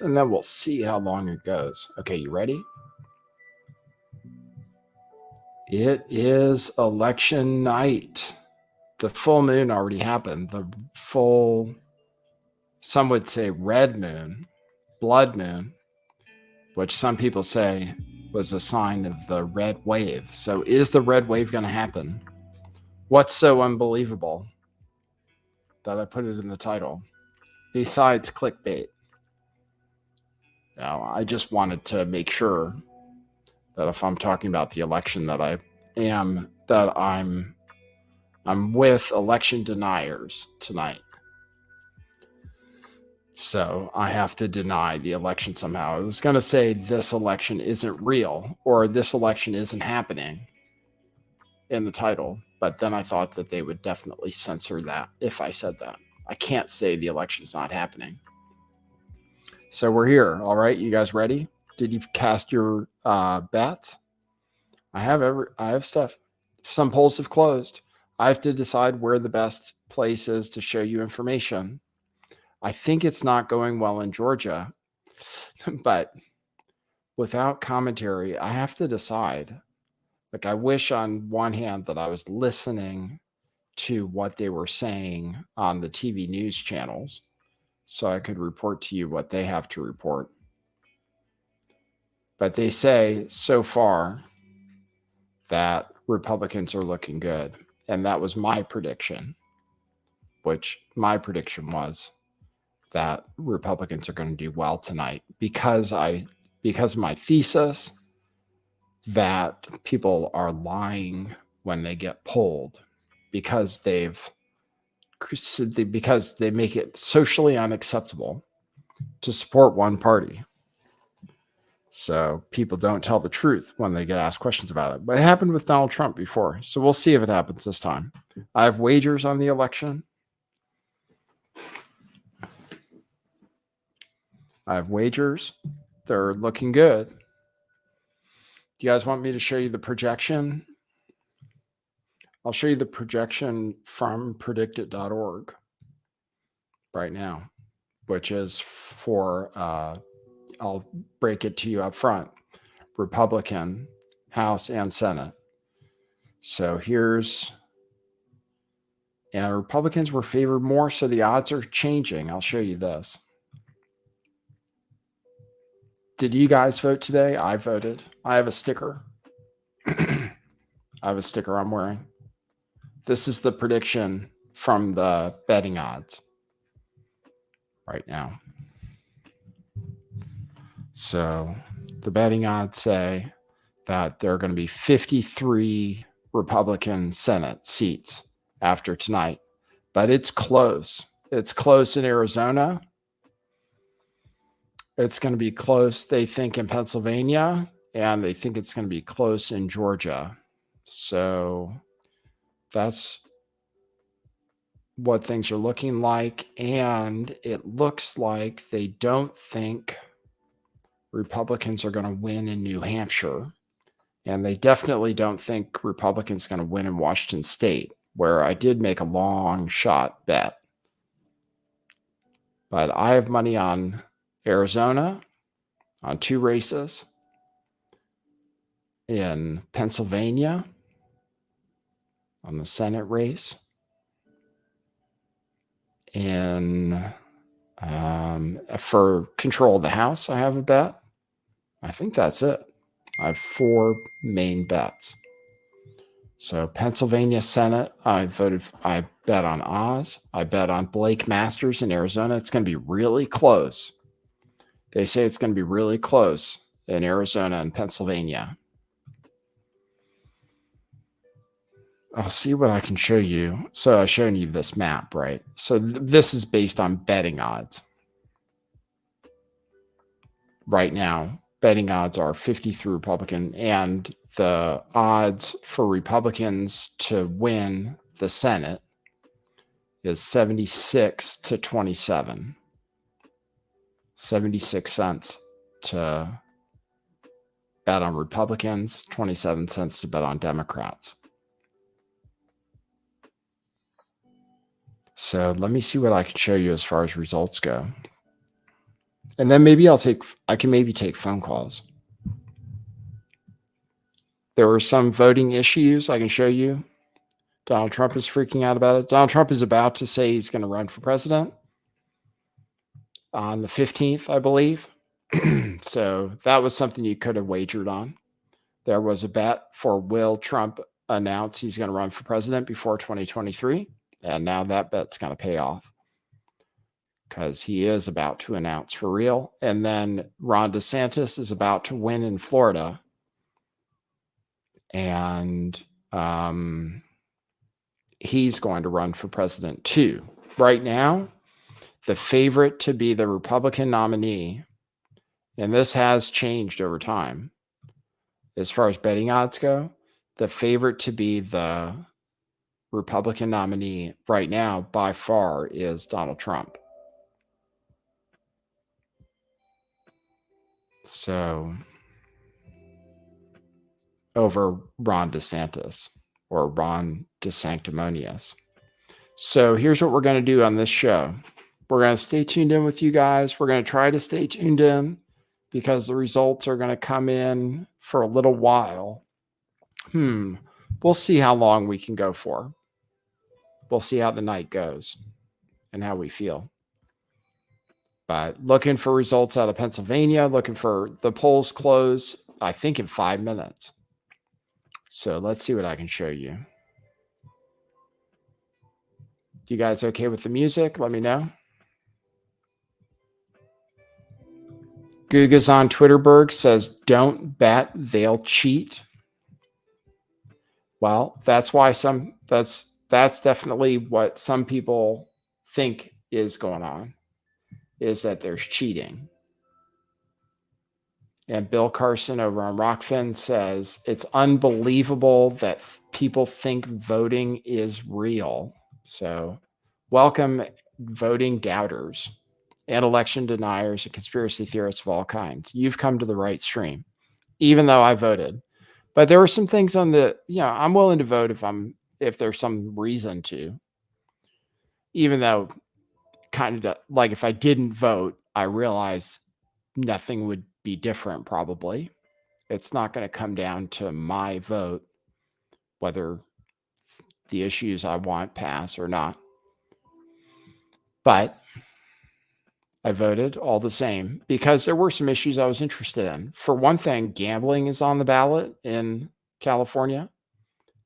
and then we'll see how long it goes. Okay, you ready? It is election night. The full moon already happened. The full, some would say red moon, blood moon, which some people say was a sign of the red wave. So is the red wave going to happen? What's so unbelievable that I put it in the title? Besides clickbait. Now, I just wanted to make sure that if I'm talking about the election that I'm with election deniers tonight. So I have to deny the election somehow. I was going to say this election isn't real or this election isn't happening in the title, but then I thought that they would definitely censor that if I said that. I can't say the election's not happening. So we're here. All right, you guys ready? Did you cast your bets? I have stuff. Some polls have closed. I have to decide where the best place is to show you information. I think it's not going well in Georgia, but without commentary, I have to decide. Like, I wish on one hand that I was listening to what they were saying on the TV news channels so I could report to you what they have to report. But they say so far that Republicans are looking good. And that was my prediction, which my prediction was that Republicans are going to do well tonight because of my thesis that people are lying when they get polled because they make it socially unacceptable to support one party. So people don't tell the truth when they get asked questions about it. But it happened with Donald Trump before. So we'll see if it happens this time. I have wagers on the election. I have wagers. They're looking good. Do you guys want me to show you the projection? I'll show you the projection from predictit.org right now, which is for, I'll break it to you up front, Republican, House, and Senate. So and Republicans were favored more, so the odds are changing. I'll show you this. Did you guys vote today? I voted. I have a sticker. I have a sticker I'm wearing. This is the prediction from the betting odds right now. So the betting odds say that there are going to be 53 Republican Senate seats after tonight, but it's close. It's close in Arizona. It's going to be close, they think, in Pennsylvania, and they think it's going to be close in Georgia. So that's what things are looking like. And it looks like they don't think Republicans are going to win in New Hampshire. And they definitely don't think Republicans are going to win in Washington State, where I did make a long shot bet. But I have money on Arizona on 2 races, in Pennsylvania on the Senate race, and for control of the House, I have a bet. I think that's it. I have 4 main bets. So Pennsylvania Senate, I bet on Oz. I bet on Blake Masters in Arizona. It's going to be really close. They say it's going to be really close in Arizona and Pennsylvania. I'll see what I can show you. So I've shown you this map, right? So this is based on betting odds. Right now, betting odds are 53 Republican, and the odds for Republicans to win the Senate is 76 to 27. 76 cents to bet on Republicans, 27 cents to bet on Democrats. So let me see what I can show you as far as results go. And then maybe I can maybe take phone calls. There were some voting issues I can show you. Donald Trump is freaking out about it. Donald Trump is about to say he's going to run for president on the 15th, I believe. So that was something you could have wagered on. There was a bet for will Trump announce he's going to run for president before 2023. And now that bet's going to pay off because he is about to announce for real. And then Ron DeSantis is about to win in Florida. And he's going to run for president too. Right now, the favorite to be the Republican nominee, and this has changed over time as far as betting odds go, the favorite to be the Republican nominee right now by far is Donald Trump. So over Ron DeSantis or Ron DeSanctimonious. So here's what we're going to do on this show. We're going to stay tuned in with you guys. We're going to try to stay tuned in because the results are going to come in for a little while. We'll see how long we can go for. We'll see how the night goes and how we feel. But looking for results out of Pennsylvania, looking for the polls close, I think in 5 minutes. So let's see what I can show you. You guys okay with the music? Let me know. Guga's on Twitterberg says, don't bet, they'll cheat. Well, that's why that's definitely what some people think is going on, is that there's cheating. And Bill Carson over on Rockfin says, it's unbelievable that people think voting is real. So welcome voting doubters and election deniers and conspiracy theorists of all kinds. You've come to the right stream, even though I voted. But there were some things on the, I'm willing to vote if there's some reason to, even though kind of like if I didn't vote, I realize nothing would be different probably. It's not going to come down to my vote, whether the issues I want pass or not. But I voted all the same because there were some issues I was interested in. For one thing, gambling is on the ballot in California.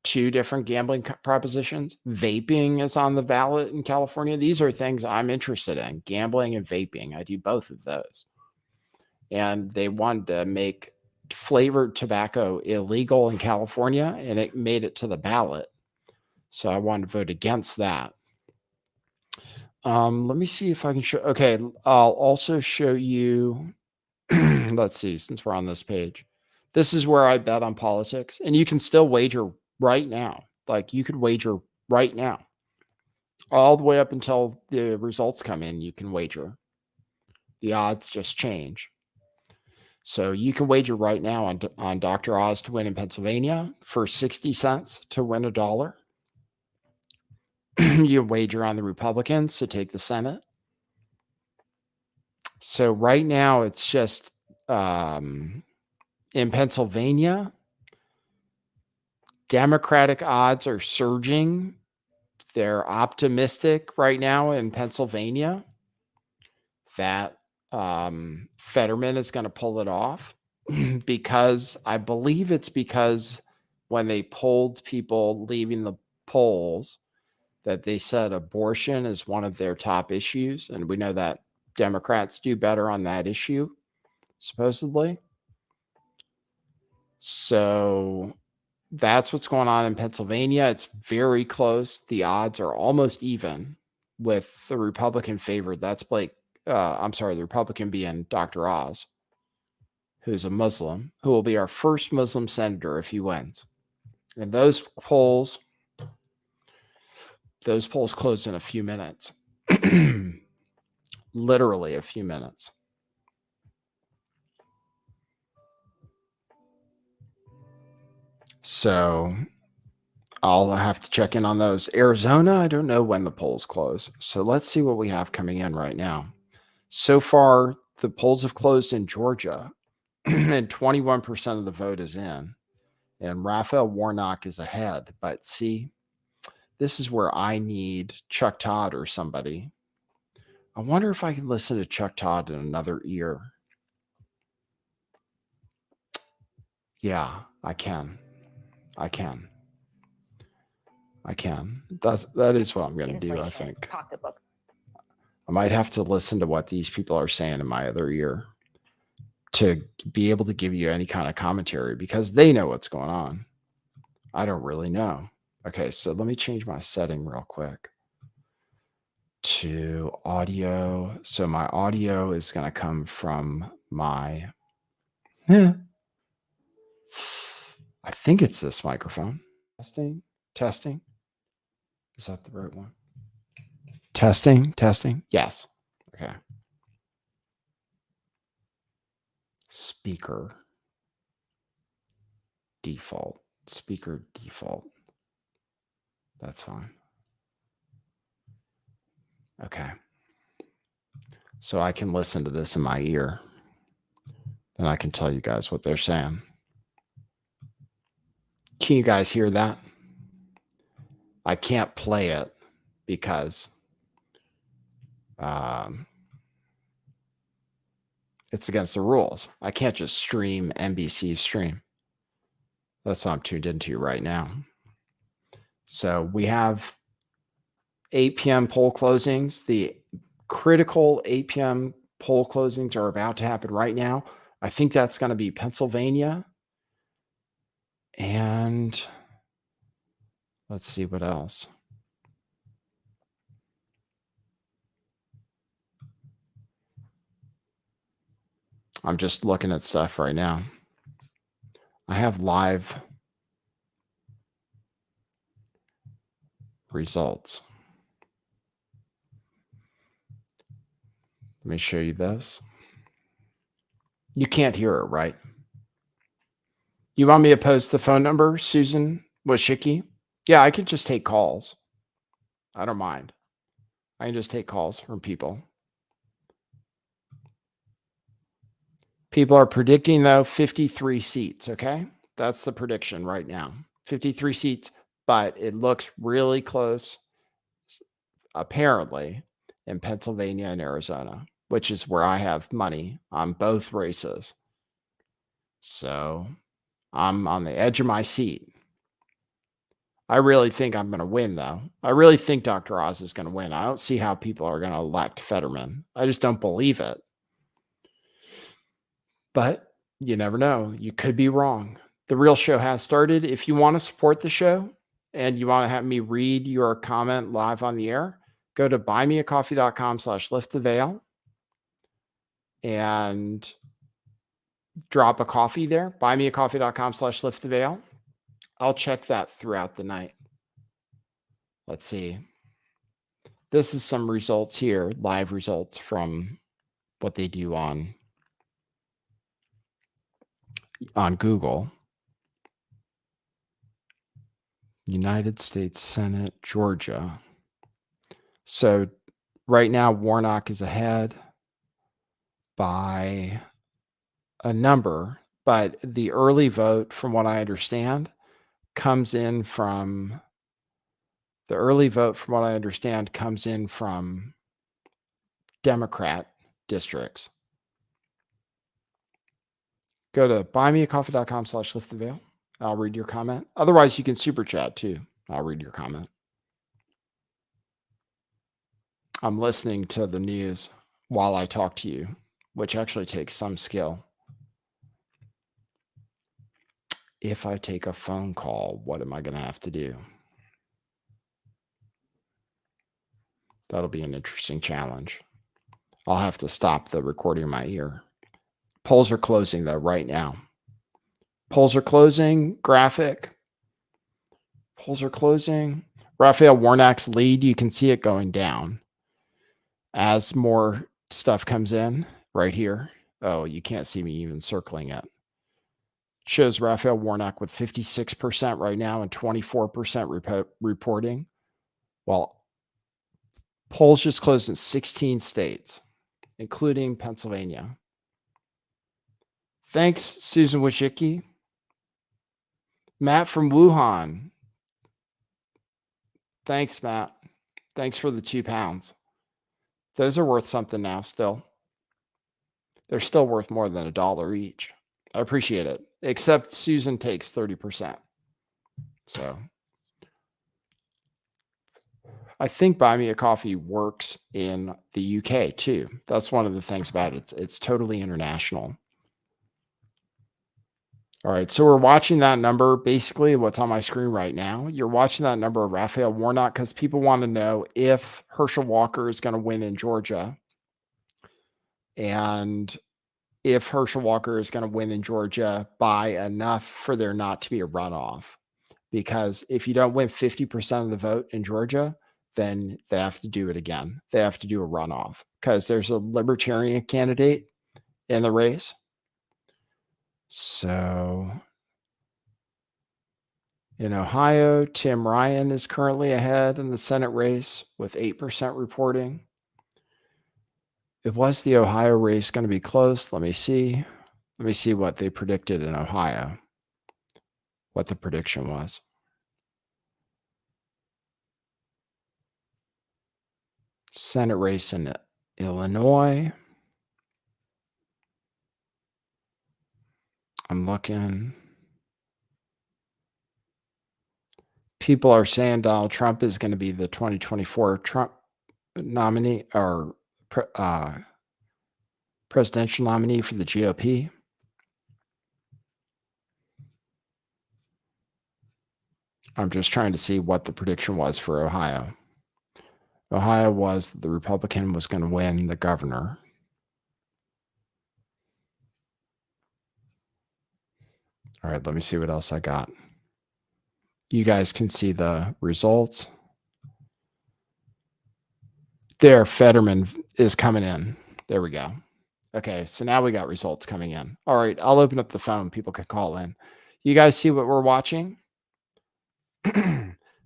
2 different gambling propositions. Vaping is on the ballot in California. These are things I'm interested in, gambling and vaping. I do both of those. And they wanted to make flavored tobacco illegal in California, and it made it to the ballot. So I wanted to vote against that. Let me see if I can show. Okay, I'll also show you. Let's see, since we're on this page, this is where I bet on politics, and you can still wager right now. Like you could wager right now, all the way up until the results come in. You can wager. The odds just change. So you can wager right now on Dr. Oz to win in Pennsylvania for 60 cents to win $1. You wager on the Republicans to take the Senate. So right now it's just in Pennsylvania, Democratic odds are surging. They're optimistic right now in Pennsylvania that Fetterman is going to pull it off because I believe it's because when they polled people leaving the polls, that they said abortion is one of their top issues. And we know that Democrats do better on that issue, supposedly. So that's what's going on in Pennsylvania. It's very close. The odds are almost even with the Republican favorite. That's the Republican being Dr. Oz, who's a Muslim, who will be our first Muslim senator if he wins. And those polls close in a few minutes. Literally a few minutes. So I'll have to check in on those. Arizona, I don't know when the polls close. So let's see what we have coming in right now. So far, the polls have closed in Georgia, and 21% of the vote is in, and Raphael Warnock is ahead. But see, this is where I need Chuck Todd or somebody. I wonder if I can listen to Chuck Todd in another ear. Yeah, I can. I can. That is what I'm going to do, I think. Pocketbook. I might have to listen to what these people are saying in my other ear to be able to give you any kind of commentary, because they know what's going on. I don't really know. Okay, so let me change my setting real quick to audio. So my audio is going to come from my, I think it's this microphone. Testing. Is that the right one? Testing. Yes. Okay. Speaker default. That's fine. Okay. So I can listen to this in my ear. Then I can tell you guys what they're saying. Can you guys hear that? I can't play it because it's against the rules. I can't just stream NBC stream. That's what I'm tuned into right now. So we have 8 p.m. poll closings. The critical 8 p.m. poll closings are about to happen right now. I think that's going to be Pennsylvania. And let's see what else. I'm just looking at stuff right now. I have live results. Let me show you this. You can't hear it, right? You want me to post the phone number, Susan Washicki? Yeah, I could just take calls. I don't mind. I can just take calls from people. People are predicting, though, 53 seats, okay? That's the prediction right now. 53 seats, but it looks really close, apparently, in Pennsylvania and Arizona, which is where I have money on both races. So I'm on the edge of my seat. I really think I'm going to win, though. I really think Dr. Oz is going to win. I don't see how people are going to elect Fetterman. I just don't believe it. But you never know. You could be wrong. The real show has started. If you want to support the show and you want to have me read your comment live on the air, go to buymeacoffee.com/lifttheveil and drop a coffee there. Buymeacoffee.com/lifttheveil. I'll check that throughout the night. Let's see. This is some results here, live results from what they do on Google. United States Senate, Georgia. So right now, Warnock is ahead by a number, but the early vote, from what I understand, comes in from Democrat districts. Go to buymeacoffee.com/lifttheveil. I'll read your comment. Otherwise, you can super chat too. I'll read your comment. I'm listening to the news while I talk to you, which actually takes some skill. If I take a phone call, what am I going to have to do? That'll be an interesting challenge. I'll have to stop the recording in my ear. Polls are closing, though, right now. Polls are closing. Graphic. Polls are closing. Raphael Warnock's lead, you can see it going down as more stuff comes in right here. Oh, you can't see me even circling it. Shows Raphael Warnock with 56% right now and 24% reporting, while polls just closed in 16 states. including Pennsylvania. Thanks, Susan Wojcicki. Matt from Wuhan. Thanks, Matt. Thanks for the £2. Those are worth something now still. They're still worth more than $1 each. I appreciate it. Except Susan takes 30%. So I think Buy Me a Coffee works in the UK too. That's one of the things about it. It's totally international. All right, so we're watching that number, basically what's on my screen right now. You're watching that number of Raphael Warnock because people want to know if Herschel Walker is going to win in Georgia. And if Herschel Walker is going to win in Georgia by enough for there not to be a runoff. Because if you don't win 50% of the vote in Georgia, then they have to do it again. They have to do a runoff because there's a libertarian candidate in the race. So in Ohio, Tim Ryan is currently ahead in the Senate race with 8% reporting. It was the Ohio race going to be close. Let me see. Let me see what they predicted in Ohio, what the prediction was. Senate race in Illinois. I'm looking. People are saying Donald Trump is going to be the 2024 Trump nominee or presidential nominee for the GOP. I'm just trying to see what the prediction was for Ohio. Ohio was the Republican was going to win the governor. All right, let me see what else I got. You guys can see the results. There, Fetterman is coming in. There we go. Okay, so now we got results coming in. All right, I'll open up the phone. People can call in. You guys see what we're watching?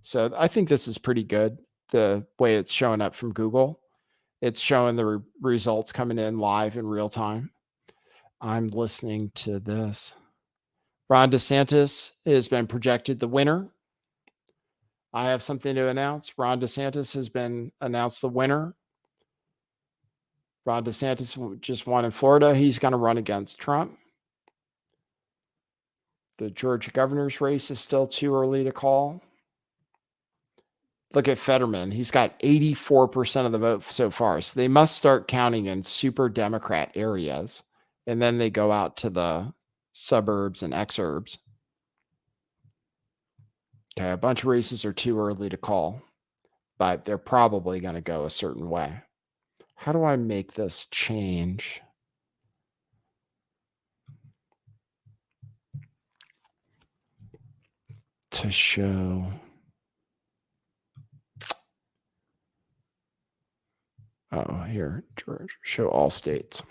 So I think this is pretty good, the way it's showing up from Google. It's showing the results coming in live in real time. I'm listening to this. Ron DeSantis has been projected the winner. I have something to announce. Ron DeSantis has been announced the winner. Ron DeSantis just won in Florida. He's going to run against Trump. The Georgia governor's race is still too early to call. Look at Fetterman. He's got 84% of the vote so far. So they must start counting in super Democrat areas. And then they go out to the suburbs and exurbs. Okay, a bunch of races are too early to call, but they're probably going to go a certain way. How do I make this change? To show... Oh, here, George, show all states.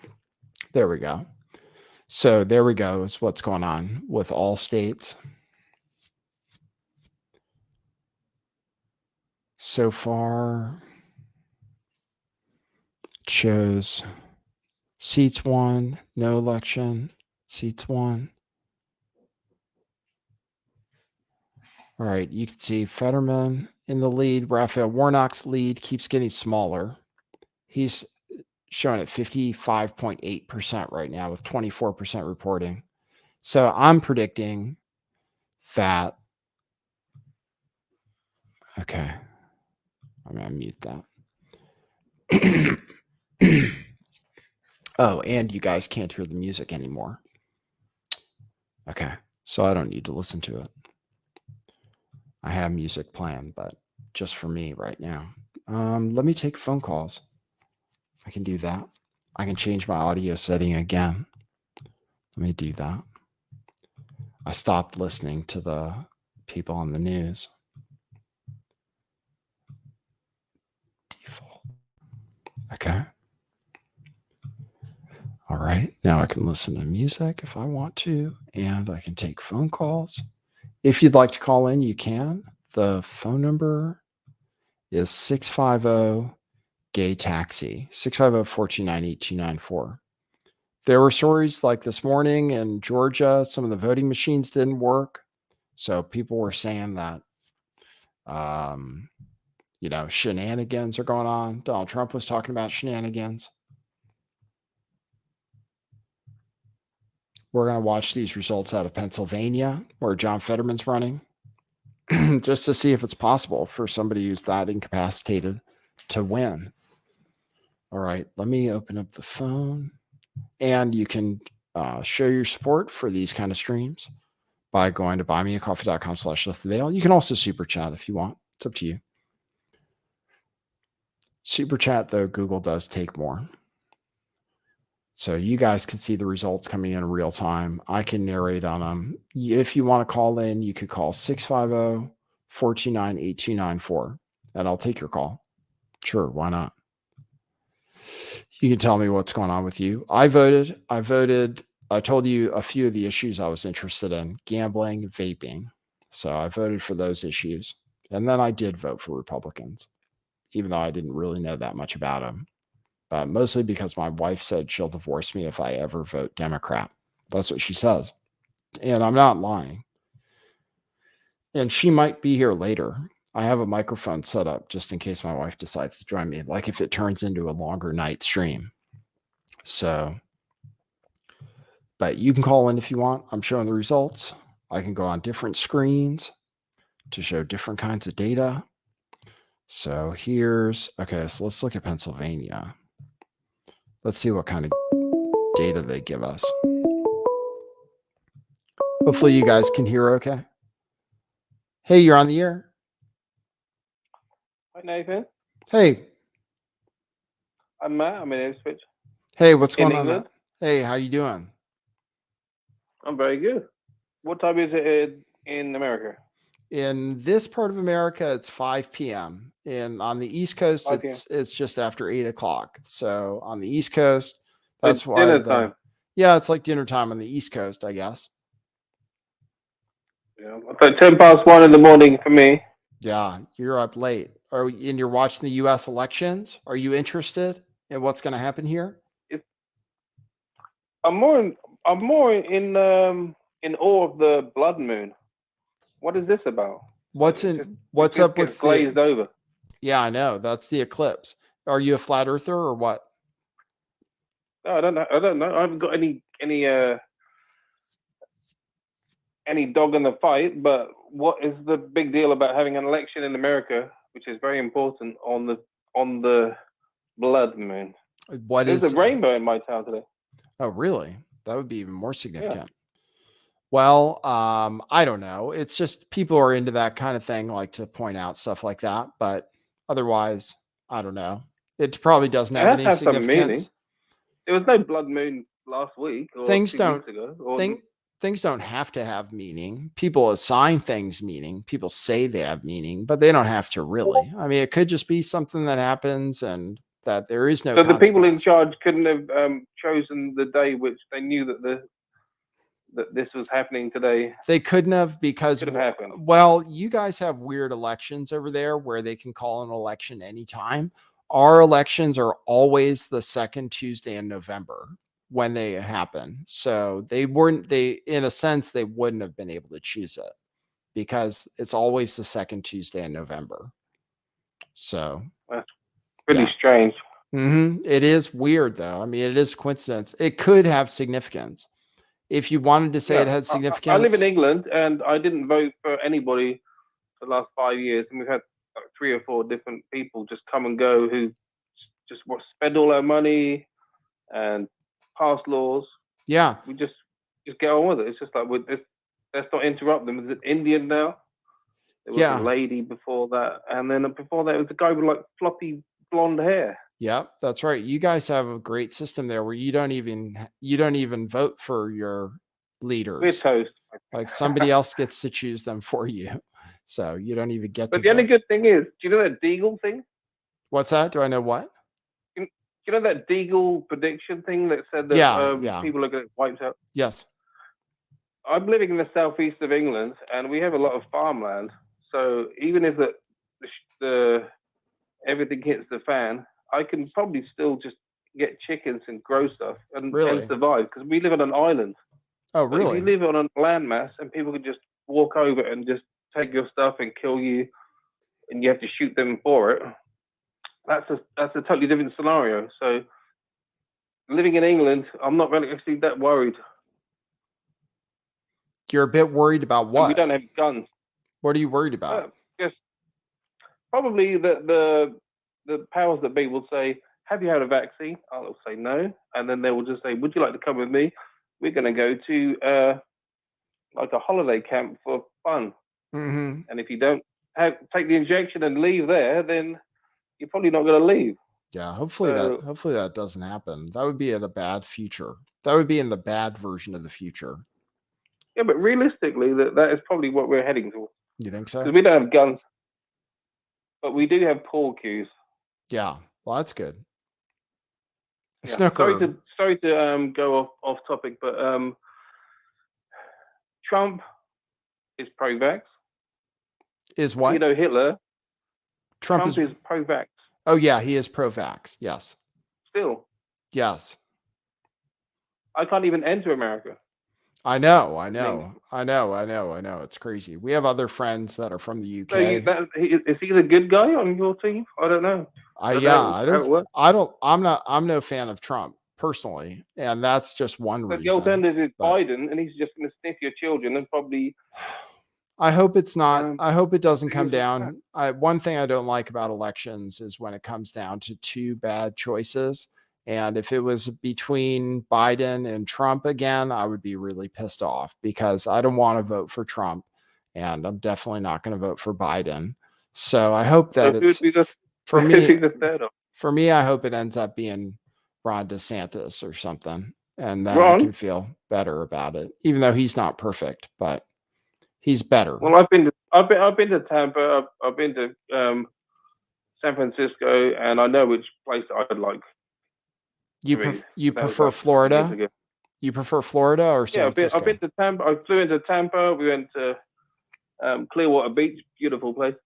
There we go. So there we go is what's going on with all states. So far, it shows seats won, no election, seats won. All right, you can see Fetterman in the lead. Raphael Warnock's lead keeps getting smaller. He's showing at 55.8% right now with 24% reporting. So I'm predicting that. Okay. I'm going to mute that. Oh, and you guys can't hear the music anymore. Okay. So I don't need to listen to it. I have music planned, but just for me right now. Let me take phone calls. I can do that. I can change my audio setting again. Let me do that. I stopped listening to the people on the news. Default. Okay. All right. Now I can listen to music if I want to, and I can take phone calls. If you'd like to call in, you can. The phone number is 650 gay taxi, 650-429-8294. There were stories like this morning in Georgia, some of the voting machines didn't work. So people were saying that, shenanigans are going on. Donald Trump was talking about shenanigans. We're going to watch these results out of Pennsylvania, where John Fetterman's running, just to see if it's possible for somebody who's that incapacitated to win. All right, let me open up the phone. And you can show your support for these kind of streams by going to buymeacoffee.com/lifttheveil. You can also super chat if you want. It's up to you. Super chat, though, Google does take more. So you guys can see the results coming in real time. I can narrate on them. If you want to call in, you could call 650-429-8294, and I'll take your call. Sure, why not? You can tell me what's going on with you. I voted. I told you a few of the issues I was interested in: gambling, vaping. So I voted for those issues. And then I did vote for Republicans, even though I didn't really know that much about them. But mostly because my wife said she'll divorce me if I ever vote Democrat. That's what she says. And I'm not lying. And she might be here later. I have a microphone set up just in case my wife decides to join me, like if it turns into a longer night stream. So, but you can call in if you want. I'm showing the results. I can go on different screens to show different kinds of data. So okay, so let's look at Pennsylvania. Let's see what kind of data they give us. Hopefully you guys can hear okay. Hey, you're on the air. Hi, Nathan. Hey. I'm Matt. I'm in Ipswich. Hey, what's going on, Matt? Hey, how you doing? I'm very good. What time is it in America? In this part of America, it's 5 p.m. And on the East Coast, it's just after 8 o'clock. So on the East Coast, that's why dinner time. Yeah, it's like dinner time on the East Coast, I guess. Yeah, about 1:10 in the morning for me. Yeah, you're up late. And you're watching the U.S. elections. Are you interested in what's going to happen here? I'm more in awe of the blood moon. What is this about? What's up with glazed over? Yeah, I know. That's the eclipse. Are you a flat earther or what? No, I don't know. I haven't got any dog in the fight. But what is the big deal about having an election in America, which is very important, on the blood moon? There's a rainbow in my town today. Oh, really? That would be even more significant. Yeah. Well, I don't know. It's just people are into that kind of thing, like to point out stuff like that. But otherwise, I don't know. It probably doesn't have any significance. There was no blood moon last week or 2 weeks ago. Things don't have to have meaning. People assign things meaning. People say they have meaning, but they don't have to really. I mean, it could just be something that happens and that there is no. So the people in charge couldn't have chosen the day which they knew that this was happening today. They couldn't have because could have happened. Well, you guys have weird elections over there where they can call an election anytime. Our elections are always the second Tuesday in November when they happen. So in a sense, they wouldn't have been able to choose it because it's always the second Tuesday in November. So that's pretty strange. It is weird though. I mean, it is a coincidence. It could have significance. If you wanted to say it had significance. I live in England and I didn't vote for anybody for the last 5 years. And we've had 3 or 4 different people just come and go who just spend all our money and pass laws. Yeah. We just get on with it. It's just like, let's not interrupt them. Is it Indian now? There was a lady before that. And then before that, it was a guy with like floppy blonde hair. Yeah, that's right. You guys have a great system there where you don't even vote for your leaders. We're toast. Like somebody else gets to choose them for you. So you don't even get to. But the only good thing is, do you know that Deagle thing? What's that? Do I know what? Do you know that Deagle prediction thing that said that people are going to get wiped out? Yes. I'm living in the southeast of England, and we have a lot of farmland. So even if the everything hits the fan, I can probably still just get chickens and grow stuff and Really? survive because we live on an island. Oh, But if you really? live on a landmass and people can just walk over and just take your stuff and kill you, and you have to shoot them for it, that's a totally different scenario. So living in England, I'm not really actually that worried. You're a bit worried about And we what? don't have guns. What are you worried about? Just probably the powers that be will say, "Have you had a vaccine?" I'll say no, and then they will just say, "Would you like to come with me? We're going to go to like a holiday camp for fun." Mm-hmm. And if you don't take the injection and leave there, then you're probably not going to leave. Yeah, hopefully that doesn't happen. That would be in a bad future. That would be in the bad version of the future. Yeah, but realistically, that is probably what we're heading towards. You think so? Because we don't have guns, but we do have pool cues. Yeah. Well, that's good. Yeah. Snooker. Sorry to go off topic, but Trump is pro-vax. Is what? You know, Hitler. Trump is pro-vax. Oh yeah, he is pro-vax. Yes. Still. Yes. I can't even enter America. I know. It's crazy. We have other friends that are from the UK. So is he the good guy on your team? I don't know. I'm no fan of Trump personally, and that's just one reason. The alternative is Biden, and he's just going to sniff your children and probably. I hope it's not. I hope it doesn't come down. One thing I don't like about elections is when it comes down to two bad choices. And if it was between Biden and Trump again, I would be really pissed off because I don't want to vote for Trump, and I'm definitely not going to vote for Biden. So I hope that for me, I hope it ends up being Ron DeSantis or something, and then I can feel better about it, even though he's not perfect, but he's better. Well, I've been to Tampa, I've been to San Francisco, and I know which place I'd like. You prefer Florida? You prefer Florida or San Francisco? I've been to Tampa. I flew into Tampa. We went to Clearwater Beach, beautiful place,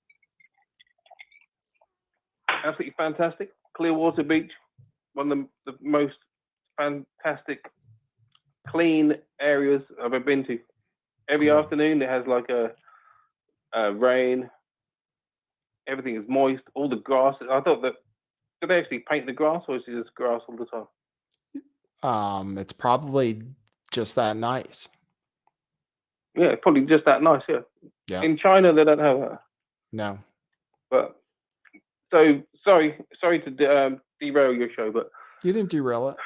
absolutely fantastic. Clearwater Beach, one of the most fantastic, clean areas I've ever been to. Every afternoon it has like a rain. Everything is moist. All the grass. I thought that. Do they actually paint the grass, or is it just grass all the time? It's probably just that nice. Yeah, it's probably just that nice. Yeah. In China, they don't have that. No. But so sorry to derail your show, but you didn't derail it.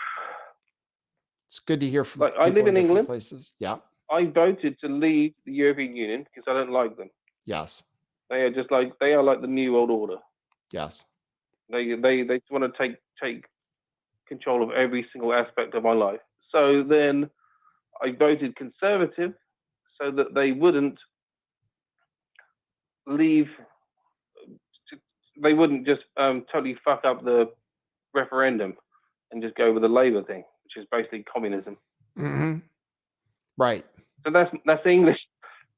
It's good to hear from. Like, I live in England. Places. Yeah. I voted to leave the European Union because I don't like them. Yes. They are like the New World Order. Yes. They just want to take control of every single aspect of my life. So then I voted Conservative so that they wouldn't leave. They wouldn't just totally fuck up the referendum and just go with the Labour thing, which is basically communism. Mm-hmm. Right. So that's English,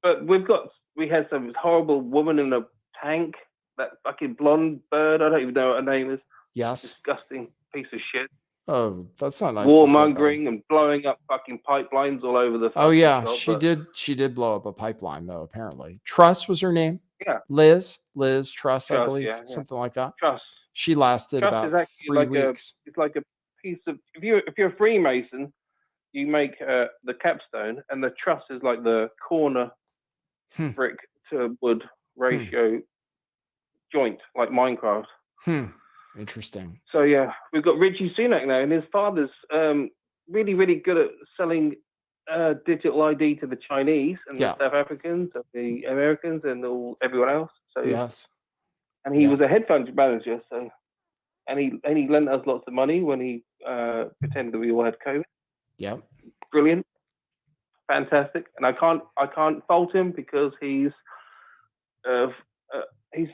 but we had some horrible woman in a tank. That fucking blonde bird, I don't even know what her name is. Yes. Disgusting piece of shit. Oh, that's not nice. Warmongering and blowing up fucking pipelines all over the. Oh yeah, she did blow up a pipeline though. Apparently, Truss was her name. Yeah. Liz Truss, I believe, something like that. Truss. She lasted about 3 weeks. It's like a piece of. If you're a Freemason, you make the capstone, and the truss is like the corner brick to wood ratio. Joint like Minecraft. Interesting. So yeah, we've got Richie Sunak now, and his father's really, really good at selling digital ID to the Chinese and the South Africans and the Americans and everyone else. So yes, and he was a hedge fund manager. So and he lent us lots of money when he pretended that we all had COVID. Yeah, brilliant, fantastic, and I can't fault him because he's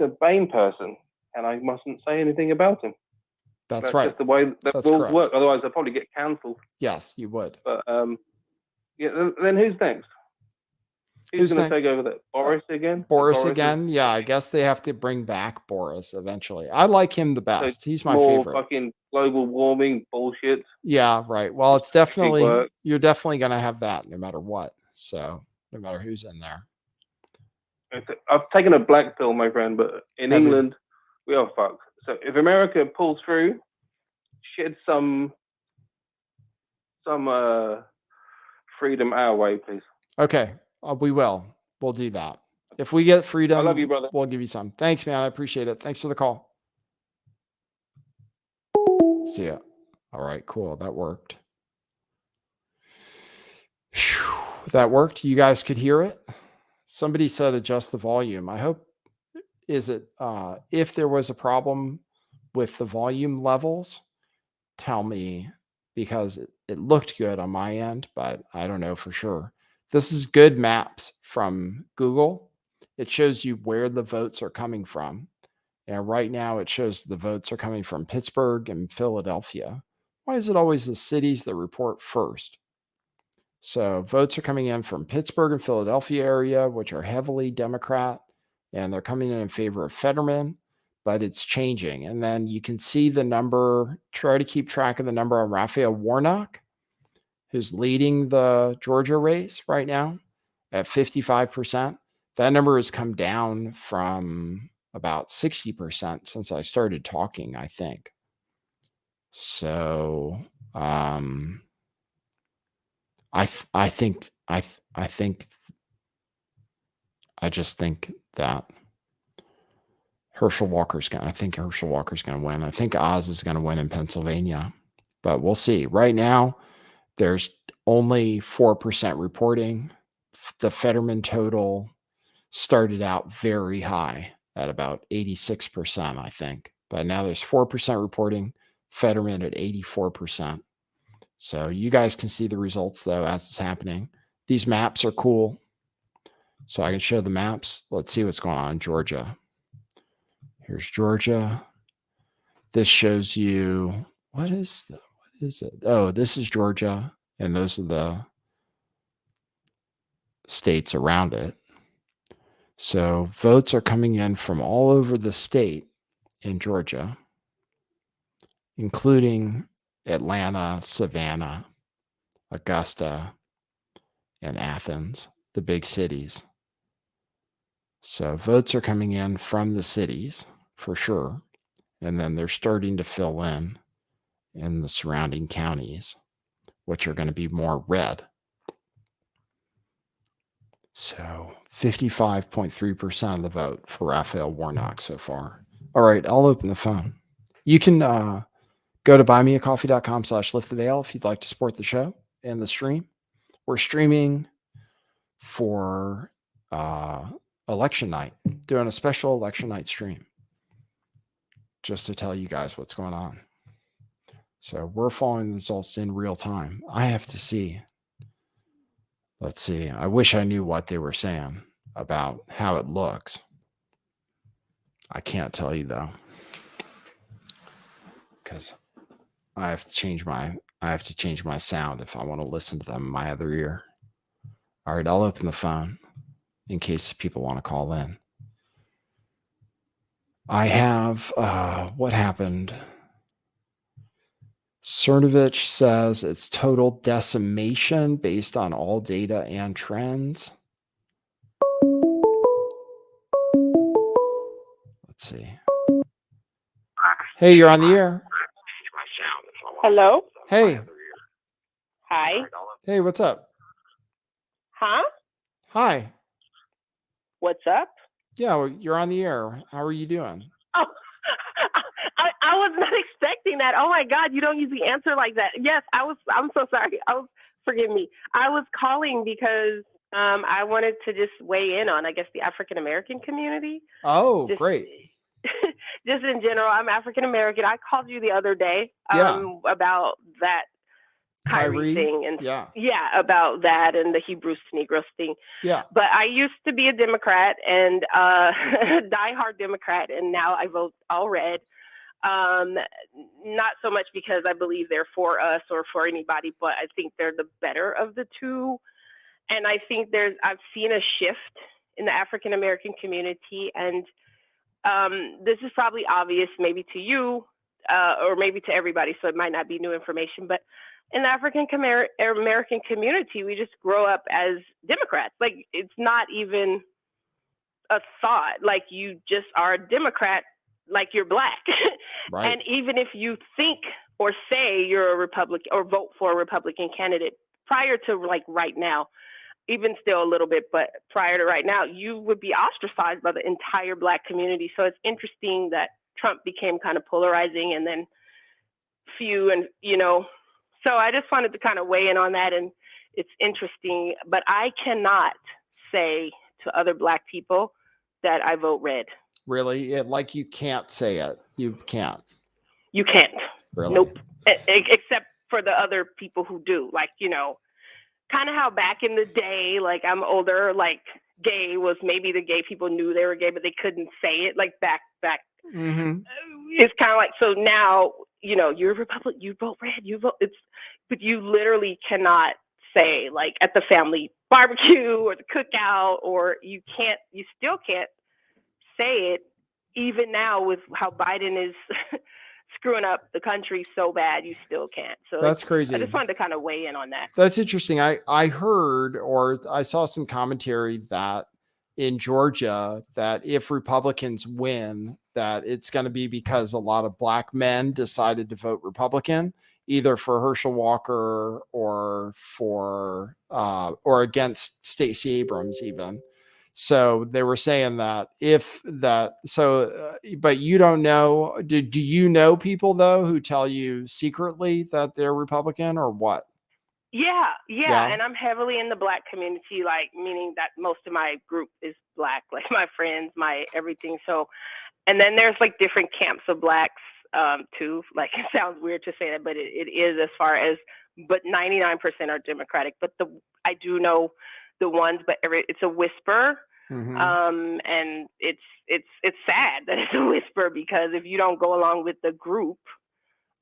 a Bain person, and I mustn't say anything about him. That's right. Just the way that will work. Otherwise, I'll probably get cancelled. Yes, you would. But yeah. Then who's next? Who's Who's going to next? take over that? Boris again? Boris Boris is again? Yeah, I guess they have to bring back Boris eventually. I like him the best. He's my more favorite. fucking global warming bullshit. Yeah, right. Well, it's definitely work. you're definitely going to have that no matter what. So, no matter who's in there. I've taken a black pill, my friend, but in Have you? England, we are fucked. So if America pulls through, shed some freedom our way, please. Okay, we will. We'll do that. If we get freedom, I love you, brother. We'll give you some. Thanks, man. I appreciate it. Thanks for the call. See ya. All right, cool. That worked. Whew, that worked. You guys could hear it. Somebody said adjust the volume. I hope is it if there was a problem with the volume levels, tell me, because it looked good on my end, but I don't know for sure. This is good maps from Google. It shows you where the votes are coming from. And right now it shows the votes are coming from Pittsburgh and Philadelphia. Why is it always the cities that report first? So votes are coming in from Pittsburgh and Philadelphia area, which are heavily Democrat, and they're coming in favor of Fetterman, but it's changing. And then you can see the number, try to keep track of the number on Raphael Warnock, who's leading the Georgia race right now at 55%. That number has come down from about 60% since I started talking, I think. So, I just think that Herschel Walker's going to win. I think Oz is going to win in Pennsylvania, but we'll see. Right now, there's only 4% reporting. The Fetterman total started out very high at about 86%, I think, but now there's 4% reporting. Fetterman at 84%. So you guys can see the results though as it's happening. These maps are cool. So I can show the maps. Let's see what's going on in Georgia. Here's Georgia. This shows you what is it? Oh, this is Georgia, and those are the states around it. So votes are coming in from all over the state in Georgia, including Atlanta, Savannah, Augusta, and Athens, the big cities. So votes are coming in from the cities for sure. And then they're starting to fill in the surrounding counties, which are going to be more red. So 55.3% of the vote for Raphael Warnock so far. All right, I'll open the phone. You can go to buymeacoffee.com/lifttheveil if you'd like to support the show and the stream. We're streaming for election night, doing a special election night stream just to tell you guys what's going on. So we're following the results in real time. I have to see. Let's see. I wish I knew what they were saying about how it looks. I can't tell you though, because I have to change my sound if I want to listen to them in my other ear. All right, I'll open the phone in case people want to call in. I have what happened. Cernovich says it's total decimation based on all data and trends. Let's see. Hey, you're on the air. Hello? Hey. Hi. Hey, what's up? Huh? Hi. What's up? Yeah, well, you're on the air. How are you doing? Oh, I was not expecting that. Oh my God, you don't usually answer like that. Yes, I'm so sorry. Forgive me. I was calling because I wanted to just weigh in on, I guess, the African American community. Oh, great. Just in general, I'm African American. I called you the other day about that Kyrie thing and about that and the Hebrews to Negroes thing. Yeah. But I used to be a Democrat and diehard Democrat, and now I vote all red. Not so much because I believe they're for us or for anybody, but I think they're the better of the two. And I think I've seen a shift in the African American community, and this is probably obvious maybe to you or maybe to everybody, so it might not be new information, but in the African American community, we just grow up as Democrats. Like, it's not even a thought. Like, you just are a Democrat, like you're black. Right. And even if you think or say you're a Republican or vote for a Republican candidate prior to like right now, even still a little bit, but prior to right now, you would be ostracized by the entire black community. So it's interesting that Trump became kind of polarizing and then few, and, you know, so I just wanted to kind of weigh in on that. And it's interesting, but I cannot say to other black people that I vote red. Really? Like, you can't say it. You can't. You can't. Really? Nope. Except for the other people who do. Like, you know, kind of how back in the day, like, I'm older, like, gay was maybe the gay people knew they were gay, but they couldn't say it. Like, back. Mm-hmm. It's kind of like, so now, you know, you're a Republican, you vote red, but you literally cannot say, like, at the family barbecue or the cookout, or you still can't say it, even now with how Biden is screwing up the country so bad, you still can't. So That's crazy. I just wanted to kind of weigh in on that. That's interesting. I heard, or I saw some commentary that in Georgia, that if Republicans win, that it's going to be because a lot of black men decided to vote Republican, either for Herschel Walker or for or against Stacey Abrams even. So they were saying that but you don't know. Do you know people though who tell you secretly that they're Republican or what? Yeah. And I'm heavily in the black community, like, meaning that most of my group is black, like my friends, my everything. So, and then there's like different camps of blacks too. Like, it sounds weird to say that, but it is, as far as, but 99% are Democratic. But I do know the ones, but it's a whisper. Mm-hmm. And it's sad that it's a whisper, because if you don't go along with the group,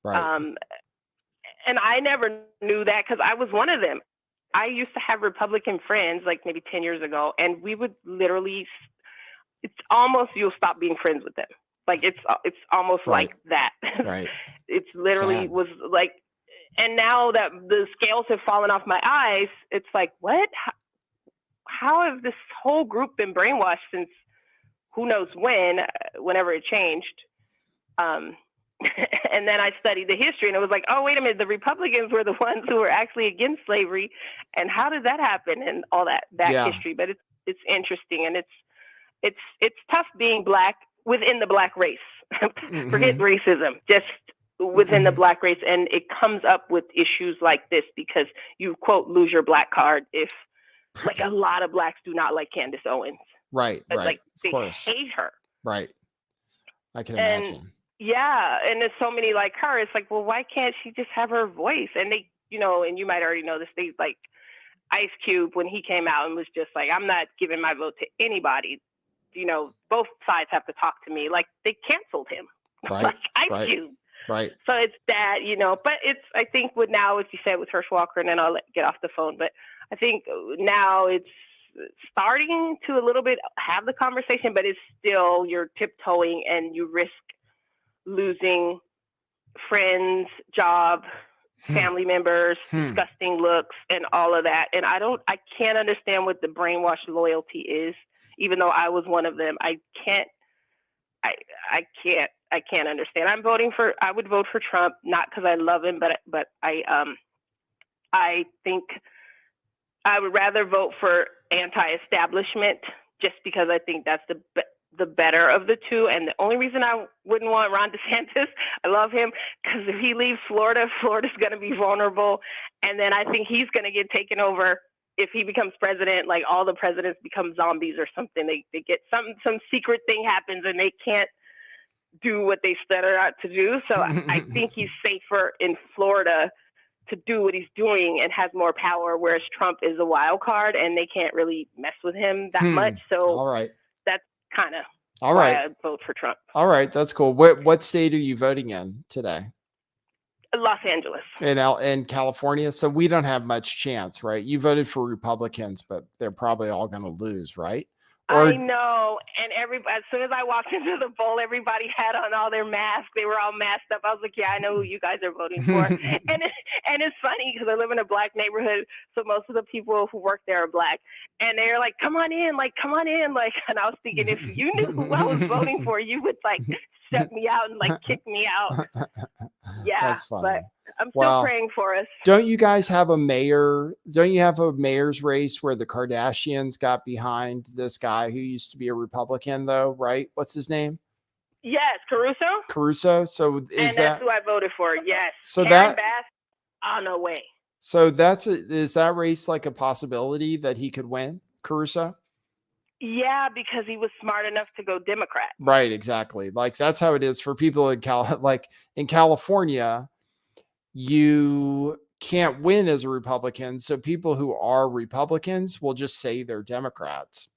right. And I never knew that, because I was one of them. I used to have Republican friends, like maybe 10 years ago, and we would literally, it's almost, you'll stop being friends with them. Like, it's almost Right. like that. Right. It's literally Sad. was like, and now that the scales have fallen off my eyes, it's like, what? How has this whole group been brainwashed since who knows whenever it changed? And then I studied the history, and it was like, oh, wait a minute, the Republicans were the ones who were actually against slavery, and how did that happen, and all that Yeah. history. But it's interesting, and it's tough being black within the black race. Mm-hmm. Forget racism, just within Mm-hmm. the black race, and it comes up with issues like this because you, quote, lose your black card if, like, a lot of blacks do not like Candace Owens. Right. Like, they of course. hate her. Right. I can And imagine. yeah, and there's so many like her. It's like, well, why can't she just have her voice? And they, you know, and you might already know this, they, like, Ice Cube, when he came out and was just like, I'm not giving my vote to anybody. You know, both sides have to talk to me. Like, they canceled him. Right. Like Ice Right. Cube. Right. So it's that, you know, but it's, I think with now, as you said, with Herschel Walker, and then I'll get off the phone, but I think now it's starting to a little bit have the conversation, but it's still, you're tiptoeing and you risk losing friends, job, family members, disgusting looks, and all of that. And I can't understand what the brainwashed loyalty is, even though I was one of them. I can't understand. I would vote for Trump, not because I love him, but I think I would rather vote for anti-establishment, just because I think that's the better of the two. And the only reason I wouldn't want Ron DeSantis, I love him, because if he leaves Florida's going to be vulnerable. And then I think he's going to get taken over if he becomes president. Like, all the presidents become zombies or something. They get some secret thing happens and they can't do what they set out to do. So I think he's safer in Florida to do what he's doing and has more power, whereas Trump is a wild card and they can't really mess with him that much. So all right, that's kind of all why right. I vote for Trump. All right, that's cool. What state are you voting in today? Los Angeles. in California. So we don't have much chance, right? You voted for Republicans, but they're probably all going to lose, right? I know. And as soon as I walked into the poll, everybody had on all their masks. They were all masked up. I was like, yeah, I know who you guys are voting for. and it's funny because I live in a black neighborhood. So most of the people who work there are black. And they're like, come on in. And I was thinking, if you knew who I was voting for, you would shut me out and kick me out. Yeah. That's funny. But I'm still praying for us. Don't you guys have a mayor? Don't you have a mayor's race where the Kardashians got behind this guy who used to be a Republican, though, right? What's his name? Yes, Caruso. Caruso. So that's who I voted for. Yes. So Karen Bass. Oh, no way. So is that race like a possibility that he could win, Caruso? Yeah, because he was smart enough to go Democrat. Right, exactly. That's how it is for people in in California. You can't win as a Republican. So people who are Republicans will just say they're Democrats.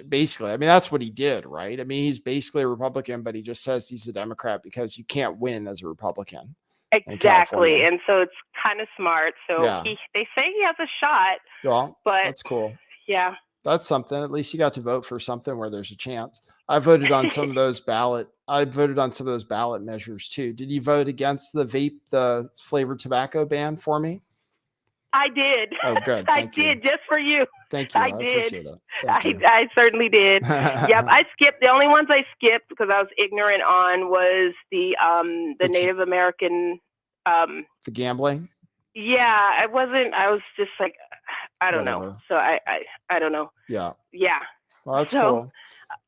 Basically, I mean, that's what he did, right? I mean, he's basically a Republican, but he just says he's a Democrat because you can't win as a Republican. Exactly. And so it's kind of smart. So they say he has a shot. Well, but that's cool. Yeah. That's something. At least you got to vote for something where there's a chance. I voted on some of those ballot measures too. Did you vote against the flavored tobacco ban for me? I did. Oh, good. I did just for you. Thank you. I did. Appreciate it. I certainly did. Yep. I skipped. The only ones I skipped because I was ignorant on was the Native American. The gambling. Yeah, I was just like, I don't know. So I don't know. Yeah. Yeah. Well, that's cool.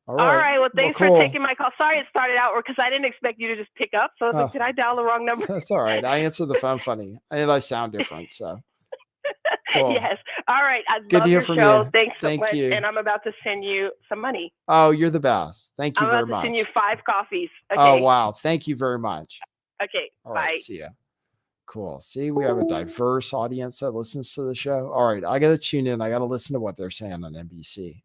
All right. Well, thanks for taking my call. Sorry it started out because I didn't expect you to just pick up. So I was like, did I dial the wrong number? That's all right. I answer the phone funny and I sound different. So. Cool. Yes. All right. I Good love to hear your from show. you. Thanks so Thank much. you. And I'm about to send you some money. Oh, you're the best. Thank you very much. I'm about to send you 5 coffees. Okay. Oh, wow. Thank you very much. Okay. All bye. Right, see ya. Cool. See, we have a diverse audience that listens to the show. All right. I got to tune in. I got to listen to what they're saying on NBC.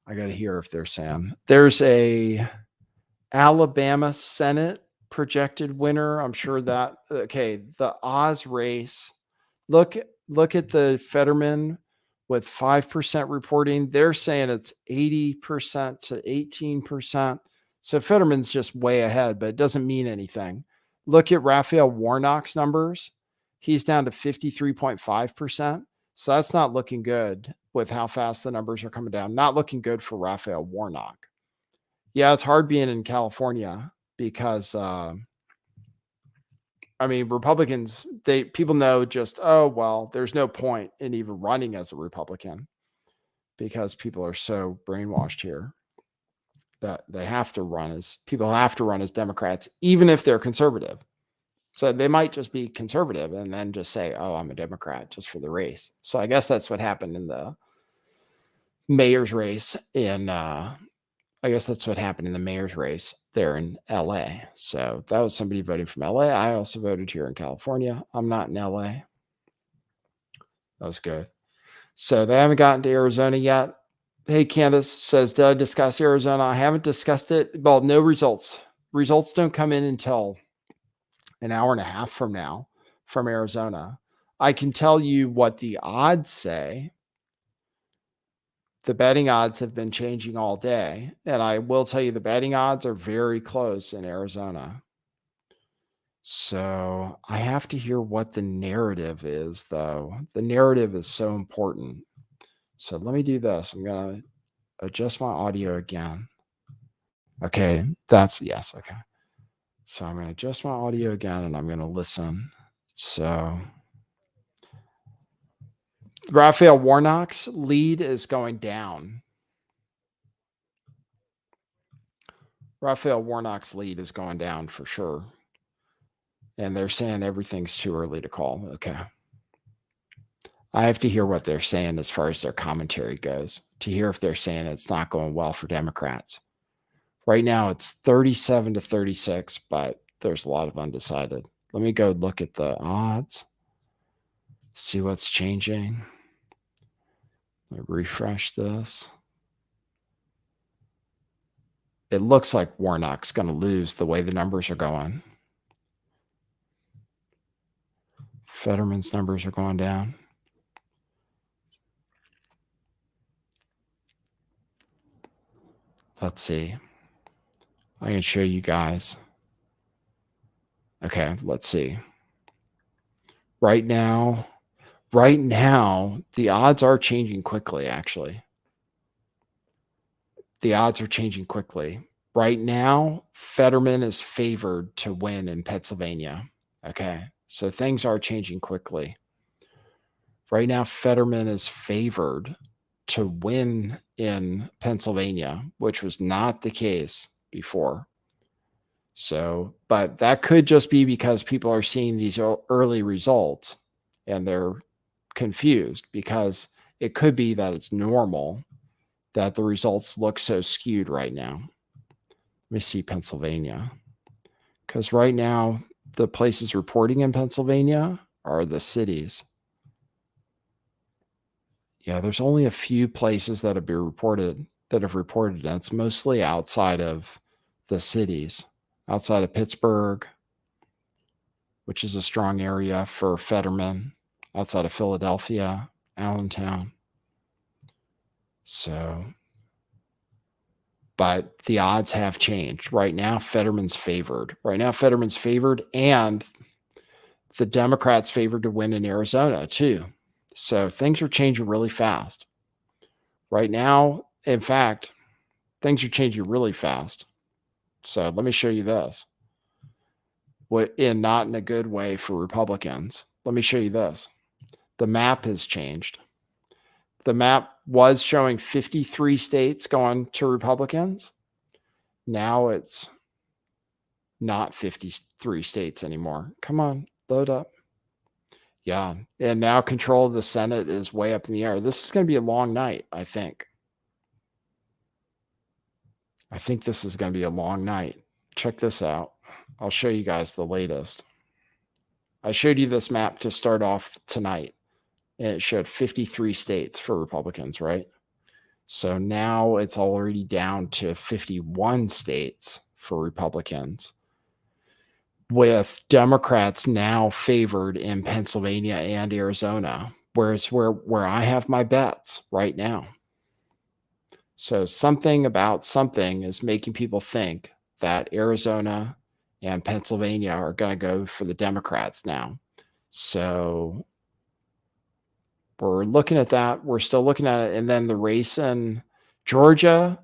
I got to hear if they're saying there's a Alabama Senate projected winner. I'm sure that, the Oz race. Look at the Fetterman with 5% reporting. They're saying it's 80% to 18%. So Fetterman's just way ahead, but it doesn't mean anything. Look at Raphael Warnock's numbers. He's down to 53.5%. So that's not looking good with how fast the numbers are coming down. Not looking good for Raphael Warnock. Yeah, it's hard being in California because, Republicans, people know just, oh, well, there's no point in even running as a Republican because people are so brainwashed here that people have to run as Democrats, even if they're conservative. So they might just be conservative and then just say, oh, I'm a Democrat just for the race. So I guess that's what happened in the mayor's race there in LA. So that was somebody voting from LA. I also voted here in California. I'm not in LA. That was good. So they haven't gotten to Arizona yet. Hey, Candace says, did I discuss Arizona? I haven't discussed it. Well, no results. Results don't come in until an hour and a half from now from Arizona. I can tell you what the odds say. The betting odds have been changing all day. And I will tell you the betting odds are very close in Arizona. So I have to hear what the narrative is, though. The narrative is so important. So let me do this. I'm going to adjust my audio again. Okay. Yes. Okay. So I'm going to adjust my audio again and I'm going to listen. So Raphael Warnock's lead is going down. Raphael Warnock's lead is going down for sure. And they're saying everything's too early to call. Okay. I have to hear what they're saying as far as their commentary goes to hear if they're saying it's not going well for Democrats. Right now it's 37 to 36, but there's a lot of undecided. Let me go look at the odds. See what's changing. Let me refresh this. It looks like Warnock's going to lose the way the numbers are going. Fetterman's numbers are going down. Let's see. I can show you guys. Okay, let's see. Right now, the odds are changing quickly, actually. The odds are changing quickly. Right now, Fetterman is favored to win in Pennsylvania. Okay, so things are changing quickly. Right now, Fetterman is favored to win in Pennsylvania, which was not the case before. So, but that could just be because people are seeing these early results and they're confused, because it could be that it's normal that the results look so skewed right now. Let me see Pennsylvania. Because right now, the places reporting in Pennsylvania are the cities. Yeah, there's only a few places that have reported, and it's mostly outside of the cities, outside of Pittsburgh, which is a strong area for Fetterman, outside of Philadelphia, Allentown. So, but the odds have changed. Right now, Fetterman's favored. And the Democrats favored to win in Arizona, too. So things are changing really fast. Right now, in fact, things are changing really fast. So let me show you this. Not in a good way for Republicans. Let me show you this. The map has changed. The map was showing 53 states going to Republicans. Now it's not 53 states anymore. Come on, load up. Yeah. And now control of the Senate is way up in the air. This is going to be a long night, I think. I think this is going to be a long night. Check this out. I'll show you guys the latest. I showed you this map to start off tonight, and it showed 53 states for Republicans, right? So now it's already down to 51 states for Republicans, with Democrats now favored in Pennsylvania and Arizona, where I have my bets right now. So something about something is making people think that Arizona and Pennsylvania are going to go for the Democrats now. So we're looking at that. We're still looking at it. And then the race in Georgia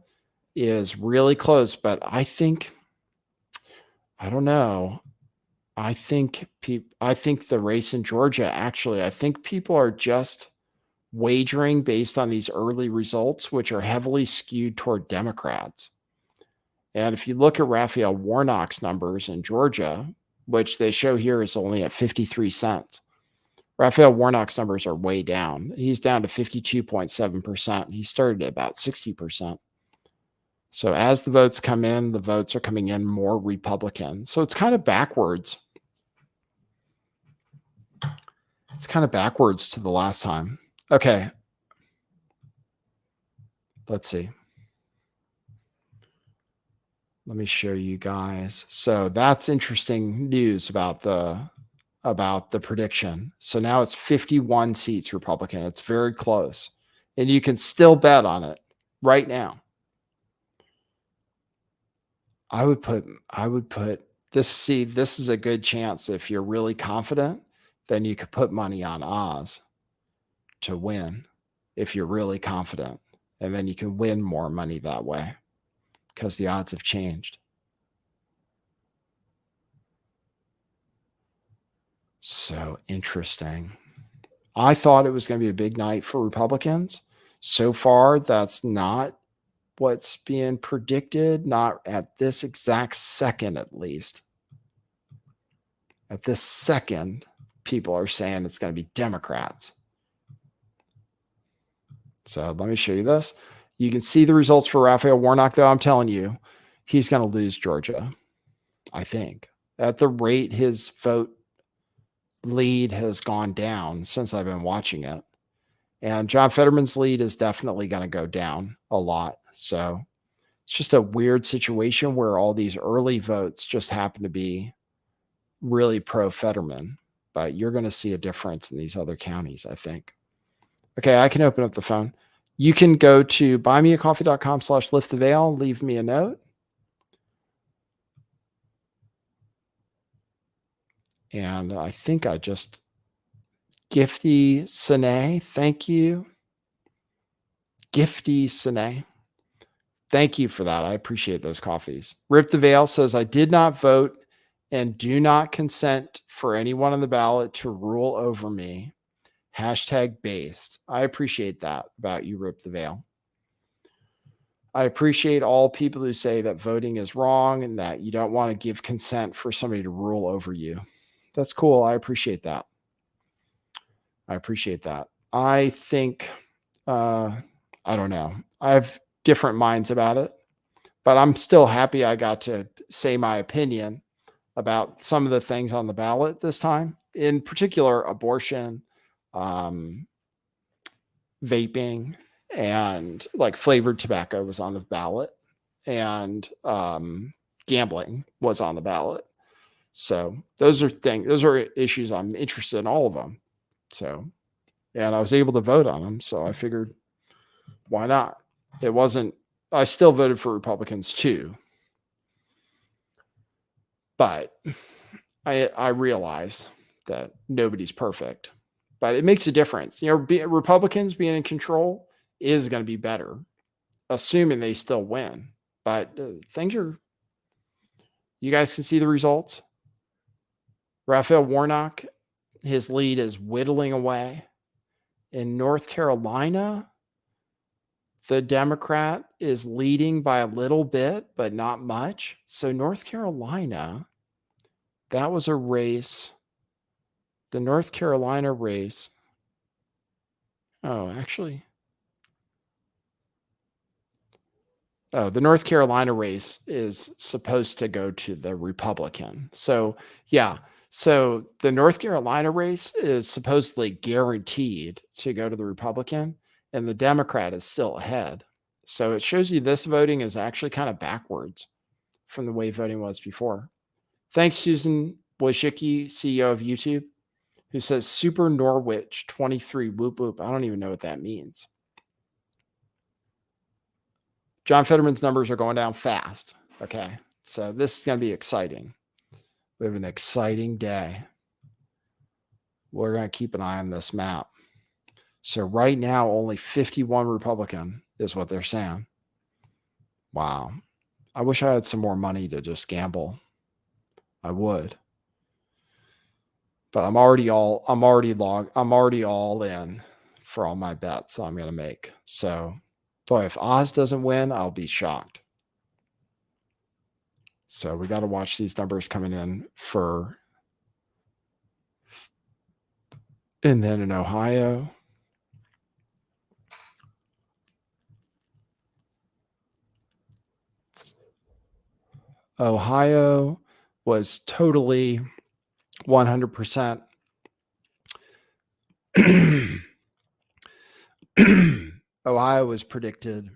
is really close, but I don't know. I think the race in Georgia, actually, I think people are just wagering based on these early results, which are heavily skewed toward Democrats. And if you look at Raphael Warnock's numbers in Georgia, which they show here is only at 53 cents, Raphael Warnock's numbers are way down. He's down to 52.7%. He started at about 60%. So as the votes come in, the votes are coming in more Republican. So it's kind of backwards. It's kind of backwards to the last time. Okay. Let's see. Let me show you guys. So that's interesting news about the prediction. So now it's 51 seats Republican. It's very close. And you can still bet on it right now. I would put this. This is a good chance. If you're really confident, then you could put money on Oz to win if you're really confident. And then you can win more money that way because the odds have changed. So interesting. I thought it was going to be a big night for Republicans. So far, that's not what's being predicted, not at this exact second, at least. At this second, people are saying it's going to be Democrats. So let me show you this. You can see the results for Raphael Warnock, though. I'm telling you, he's going to lose Georgia, I think. At the rate his vote lead has gone down since I've been watching it. And John Fetterman's lead is definitely going to go down a lot. So it's just a weird situation where all these early votes just happen to be really pro-Fetterman. but you're going to see a difference in these other counties, I think. Okay, I can open up the phone. You can go to buymeacoffee.com/lifttheveil, leave me a note. And I think I just Gifty Sine, thank you. Gifty Sine. Thank you for that. I appreciate those coffees. Rip the Veil says, I did not vote and do not consent for anyone on the ballot to rule over me. #based. I appreciate that about you, Rip the Veil. I appreciate all people who say that voting is wrong and that you don't want to give consent for somebody to rule over you. That's cool. I appreciate that. I appreciate that. I think, I don't know. I have different minds about it, but I'm still happy I got to say my opinion about some of the things on the ballot this time, in particular, abortion, vaping, and like flavored tobacco was on the ballot, and gambling was on the ballot. So those are issues I'm interested in, all of them. So, and I was able to vote on them. So I figured, why not? I still voted for Republicans too, but I realize that nobody's perfect, but it makes a difference. Republicans being in control is going to be better, assuming they still win. But you guys can see the results. Raphael Warnock, his lead is whittling away. In North Carolina, the Democrat is leading by a little bit, but not much. So North Carolina, that was a race. The North Carolina race. Oh, actually. Oh, the North Carolina race is supposed to go to the Republican. So, yeah. So the North Carolina race is supposedly guaranteed to go to the Republican, and the Democrat is still ahead. So it shows you this voting is actually kind of backwards from the way voting was before. Thanks, Susan Wojcicki, CEO of YouTube, who says Super Norwich 23 whoop whoop. I don't even know what that means. John Fetterman's numbers are going down fast. Okay. So this is going to be exciting. We have an exciting day. We're going to keep an eye on this map. So right now, only 51 Republican is what they're saying. Wow. I wish I had some more money to just gamble. I would. But I'm already all in for all my bets I'm going to make. So, boy, if Oz doesn't win, I'll be shocked. So we got to watch these numbers coming in and then in Ohio. Ohio was totally 100%. Ohio was predicted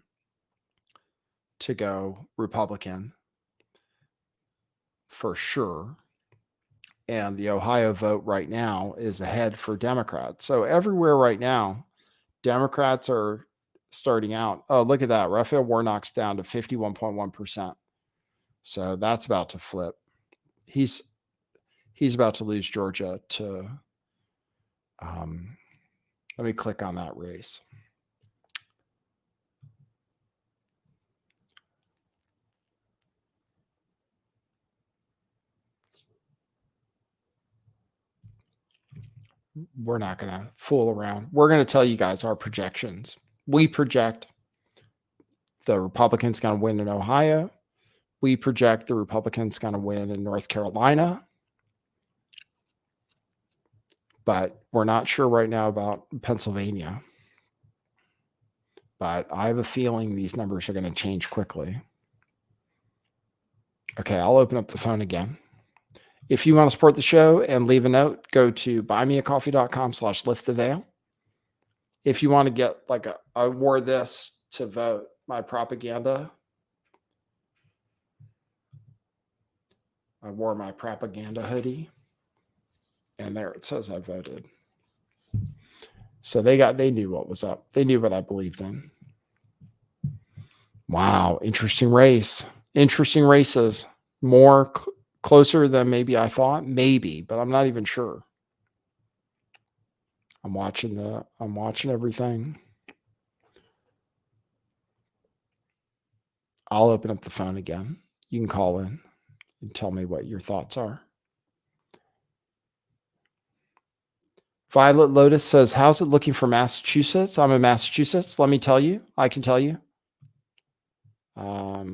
to go Republican for sure. And the Ohio vote right now is ahead for Democrats. So everywhere right now, Democrats are starting out. Oh, look at that. Raphael Warnock's down to 51.1%. So that's about to flip. He's about to lose Georgia to, let me click on that race. We're not going to fool around. We're going to tell you guys our projections. We project the Republicans going to win in Ohio. We project the Republicans going to win in North Carolina. But we're not sure right now about Pennsylvania. But I have a feeling these numbers are going to change quickly. Okay, I'll open up the phone again. If you want to support the show and leave a note, go to buymeacoffee.com/lifttheveil. If you want to get like I wore this to vote, my propaganda. I wore my propaganda hoodie. And there it says I voted. So they knew what was up. They knew what I believed in. Wow, interesting race. Interesting races. More closer than maybe I thought. Maybe, but I'm not even sure. I'm watching everything. I'll open up the phone again. You can call in and tell me what your thoughts are. Violet Lotus says, how's it looking for Massachusetts? I'm in Massachusetts. Let me tell you. I can tell you. Let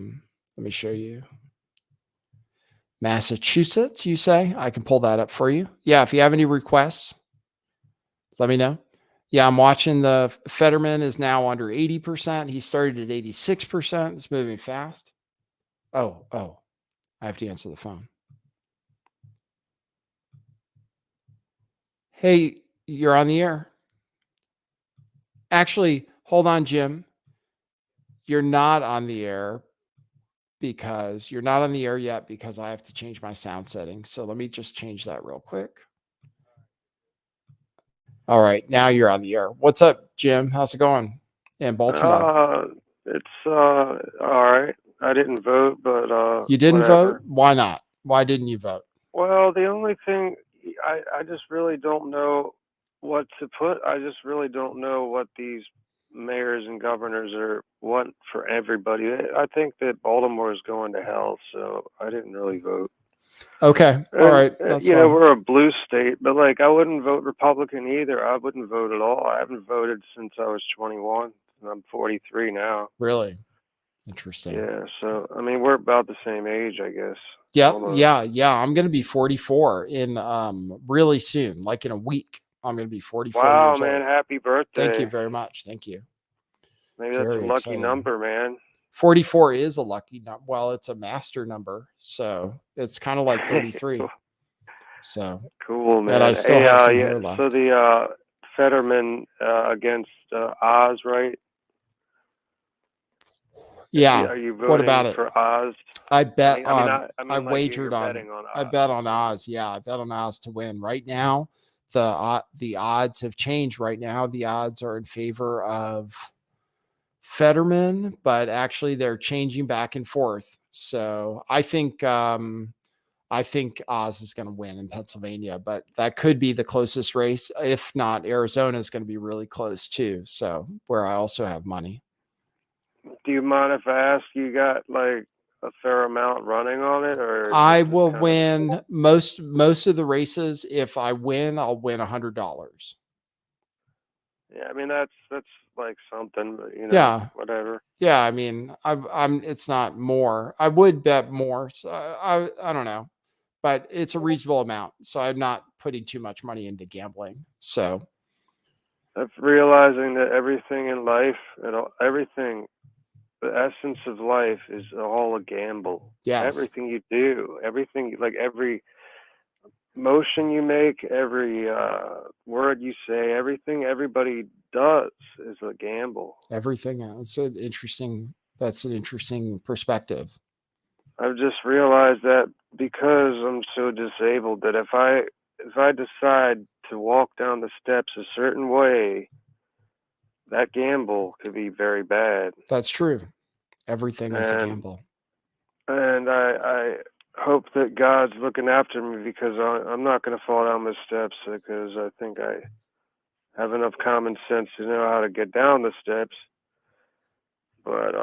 me show you. Massachusetts, you say? I can pull that up for you. Yeah, if you have any requests, let me know. Yeah, I'm watching the Fetterman is now under 80%. He started at 86%. It's moving fast. Oh, I have to answer the phone. Hey, you're on the air. Actually, hold on, Jim. You're not on the air because you're not on the air yet because I have to change my sound settings. So let me just change that real quick. All right, now you're on the air. What's up, Jim? How's it going in Baltimore? It's all right. I didn't vote, but You didn't whatever. vote? Why not? Why didn't you vote? Well, the only thing I just really don't know what to put. I just really don't know what these mayors and governors want for everybody. I think that Baltimore is going to hell, so I didn't really vote. Okay. All right. That's you know, fine. we're a blue state, but like I wouldn't vote Republican either. I wouldn't vote at all. I haven't voted since I was 21, and I'm 43 now. Really? Interesting. Yeah, so I mean, we're about the same age, I guess. Yeah, almost. yeah. I'm gonna be 44 in really soon, like in a week. I'm gonna be 44 Wow, years man! old. Happy birthday! Thank you very much. Thank you. Maybe that's a Very lucky exciting. number, man. 44 is a lucky number. Well, it's a master number, so it's kind of like 33. So Cool, man. and I still have some hair left. So the Fetterman against Oz, right? Yeah. Are you voting What about it? for Oz? I bet I wagered on. Oz. I bet on Oz. Yeah, I bet on Oz to win. Right now, the odds have changed. Right now, the odds are in favor of Fetterman, but actually they're changing back and forth. So I think Oz is going to win in Pennsylvania, but that could be the closest race. If not, Arizona is going to be really close too. So where I also have money. Do you mind if I ask? You got like a fair amount running on it, or I will win most of the races. If I win, I'll win $100. Yeah, I mean that's like something, but you know, Yeah, whatever. Yeah, I mean, I'm. It's not more. I would bet more. So I don't know, but it's a reasonable amount. So I'm not putting too much money into gambling. So That's realizing that everything in life everything, the essence of life is all a gamble. yes, Everything you do, everything, like every motion you make, every word you say, everything everybody does is a gamble. everything. That's an interesting perspective. I've just realized that because I'm so disabled that if I decide to walk down the steps a certain way, that gamble could be very bad. That's true. Everything is a gamble. And I hope that God's looking after me because I'm not going to fall down the steps because I think I have enough common sense to know how to get down the steps. But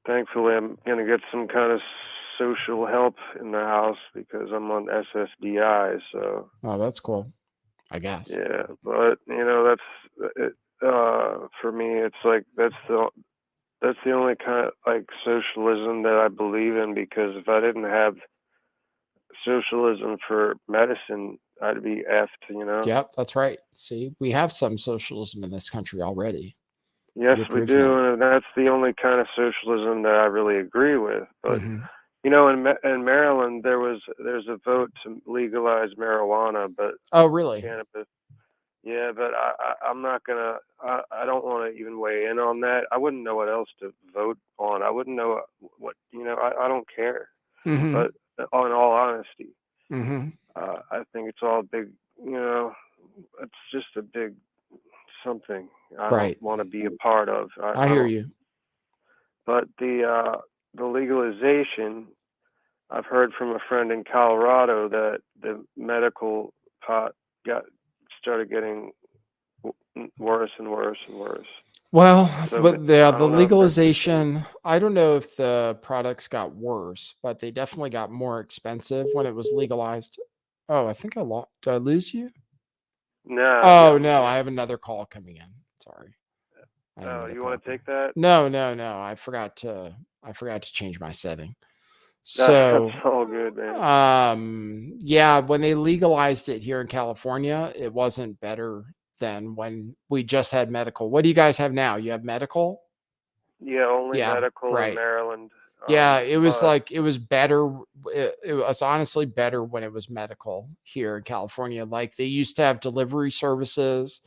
thankfully, I'm going to get some kind of social help in the house because I'm on SSDI. So that's cool. I guess. Yeah, but you know that's it. For me, it's like that's the only kind of like socialism that I believe in because if I didn't have socialism for medicine, I'd be effed. You know. Yep, that's right. See, we have some socialism in this country already. Yes, we do, and that's the only kind of socialism that I really agree with. But you know, in Maryland, there's a vote to legalize marijuana, but really? Cannabis. Yeah, but I'm not gonna. I don't want to even weigh in on that. I wouldn't know what else to vote on. I wouldn't know what I don't care. But on all honesty, Mm-hmm. I think it's all big, it's just a big something I Right. don't want to be a part of. I hear you. But the legalization, I've heard from a friend in Colorado that the medical pot started getting worse and worse and worse. Well, So but the I don't know if that's the same. legalization, I don't know if the products got worse, but they definitely got more expensive when it was legalized. Oh, I think I lost. Did I lose you? No, Oh, yeah, no, I yeah. have another call coming in. Sorry. I had Oh, another you call want to coming. take that? No. I forgot to change my setting. That's So, all good, man. yeah, when they legalized it here in California, it wasn't better than when we just had medical. What do you guys have now? You have medical? Yeah, only Yeah, medical in right. Maryland. Yeah, it was But like it was better. It was honestly better when it was medical here in California. Like they used to have delivery services,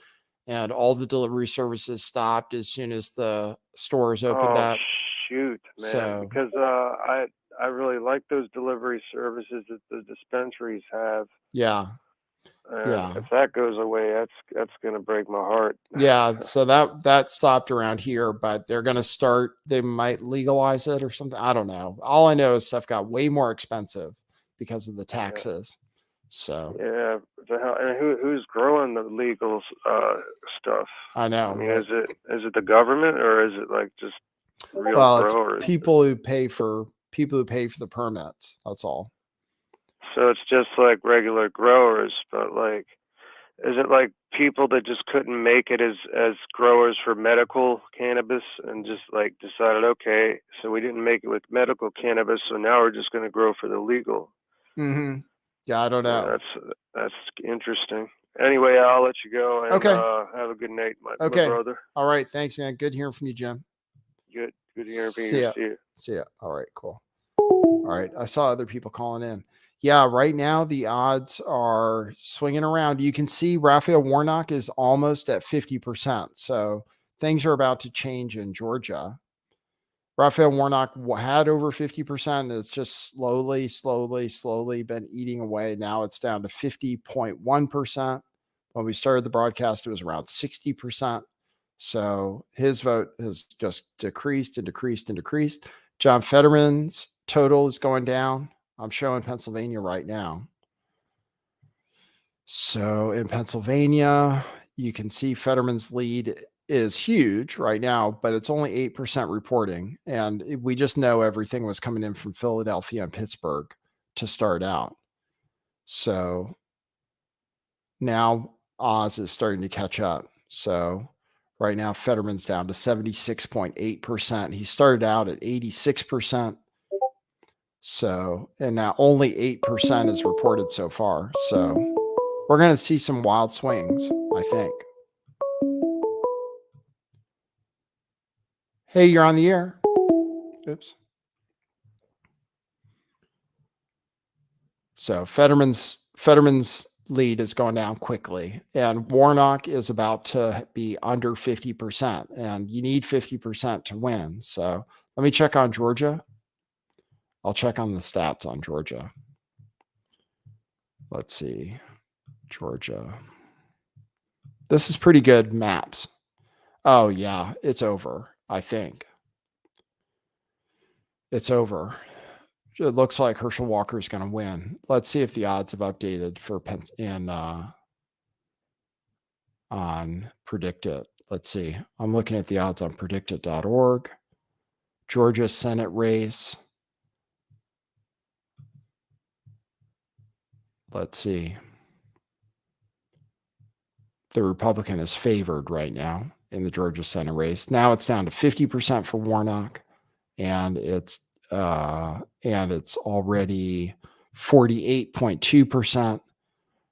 and all the delivery services stopped as soon as the stores opened oh up. shoot, man, So, because I really like those delivery services that the dispensaries have. yeah, And yeah. if that goes away, that's gonna break my heart. Yeah, so that stopped around here, but they're going to start, they might legalize it or something. I don't know. All I know is stuff got way more expensive because of the Yeah, taxes. So, yeah. The hell, and who's growing the legal stuff? I I know, mean, right? is it the government or is it like just real Well, it's growers? people who pay for the permits. That's all. So it's just like regular growers, but like, is it like people that just couldn't make it as growers for medical cannabis and just like decided, okay, so we didn't make it with medical cannabis, so now we're just going to grow for the legal. Mm-hmm. Yeah, I don't Yeah, know. that's interesting. Anyway, I'll let you go and Okay. have a good night, my Okay. brother. All right. Thanks, man. Good hearing from you, Jim. Good hearing from See you. ya. See you. See ya. All right. Cool. All right. I saw other people calling in. Yeah, right now the odds are swinging around. You can see Raphael Warnock is almost at 50%. So things are about to change in Georgia. Raphael Warnock had over 50%. It's just slowly been eating away. Now it's down to 50.1%. When we started the broadcast, it was around 60%. So his vote has just decreased and decreased and decreased. John Fetterman's total is going down. I'm showing Pennsylvania right now. So in Pennsylvania, you can see Fetterman's lead is huge right now, but it's only 8% reporting. And we just know everything was coming in from Philadelphia and Pittsburgh to start out. So now Oz is starting to catch up. So right now, Fetterman's down to 76.8%. He started out at 86%. So, and now only 8% is reported so far. So we're going to see some wild swings, I think. Hey, you're on the air. Oops. So Fetterman's lead is going down quickly, and Warnock is about to be under 50%, and you need 50% to win. So let me check on Georgia. I'll check on the stats on Georgia. Let's see. Georgia. This is pretty good maps. Oh, yeah, it's over, I think. It's over. It looks like Herschel Walker is going to win. Let's see if the odds have updated for on PredictIt. Let's see. I'm looking at the odds on predictit.org. Georgia Senate race. Let's see. The Republican is favored right now in the Georgia Senate race. Now it's down to 50% for Warnock, and it's already 48.2%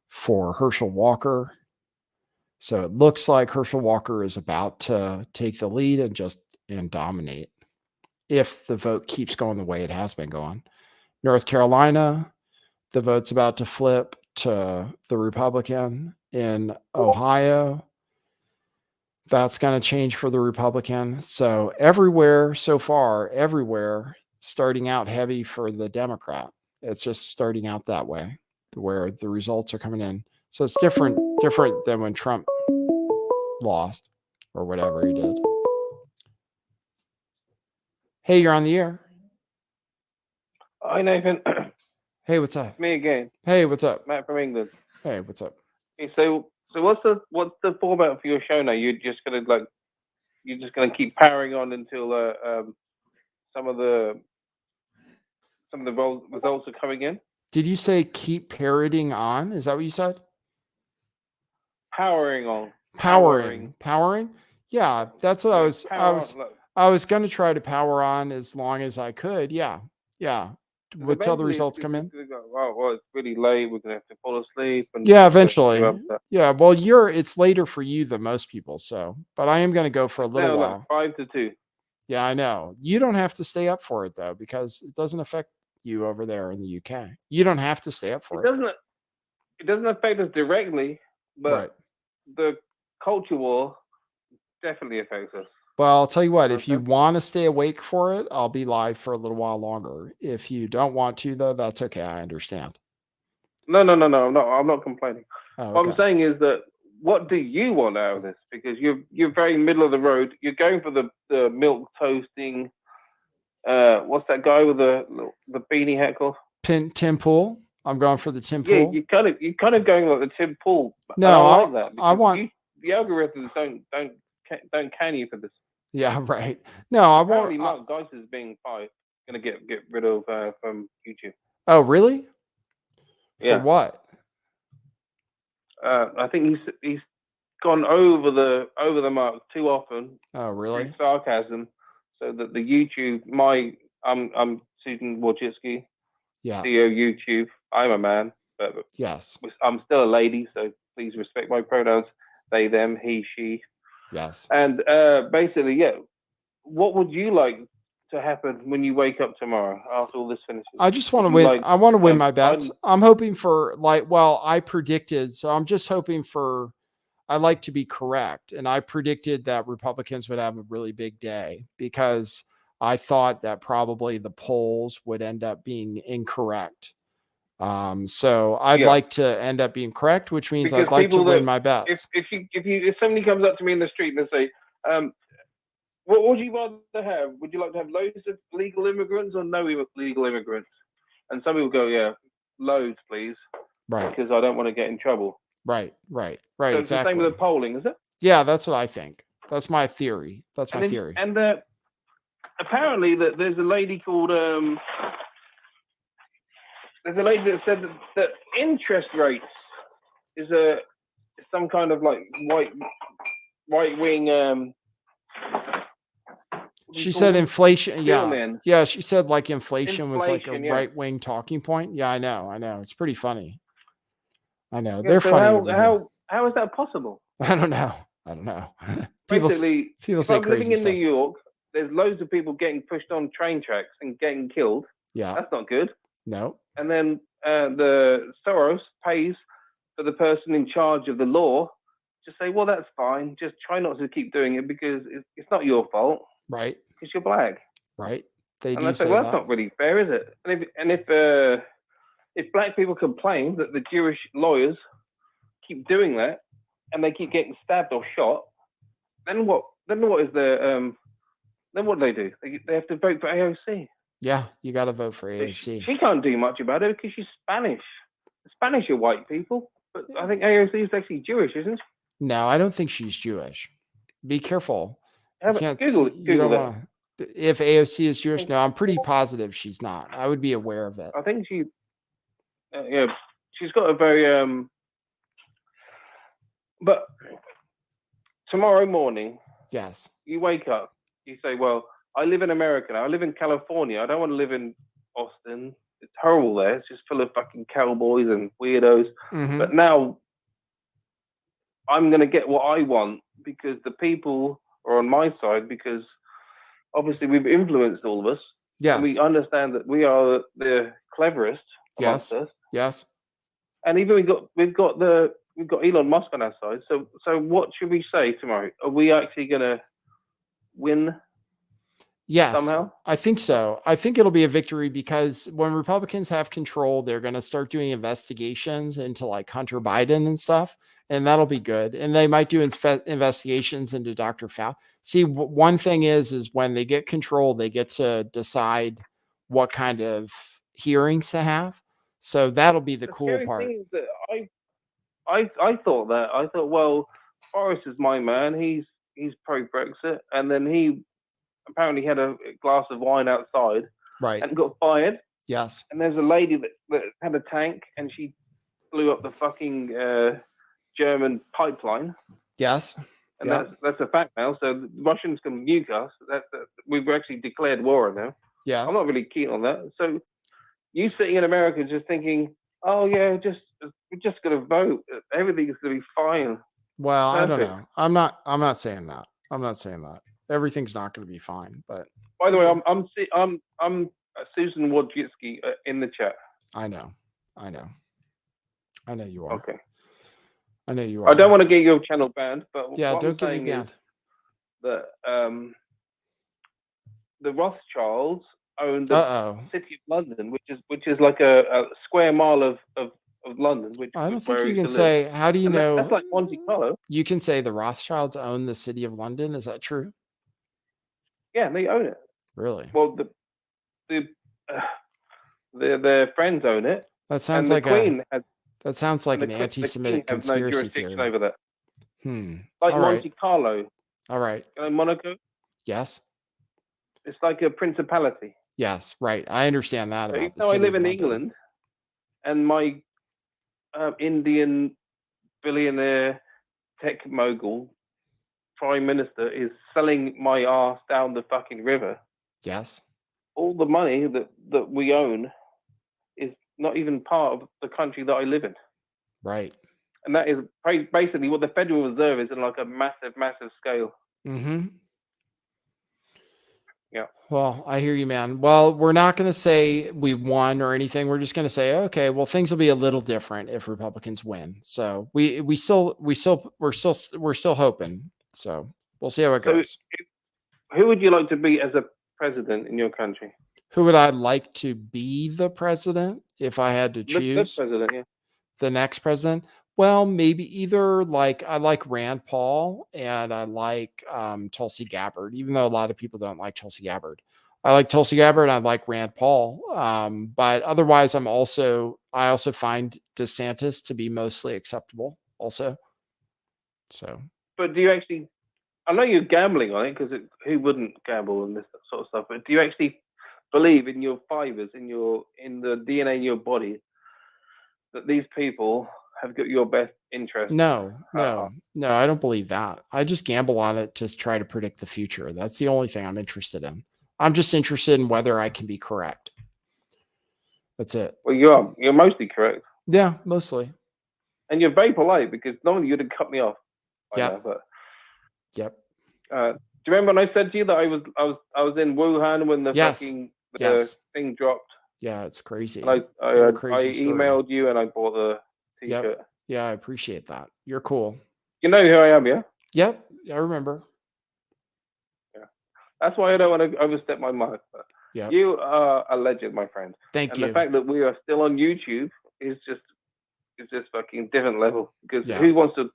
for Herschel Walker. So it looks like Herschel Walker is about to take the lead and dominate if the vote keeps going the way it has been going. North Carolina, the vote's about to flip to the Republican. In Ohio, that's going to change for the Republican. So everywhere so far, starting out heavy for the Democrat. It's just starting out that way. where the results are coming in. So it's different than when Trump lost or whatever he did. Hey, you're on the air. Hi, Nathan. Hey, what's up? Me again, Hey, what's up? Matt from England. Hey, what's up? Okay, so what's the format for your show now? You're just gonna keep powering on until some of the results are coming in. Did you say keep parroting on? Is that what you said? Powering on. Powering? Yeah, that's what I was going to try to power on as long as I could. Yeah. Until the results come in. Well, it's really late. We're gonna have to fall asleep. And Yeah, eventually. Yeah, well, it's later for you than most people. So, but I am going to go for a little while. Like 5 to 2. Yeah, I know. You don't have to stay up for it though, because it doesn't affect you over there in the UK. You don't have to stay up for it. It doesn't affect us directly, but Right. the culture war definitely affects us. Well, I'll tell you what, if you Okay. want to stay awake for it, I'll be live for a little while longer. If you don't want to, though, that's okay. I understand. No. I'm not complaining. Oh, What okay. I'm saying is that what do you want out of this? Because you're very middle of the road. You're going for the milk toasting. What's that guy with the beanie hat called? Tim Pool. I'm going for the Tim Yeah, Pool. you're kind of going like the Tim Pool. No, and I like that. I want. The algorithms don't can you for this. Yeah, right. No, I Apparently, want. Mark Geis is being fired. Going to get rid of from YouTube. Oh, really? Yeah. For what? I think he's gone over the mark too often. Oh, really? Through sarcasm, so that the YouTube, I'm Susan Wojcicki, Yeah. CEO YouTube. I'm a man, but Yes. I'm still a lady, so please respect my pronouns: they, them, he, she. Yes. And basically, yeah. What would you like to happen when you wake up tomorrow after all this finishes? I just want to win. I want to win my bets. I'm hoping for I predicted, so I'm just hoping for. I like to be correct, and I predicted that Republicans would have a really big day because I thought that probably the polls would end up being incorrect. So I'd like to end up being correct, which means I'd like to win my bets. If somebody comes up to me in the street and they say, what would you rather have? Would you like to have loads of legal immigrants or no legal immigrants? And some people go, yeah, loads, please. Right. Because I don't want to get in trouble. Right. So exactly. It's the same with the polling, is it? Yeah, that's what I think. That's my theory. Theory. And apparently that there's a lady called there's a lady that said that interest rates is some kind of like right wing she said inflation. Stillman. Yeah. She said like inflation was like a right wing talking point. Yeah, I know. It's pretty funny. I know. Yeah, they're so funny. How is that possible? I don't know. People say crazy living in stuff. New York, there's loads of people getting pushed on train tracks and getting killed. Yeah. That's not good. No. And then the Soros pays for the person in charge of the law to say, well, that's fine. Just try not to keep doing it because it's not your fault. Right. Because you're black. Right. They and do I say say, well, that. that's not really fair, is it? And if black people complain that the Jewish lawyers keep doing that and they keep getting stabbed or shot, then what? Then what is the then what do they do? They have to vote for AOC. Yeah, you got to vote for AOC. She can't do much about it because she's Spanish. The Spanish are white people, but I think AOC is actually Jewish, isn't she? No, I don't think she's Jewish. Be careful. Google that. If AOC is Jewish, no, I'm pretty positive she's not. I would be aware of it. I think she, she's got a very But tomorrow morning, yes, you wake up, you say, well, I live in America now. I live in California. I don't want to live in Austin. It's horrible there. It's just full of fucking cowboys and weirdos. Mm-hmm. But now I'm going to get what I want because the people are on my side because obviously we've influenced all of us. Yes. And we understand that we are the cleverest amongst us. Yes. And even we've got Elon Musk on our side. So what should we say tomorrow? Are we actually going to win? Yes, somehow? I think so. I think it'll be a victory because when Republicans have control, they're going to start doing investigations into like Hunter Biden and stuff, and that'll be good. And they might do investigations into Dr. Fauci. See, one thing is when they get control, they get to decide what kind of hearings to have. So that'll be the The cool scary part. thing is that I thought that. I thought, well, Boris is my man. He's pro Brexit, and then he apparently had a glass of wine outside Right. and got fired. Yes. And there's a lady that had a tank and she blew up the fucking German pipeline. Yes. And Yep. that's a fact now. So the Russians can nuke us. We've actually declared war on them. Yes. I'm not really keen on that. So you sitting in America just thinking, oh yeah, we're just gonna vote. Everything's gonna be fine. Well, I don't Perfect. know. I'm not saying that. I'm not saying that. Everything's not going to be fine, but By the way, I'm Susan Wojcicki in the chat. I know you are. Okay. I know you are. I don't want to get your channel banned, but Yeah, what don't I'm get me saying is banned. that the Rothschilds own the Uh-oh. city of London, which is like a square mile of London. Which I don't was think where you I used can to live. say, how do you And know? that's like Monte Carlo. You can say the Rothschilds own the city of London. Is that true? Yeah, they own it. Really? Well, their friends own it, That and sounds the like Queen has. that sounds like and an the anti-Semitic King has no conspiracy jurisdiction theory. over that. All Like right. Monte Carlo, All right. Monaco. Yes. It's like a principality. Yes. Right. I understand that So about even the though I city live of in London. England, and my Indian billionaire tech mogul prime minister is selling my ass down the fucking river, Yes. all the money that we own is not even part of the country that I live in. Right. And that is basically what the Federal Reserve is in like a massive, massive scale. Mm-hmm. Yeah. Well, I hear you, man. Well, we're not going to say we won or anything. We're just going to say, okay, well, things will be a little different if Republicans win. So we're still hoping. So we'll see how it So goes. who would you like to be as a president in your country? Who would I like to be the president if I had to The choose president, yeah. the next president? Well, maybe either like I like Rand Paul and I like Tulsi Gabbard, even though a lot of people don't like Tulsi Gabbard. I like Tulsi Gabbard and I like Rand Paul. But otherwise, I also find DeSantis to be mostly acceptable also. So, But do you actually, I know you're gambling on it because who wouldn't gamble on this sort of stuff, but do you actually believe in your fibers, in the DNA in your body, that these people have got your best interest? no, I don't believe that. I just gamble on it to try to predict the future. That's the only thing I'm interested in. I'm just interested in whether I can be correct. That's it. Well, you're mostly correct. Yeah, mostly. And you're very polite because normally you'd have cut me off. Yeah. But Yep. do you remember when I said to you that I was in Wuhan when the Yes. fucking Yes. thing dropped? Yeah, it's crazy. And I Crazy story. emailed you and I bought the Yep. t-shirt. Yeah, I appreciate that. You're cool. You know who I am, yeah? Yep, I remember. That's why I don't want to overstep my mark. Yeah. You are a legend, my friend. Thank And you. the fact that we are still on YouTube is just fucking different level. Because Yeah. who wants to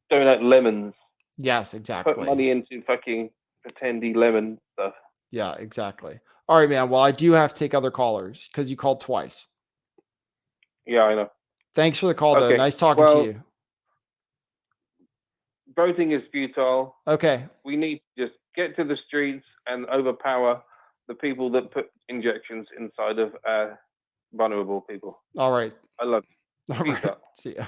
donate lemons? Yes, exactly. Put money into fucking pretendy lemon stuff. Yeah, exactly. All right, man. Well, I do have to take other callers because you called twice. Yeah, I know. Thanks for the call, though. Okay, Nice talking well- to you. Voting is futile. Okay. We need to just get to the streets and overpower the people that put injections inside of vulnerable people. All right. I love you. All Peace right. out. See ya.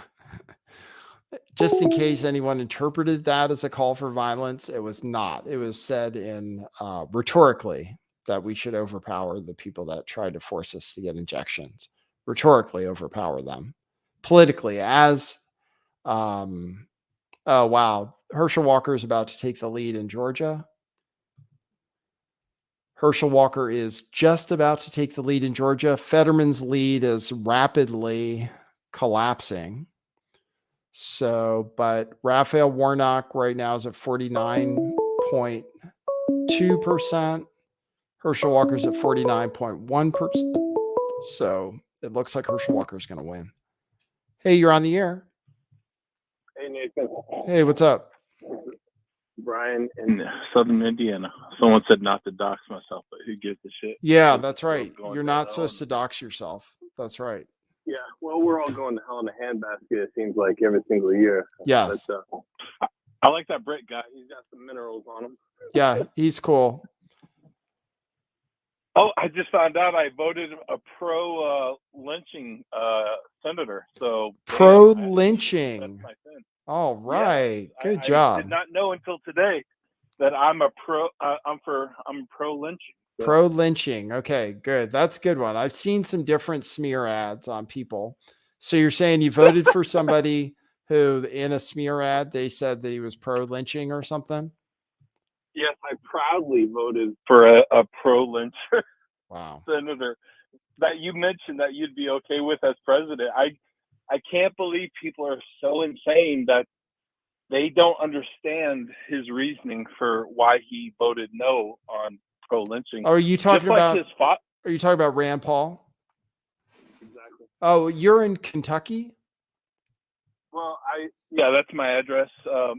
Just in case anyone interpreted that as a call for violence, it was not. It was said in rhetorically that we should overpower the people that tried to force us to get injections. Rhetorically overpower them. Politically, as oh wow, Herschel Walker is about to take the lead in Georgia. Herschel Walker is just about to take the lead in Georgia. Fetterman's lead is rapidly collapsing. So, but Raphael Warnock right now is at 49.2%. 42%. Herschel Walker's at 49.1%. So it looks like Herschel Walker's going to win. Hey, you're on the air. Hey, Nathan. Hey, what's up? Brian in Southern Indiana. Someone said not to dox myself, but who gives a shit? Yeah, We're that's all right. going You're to not hell supposed to in- dox yourself. That's right. Yeah, well, we're all going to hell in a handbasket, it seems like, every single year. Yes. But, I like that Brit guy. He's got some minerals on him. Yeah, he's cool. Oh, I just found out I voted a pro-lynching senator. So Pro-lynching. that's my sin. All right. Yeah, Good I job. did not know until today that I'm pro-lynching. So. Pro-lynching. Okay, good. That's a good one. I've seen some different smear ads on people. So you're saying you voted for somebody who in a smear ad, they said that he was pro-lynching or something? Yes, I proudly voted for a pro-lyncher Wow. senator that you mentioned that you'd be okay with as president. I can't believe people are so insane that they don't understand his reasoning for why he voted no on pro-lynching. Oh, are you talking Just like about his fa- are you talking about Rand Paul? Exactly. Oh, you're in Kentucky? Well, yeah, that's my address.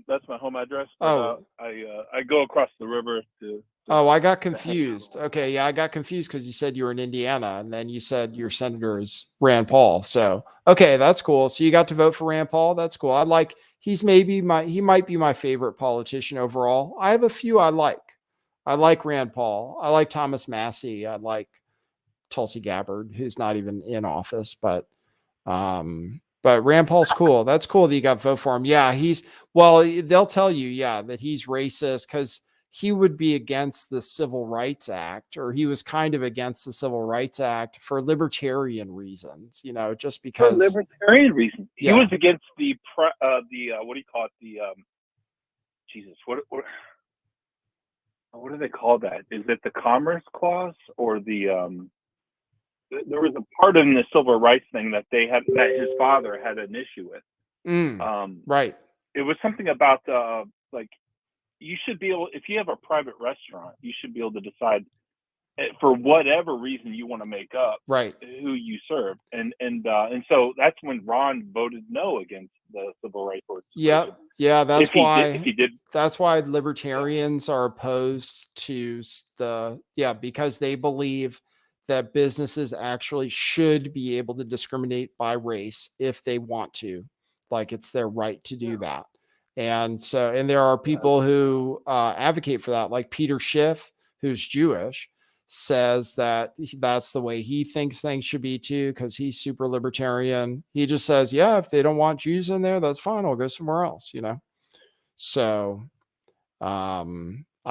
That's my home address. But, I go across the river to. Oh, I got confused. Okay, yeah, I got confused because you said you were in Indiana, and then you said your senator is Rand Paul. So, okay, that's cool. So you got to vote for Rand Paul. That's cool. He might be my favorite politician overall. I have a few I like. I like Rand Paul. I like Thomas Massey. I like Tulsi Gabbard, who's not even in office, but Rand Paul's cool. That's cool that you got to vote for him. Yeah, they'll tell you, yeah, that he's racist because he would be against the Civil Rights Act, or he was kind of against the Civil Rights Act for libertarian reasons, just because. For libertarian reasons. Yeah. He was against the what do you call it? The Jesus, what do they call that? Is it the Commerce Clause or the there was a part in the civil rights thing that that his father had an issue with. Right. It was something about like you should be able, if you have a private restaurant, you should be able to decide for whatever reason you want to make up right who you serve, and so that's when Ron voted no against the civil rights legislation. Yeah, that's if he did. That's why libertarians are opposed to because they believe that businesses actually should be able to discriminate by race if they want to, like it's their right to do that. And there are people who advocate for that, like Peter Schiff, who's Jewish, says that that's the way he thinks things should be too, because he's super libertarian. He just says, yeah, if they don't want Jews in there, that's fine. I'll go somewhere else, So I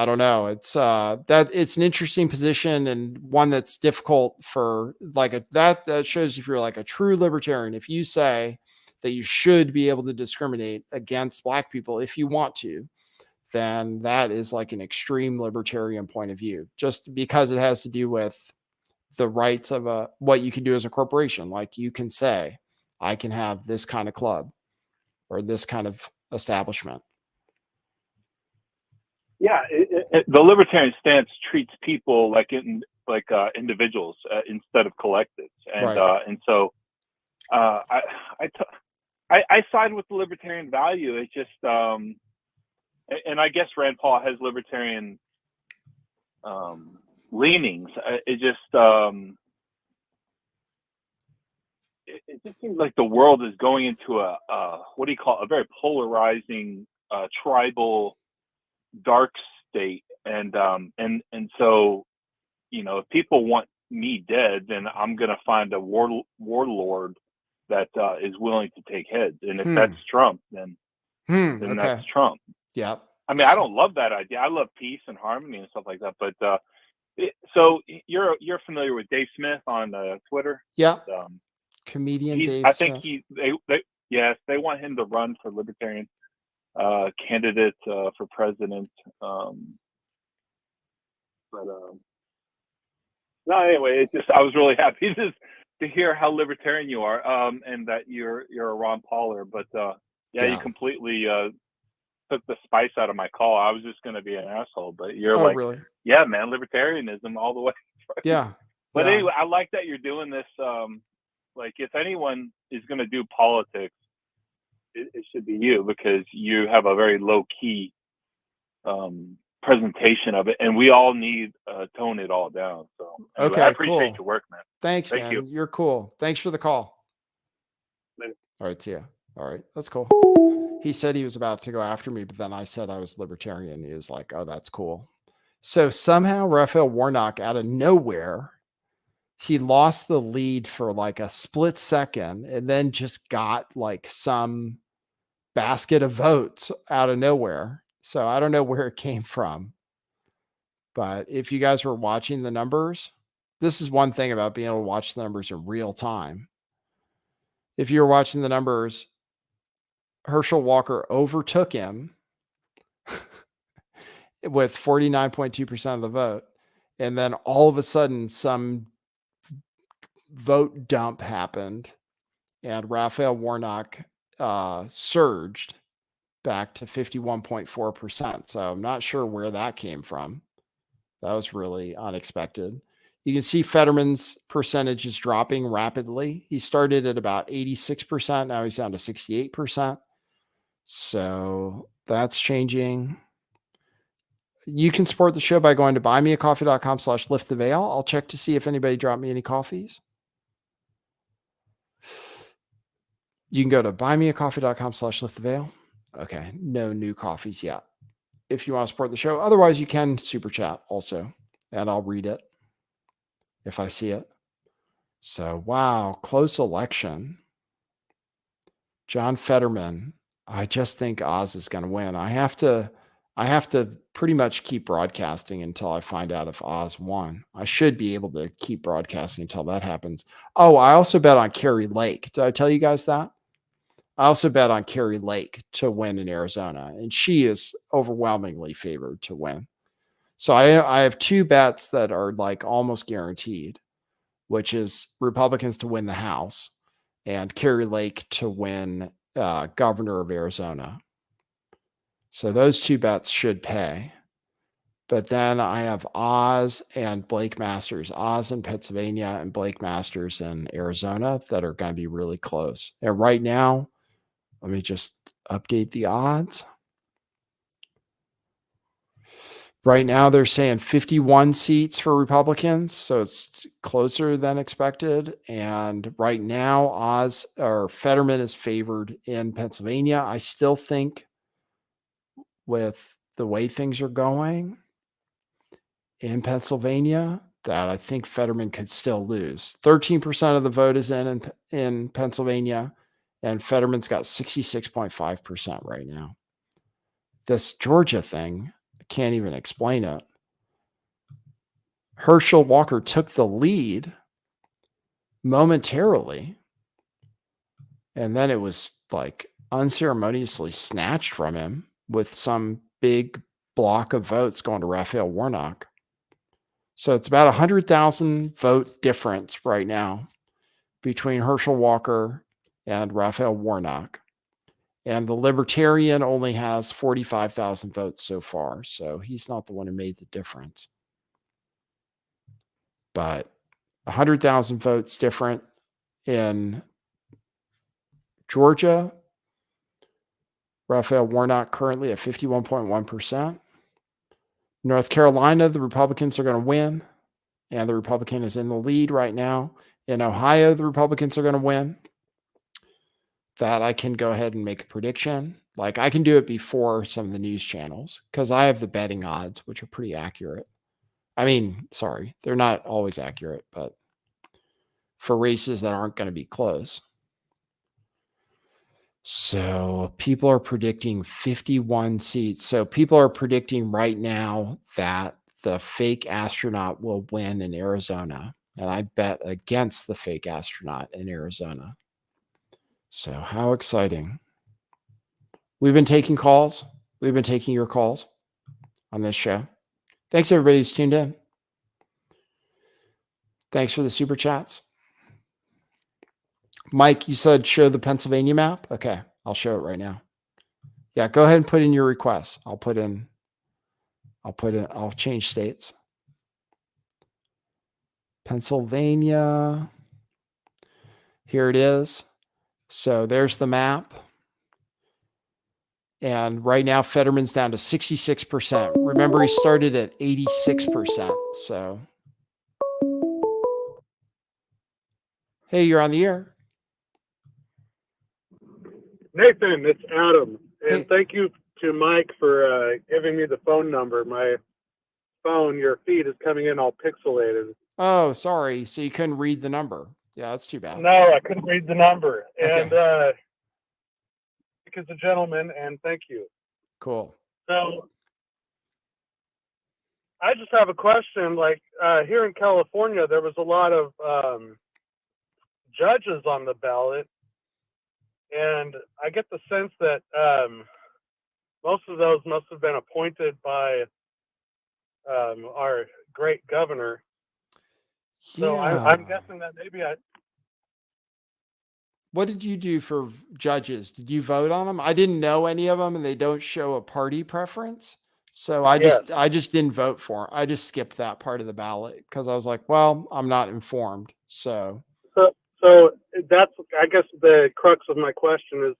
don't know. It's it's an interesting position and one that's difficult for that shows if you're like a true libertarian. If you say that you should be able to discriminate against Black people if you want to, then that is like an extreme libertarian point of view, just because it has to do with the rights of what you can do as a corporation. Like you can say, I can have this kind of club or this kind of establishment. Yeah, the libertarian stance treats people like individuals instead of collectives, and right. And so I side with the libertarian value. It's just and I guess Rand Paul has libertarian leanings. It just seems like the world is going into a very polarizing tribal dark state, and so if people want me dead, then I'm gonna find a warlord that is willing to take heads, and if that's Trump, then okay. that's Trump. Yeah. I mean, I don't love that idea. I love peace and harmony and stuff like that. But so you're familiar with Dave Smith on Twitter? Yeah. Comedian Dave I Smith. think they want him to run for libertarian candidate for president. No, anyway, I was really happy to hear how libertarian you are, and that you're a Ron Pauler. But you completely took the spice out of my call. I was just going to be an asshole, but you're Oh, like, really? yeah, man, libertarianism all the way. Yeah. But Yeah. anyway, I like that you're doing this. Like, if anyone is going to do politics, it should be you, because you have a very low key presentation of it, and we all need tone it all down. So anyway, Okay, I appreciate cool. your work, man. Thanks, Thank man. you. You're cool. Thanks for the call. Later. All right, see ya. All right, that's cool. He said he was about to go after me, but then I said I was libertarian. He was like, oh, that's cool. So somehow Raphael Warnock, out of nowhere, he lost the lead for like a split second and then just got like some basket of votes out of nowhere. So I don't know where it came from. But if you guys were watching the numbers, this is one thing about being able to watch the numbers in real time. If you're watching the numbers, Herschel Walker overtook him with 49.2% of the vote. And then all of a sudden, some vote dump happened, and Raphael Warnock surged back to 51.4%. So I'm not sure where that came from. That was really unexpected. You can see Fetterman's percentage is dropping rapidly. He started at about 86%. Now he's down to 68%. So that's changing. You can support the show by going to buymeacoffee.com/lifttheveil. I'll check to see if anybody dropped me any coffees. You can go to buymeacoffee.com/lifttheveil. Okay, no new coffees yet. If you want to support the show, otherwise you can super chat also, and I'll read it if I see it. So, wow, close election. John Fetterman. I just think Oz is going to win. I have to pretty much keep broadcasting until I find out if Oz won. I should be able to keep broadcasting until that happens. Oh, I also bet on Carrie Lake. Did I tell you guys that? I also bet on Carrie Lake to win in Arizona, and she is overwhelmingly favored to win. So I have two bets that are like almost guaranteed, which is Republicans to win the House and Carrie Lake to win governor of Arizona. So those two bets should pay. But then I have Oz and Blake Masters, Oz in Pennsylvania and Blake Masters in Arizona that are going to be really close. And right now, let me just update the odds. Right now, they're saying 51 seats for Republicans, so it's closer than expected. And right now, Oz or Fetterman is favored in Pennsylvania. I still think, with the way things are going in Pennsylvania, that I think Fetterman could still lose. 13% of the vote is in Pennsylvania, and Fetterman's got 66.5% right now. This Georgia thing, can't even explain it. Herschel Walker took the lead momentarily, and then it was like unceremoniously snatched from him with some big block of votes going to Raphael Warnock. So it's about 100,000 vote difference right now between Herschel Walker and Raphael Warnock. And the Libertarian only has 45,000 votes so far. So he's not the one who made the difference. But 100,000 votes different in Georgia. Raphael Warnock currently at 51.1%. North Carolina, the Republicans are going to win. And the Republican is in the lead right now. In Ohio, the Republicans are going to win. That I can go ahead and make a prediction. Like I can do it before some of the news channels because I have the betting odds, which are pretty accurate. I mean, sorry, they're not always accurate, but for races that aren't going to be close. So people are predicting 51 seats. So people are predicting right now that the fake astronaut will win in Arizona. And I bet against the fake astronaut in Arizona. So how exciting. We've been taking calls. We've been taking your calls on this show. Thanks everybody who's tuned in. Thanks for the super chats. Mike, you said show the Pennsylvania map? Okay, I'll show it right now. Yeah, go ahead and put in your request. I'll change states. Pennsylvania. Here it is. So there's the map. And right now, Fetterman's down to 66%. Remember, he started at 86%. So, hey, you're on the air. Nathan, it's Adam. And Hey. thank you to Mike for giving me the phone number. My phone, your feed is coming in all pixelated. Oh, sorry. So you couldn't read the number. Yeah, that's too bad. No, I couldn't read the number. Okay. And because a gentleman, and thank you. Cool. So I just have a question. Like here in California, there was a lot of judges on the ballot. And I get the sense that most of those must have been appointed by our great governor. So I'm guessing that maybe What did you do for judges? Did you vote on them? I didn't know any of them, and they don't show a party preference. So I just didn't vote for them. I just skipped that part of the ballot because I was like, well, I'm not informed. So that's, I guess, the crux of my question is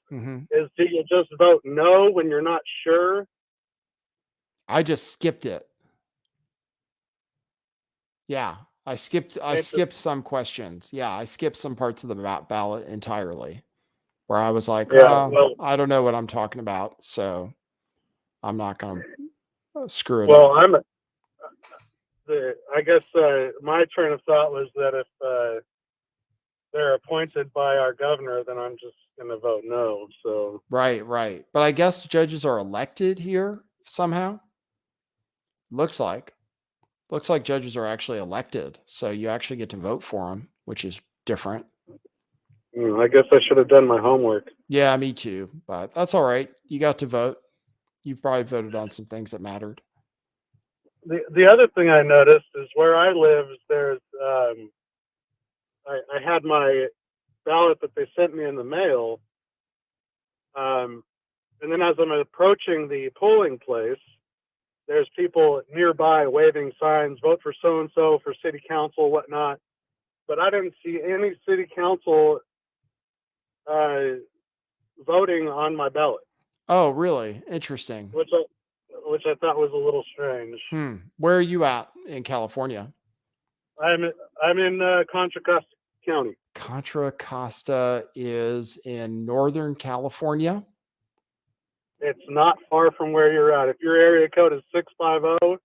do you just vote no when you're not sure? I just skipped it. Yeah, I skipped some questions. Yeah, I skipped some parts of the ballot entirely where I was like, I don't know what I'm talking about, so I'm not going to screw it up. Well, I guess my train of thought was that if they're appointed by our governor, then I'm just going to vote no. So Right. But I guess judges are elected here somehow. Looks like judges are actually elected. So you actually get to vote for them, which is different. I guess I should have done my homework. Yeah, me too. But that's all right. You got to vote. You probably voted on some things that mattered. The other thing I noticed is where I live, there's I had my ballot that they sent me in the mail. And then as I'm approaching the polling place, there's people nearby waving signs, vote for so-and-so for city council, whatnot. But I didn't see any city council voting on my ballot. Oh, really? Interesting. Which I thought was a little strange. Where are you at in California? I'm in Contra Costa County. Contra Costa is in Northern California. It's not far from where you're at. If your area code is 650,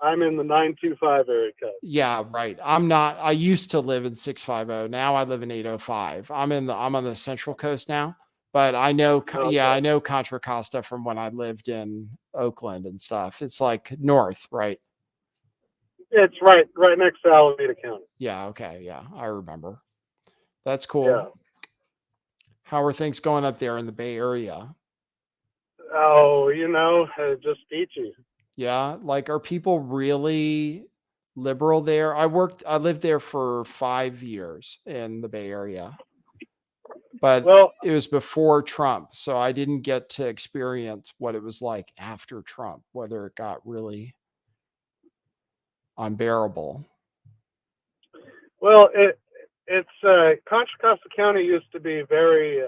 I'm in the 925 area code. Yeah, right. I'm not. I used to live in 650. Now I live in 805. I'm on the Central Coast now, but I know. Okay. Yeah, I know Contra Costa from when I lived in Oakland and stuff. It's like north, right? It's right next to Alameda County. Yeah. Okay. Yeah, I remember. That's cool. Yeah. How are things going up there in the Bay Area? Oh, just peachy. Yeah. Like, are people really liberal there? I lived there for 5 years in the Bay Area, but it was before Trump. So I didn't get to experience what it was like after Trump, whether it got really unbearable. Well, it's Contra Costa County used to be very,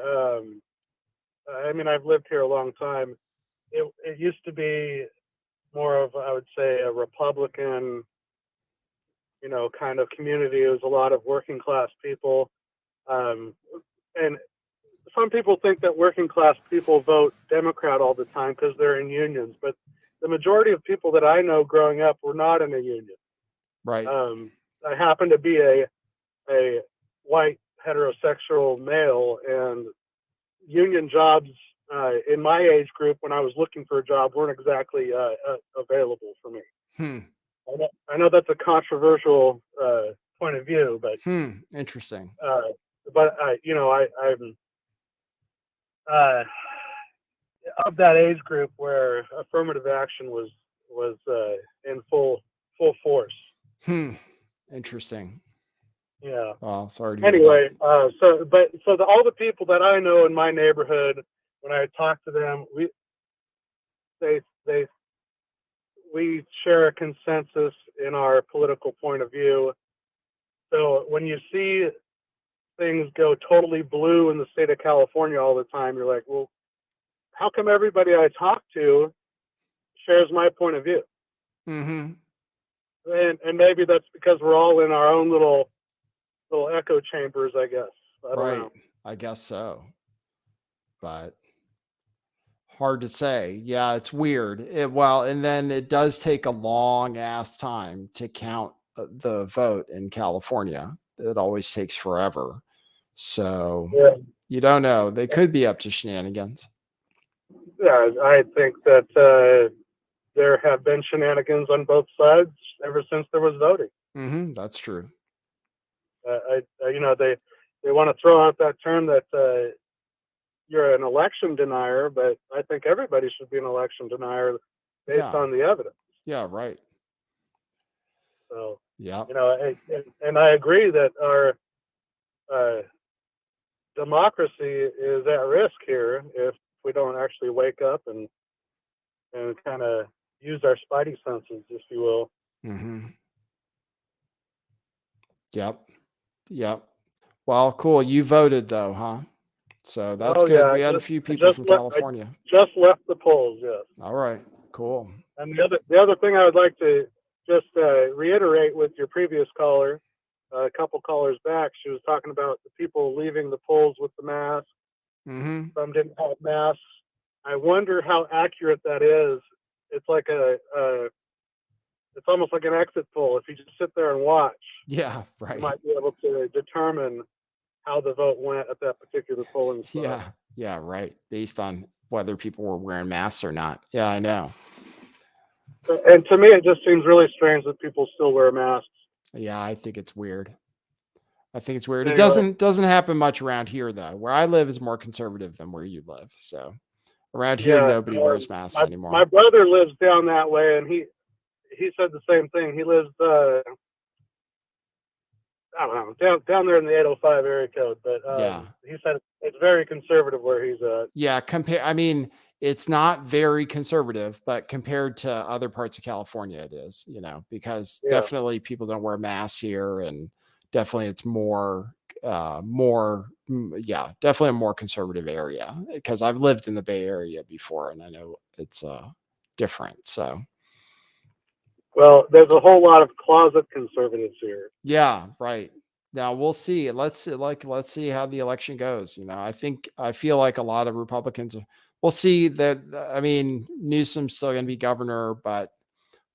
I've lived here a long time. It used to be more of, I would say, a Republican, kind of community. It was a lot of working class people. And some people think that working class people vote Democrat all the time because they're in unions. But the majority of people that I know growing up were not in a union. Right. I happen to be a white heterosexual male, and union jobs in my age group when I was looking for a job weren't exactly available for me. I know that's a controversial point of view, but interesting. But I'm of that age group where affirmative action was in full force. Interesting. Yeah. Well, sorry. Anyway, all the people that I know in my neighborhood, when I talk to them, we share a consensus in our political point of view. So when you see things go totally blue in the state of California all the time, you're like, well, how come everybody I talk to shares my point of view? Mm-hmm. And maybe that's because we're all in our own little echo chambers, I guess. I don't Right. know. I guess so. But hard to say. Yeah, it's weird. And then it does take a long ass time to count the vote in California. It always takes forever. So Yeah. you don't know. They could be up to shenanigans. Yeah, I think that there have been shenanigans on both sides ever since there was voting. Mm-hmm. That's true. They want to throw out that term that you're an election denier, but I think everybody should be an election denier based Yeah. on the evidence. Yeah, right. So, Yeah. and I agree that our democracy is at risk here if we don't actually wake up and kind of use our spidey senses, if you will. Mm-hmm. Yep. Yep. Well, cool. You voted though, huh? So that's good. Yeah, We had a few people from California. Just left the polls, yes. All right. Cool. And the other thing I would like to just reiterate with your previous caller, a couple callers back, she was talking about the people leaving the polls with the mask. Mm-hmm. Some didn't have masks. I wonder how accurate that is. It's like it's almost like an exit poll. If you just sit there and watch, Yeah, right. you might be able to determine how the vote went at that particular polling site. Yeah. Yeah, right. Based on whether people were wearing masks or not. Yeah, I know. And to me, it just seems really strange that people still wear masks. Yeah, I think it's weird. It Anyway. doesn't happen much around here though. Where I live is more conservative than where you live. So around here, nobody wears masks anymore. My brother lives down that way, and he said the same thing. He lives, I don't know, down there in the 805 area code. But yeah, he said it's very conservative where he's at. Yeah, I mean, it's not very conservative, but compared to other parts of California, it is. Because definitely people don't wear masks here, and definitely it's definitely a more conservative area. Because I've lived in the Bay Area before, and I know it's different. So. Well, there's a whole lot of closet conservatives here. Yeah, right. Now we'll see. Let's see how the election goes. I feel like a lot of Republicans. We'll see that. I mean, Newsom's still going to be governor, but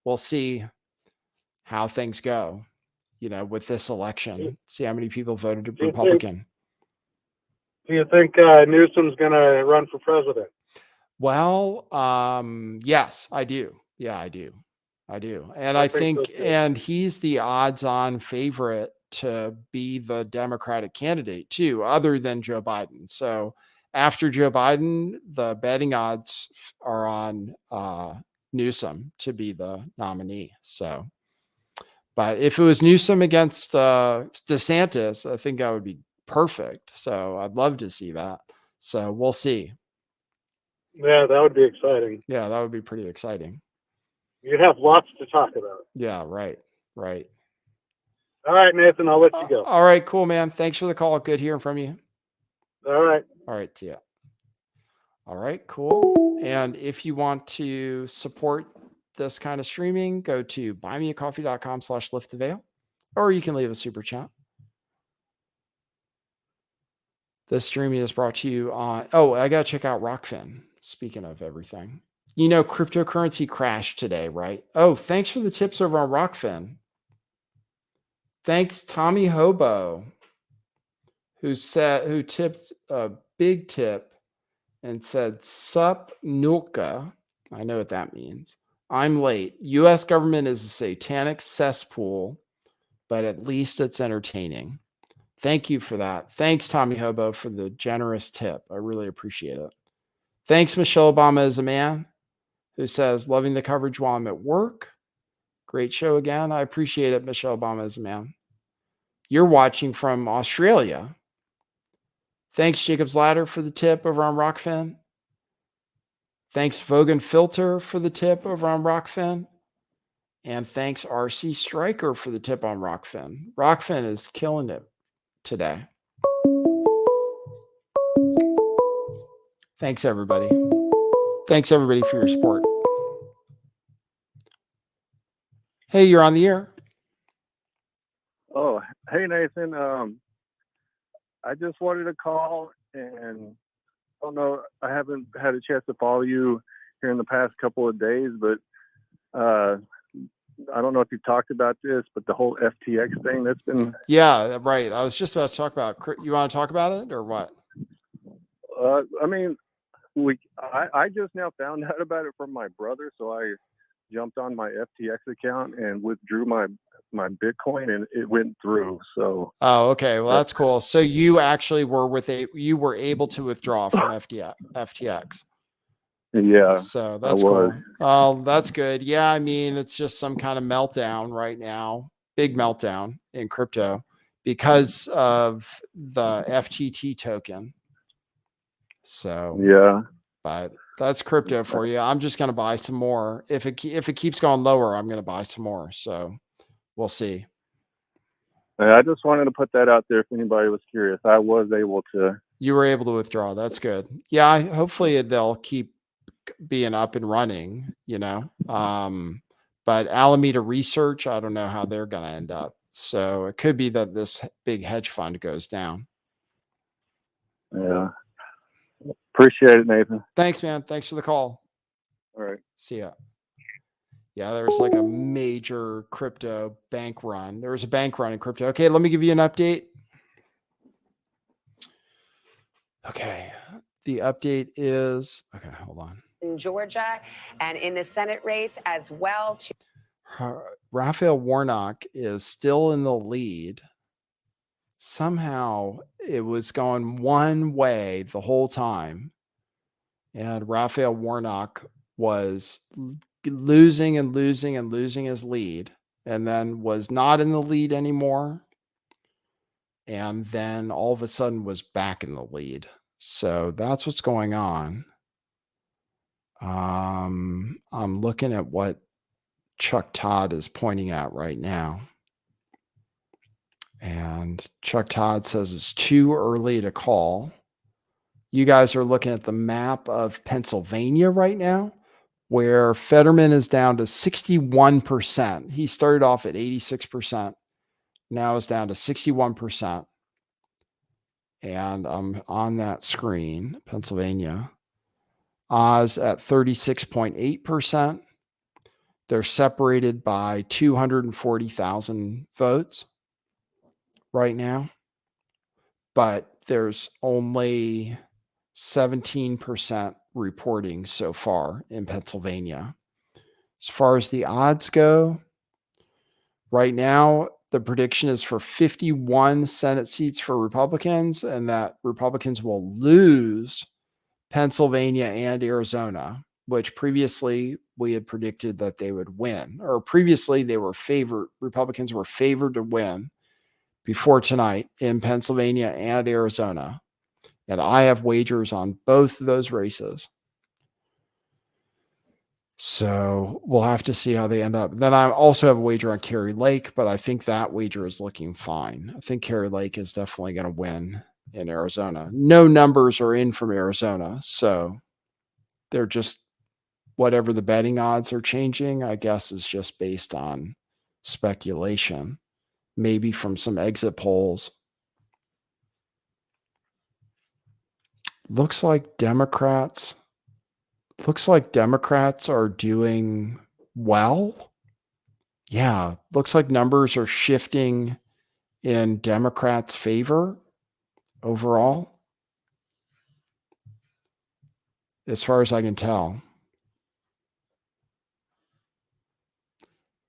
we'll see how things go. With this election, see how many people voted Republican. Do you think Newsom's going to run for president? Well, yes, I do. Yeah, I do. And I think so, and he's the odds-on favorite to be the Democratic candidate too, other than Joe Biden. So after Joe Biden, the betting odds are on Newsom to be the nominee. So, but if it was Newsom against DeSantis, I think that would be perfect. So I'd love to see that. So we'll see. Yeah, that would be exciting. Yeah, that would be pretty exciting. You'd have lots to talk about. Yeah, right. All right, Nathan, I'll let you go. All right, cool, man. Thanks for the call. Good hearing from you. All right, see ya. All right, cool. And if you want to support this kind of streaming, go to buymeacoffee.com/lifttheveil, or you can leave a super chat. This streaming is brought to you on, I got to check out Rockfin. Speaking of everything. Cryptocurrency crashed today, right? Oh, thanks for the tips over on Rockfin. Thanks, Tommy Hobo, who tipped a big tip and said, "Sup, Nulka." I know what that means. I'm late. U.S. government is a satanic cesspool, but at least it's entertaining. Thank you for that. Thanks, Tommy Hobo, for the generous tip. I really appreciate it. Thanks, Michelle Obama is a man, who says, "Loving the coverage while I'm at work." Great show again. I appreciate it, Michelle Obama is a man. You're watching from Australia. Thanks, Jacob's Ladder, for the tip over on Rockfin. Thanks Vogan Filter for the tip over on Rockfin. And thanks RC Striker for the tip on Rockfin. Rockfin is killing it today. Thanks, everybody. Thanks, everybody, for your support. Hey, you're on the air. Oh, hey Nathan. I just wanted to call, and I don't know, I haven't had a chance to follow you here in the past couple of days, but I don't know if you've talked about this, but the whole FTX thing that's been. Yeah, right. I was just about to talk about. You want to talk about it or what? I mean, I just now found out about it from my brother, so I jumped on my FTX account and withdrew my Bitcoin, and it went through. So. Oh, okay. Well, that's cool. So you actually you were able to withdraw from FTX. Yeah. So that's cool. Oh, that's good. Yeah, I mean, it's just some kind of meltdown right now, big meltdown in crypto because of the FTT token. So yeah, but that's crypto for you. I'm just going to buy some more. If it keeps going lower, I'm going to buy some more. So we'll see. I just wanted to put that out there if anybody was curious. I was able to. You were able to withdraw. That's good. Yeah, hopefully they'll keep being up and running, you know. But Alameda Research, I don't know how they're going to end up. So it could be that this big hedge fund goes down. Yeah. Appreciate it, Nathan. Thanks, man. Thanks for the call. All right. See ya. Yeah, there's like a major crypto bank run. There was a bank run in crypto. Okay, let me give you an update. Okay, the update is, okay, hold on. In Georgia and in the Senate race as well. Raphael Warnock is still in the lead. Somehow it was going one way the whole time. And Raphael Warnock was losing and losing and losing his lead, and then was not in the lead anymore. And then all of a sudden was back in the lead. So that's what's going on. I'm looking at what Chuck Todd is pointing at right now. And Chuck Todd says it's too early to call. You guys are looking at the map of Pennsylvania right now, where Fetterman is down to 61%. He started off at 86%. Now is down to 61%. And I'm on that screen, Pennsylvania. Oz at 36.8%. They're separated by 240,000 votes right now. But there's only 17% reporting so far in Pennsylvania. As far as the odds go, right now, the prediction is for 51 Senate seats for Republicans, and that Republicans will lose Pennsylvania and Arizona, which previously we had predicted that they would win, or previously they were favored. Republicans were favored to win before tonight in Pennsylvania and Arizona. And I have wagers on both of those races. So we'll have to see how they end up. Then I also have a wager on Kari Lake, but I think that wager is looking fine. I think Kari Lake is definitely going to win in Arizona. No numbers are in from Arizona, so they're just whatever the betting odds are changing, I guess, is just based on speculation, maybe from some exit polls. Looks like Democrats are doing well. Yeah, looks like numbers are shifting in Democrats' favor overall, as far as I can tell.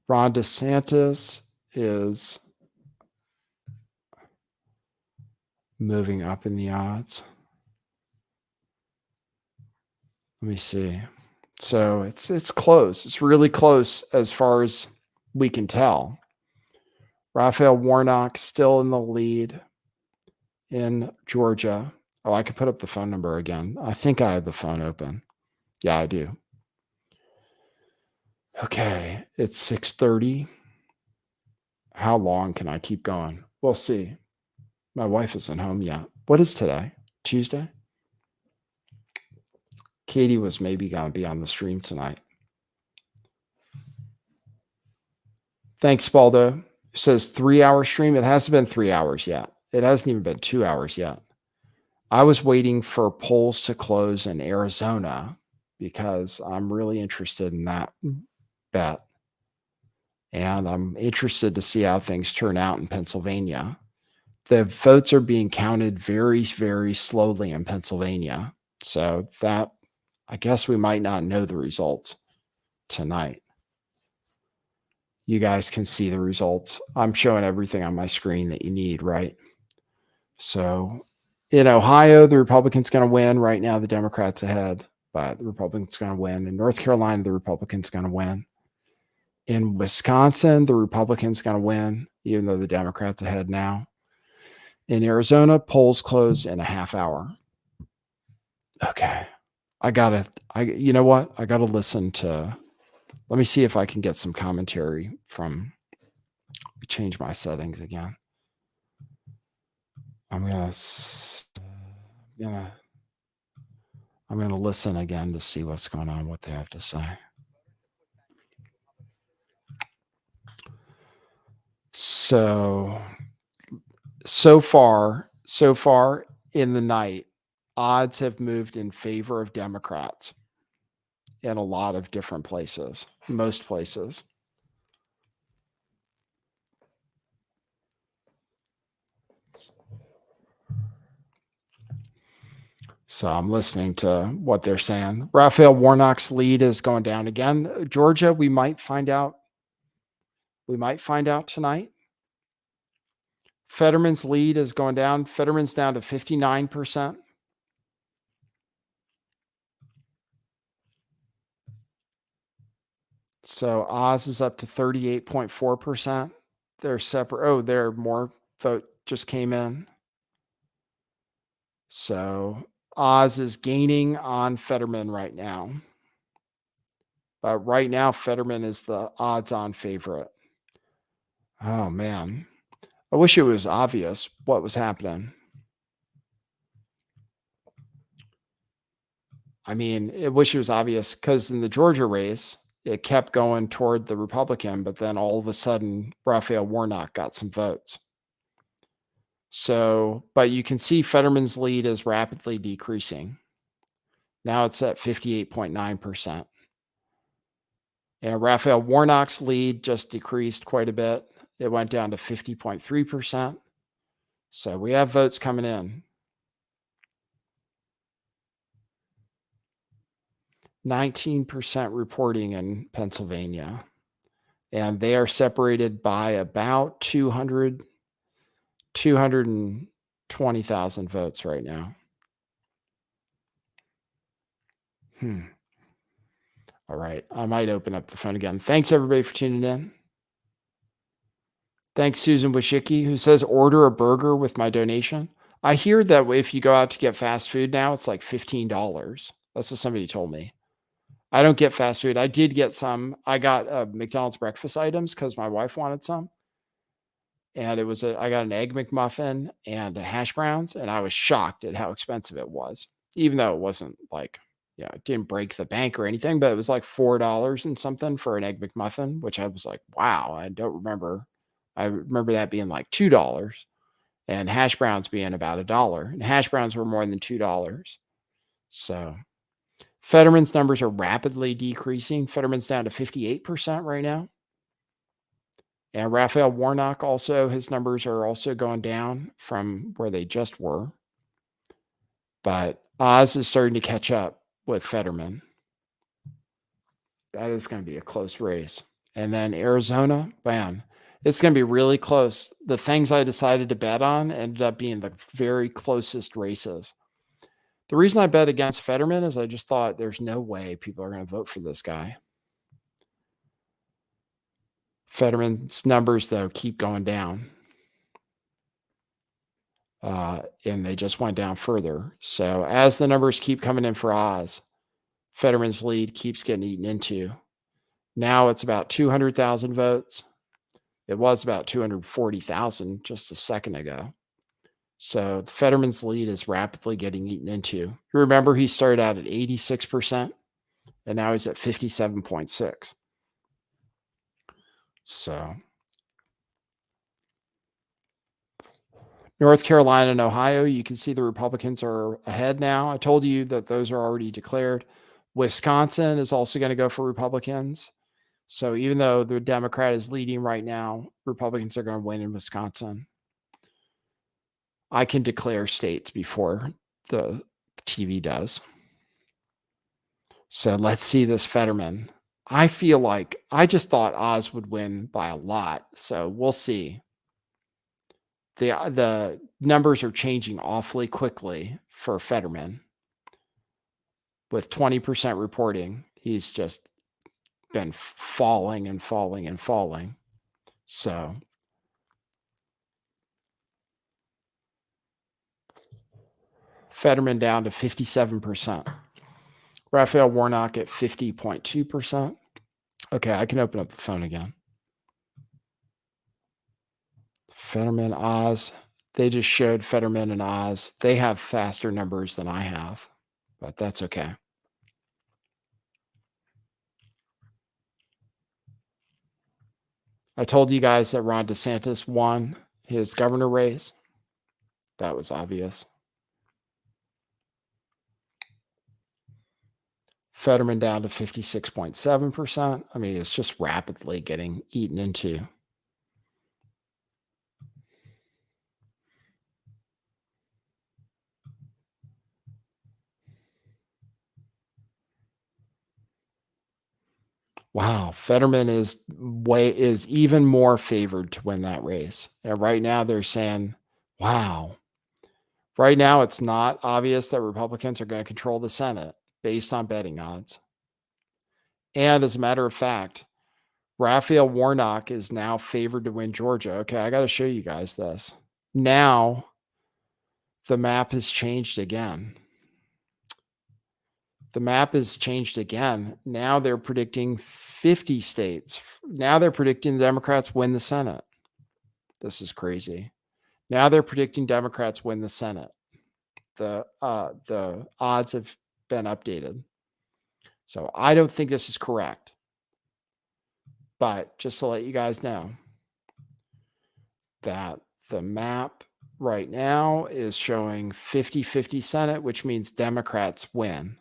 Ron DeSantis is moving up in the odds. Let me see. So it's close. It's really close as far as we can tell. Raphael Warnock still in the lead in Georgia. Oh, I could put up the phone number again. I think I had the phone open. Yeah, I do. Okay, it's 6:30. How long can I keep going? We'll see. My wife isn't home yet. What is today? Tuesday? Katie was maybe going to be on the stream tonight. Thanks, Baldo. It says 3-hour stream. It hasn't been 3 hours yet. It hasn't even been 2 hours yet. I was waiting for polls to close in Arizona because I'm really interested in that bet. And I'm interested to see how things turn out in Pennsylvania. The votes are being counted very, very slowly in Pennsylvania. So that, I guess we might not know the results tonight. You guys can see the results. I'm showing everything on my screen that you need, right? So in Ohio, the Republican's going to win. Right now, the Democrats ahead, but the Republican's going to win. In North Carolina, the Republican's going to win. In Wisconsin, the Republican's going to win, even though the Democrats ahead now. In Arizona, polls close in a half hour. Okay. You know what? I got to listen to, let me see if I can get some commentary from, change my settings again. I'm going to listen again to see what's going on, what they have to say. So far in the night, odds have moved in favor of Democrats in a lot of different places, most places. So I'm listening to what they're saying. Raphael Warnock's lead is going down again. Georgia, we might find out. We might find out tonight. Fetterman's lead is going down. Fetterman's down to 59%. So Oz is up to 38.4%. They're separate. Oh, there more vote just came in. So Oz is gaining on Fetterman right now. But right now, Fetterman is the odds-on favorite. Oh, man. I wish it was obvious what was happening. I mean, I wish it was obvious because in the Georgia race, it kept going toward the Republican, but then all of a sudden, Raphael Warnock got some votes. So, but you can see Fetterman's lead is rapidly decreasing. Now it's at 58.9%. And Raphael Warnock's lead just decreased quite a bit. It went down to 50.3%. So we have votes coming in. 19% reporting in Pennsylvania. And they are separated by about 220,000 votes right now. All right. I might open up the phone again. Thanks, everybody, for tuning in. Thanks, Susan Washicki, who says, order a burger with my donation. I hear that if you go out to get fast food now, it's like $15. That's what somebody told me. I don't get fast food. I did get some. I got McDonald's breakfast items because my wife wanted some. And I got an egg McMuffin and hash browns, and I was shocked at how expensive it was, even though it wasn't like, it didn't break the bank or anything, but it was like $4 and something for an egg McMuffin, which I was like, wow, I don't remember. I remember that being like $2 and hash browns being about $1, and hash browns were more than $2. So Fetterman's numbers are rapidly decreasing. Fetterman's down to 58% right now. And Raphael Warnock also, his numbers are also going down from where they just were. But Oz is starting to catch up with Fetterman. That is going to be a close race. And then Arizona, man, it's going to be really close. The things I decided to bet on ended up being the very closest races. The reason I bet against Fetterman is I just thought there's no way people are going to vote for this guy. Fetterman's numbers, though, keep going down. And they just went down further. So as the numbers keep coming in for Oz, Fetterman's lead keeps getting eaten into. Now it's about 200,000 votes. It was about 240,000 just a second ago. So Fetterman's lead is rapidly getting eaten into. You remember he started out at 86%, and now he's at 57.6. So North Carolina and Ohio, you can see the Republicans are ahead now. I told you that those are already declared. Wisconsin is also going to go for Republicans. So even though the Democrat is leading right now, Republicans are going to win in Wisconsin. I can declare states before the TV does. So let's see this Fetterman. I feel like I just thought Oz would win by a lot. So we'll see. The numbers are changing awfully quickly for Fetterman. With 20% reporting, he's just been falling and falling and falling. So Fetterman down to 57%. Raphael Warnock at 50.2%. Okay, I can open up the phone again. Fetterman, Oz. They just showed Fetterman and Oz. They have faster numbers than I have, but that's okay. I told you guys that Ron DeSantis won his governor race. That was obvious. Fetterman down to 56.7%. I mean, it's just rapidly getting eaten into. Wow, Fetterman is even more favored to win that race. And right now they're saying, wow. Right now it's not obvious that Republicans are going to control the Senate based on betting odds. And as a matter of fact, Raphael Warnock is now favored to win Georgia. Okay, I got to show you guys this. Now the map has changed again. The map has changed again. Now they're predicting 50 states. Now they're predicting the Democrats win the Senate. This is crazy. Now they're predicting Democrats win the Senate. The odds have been updated. So I don't think this is correct. But just to let you guys know that the map right now is showing 50-50 Senate, which means Democrats win.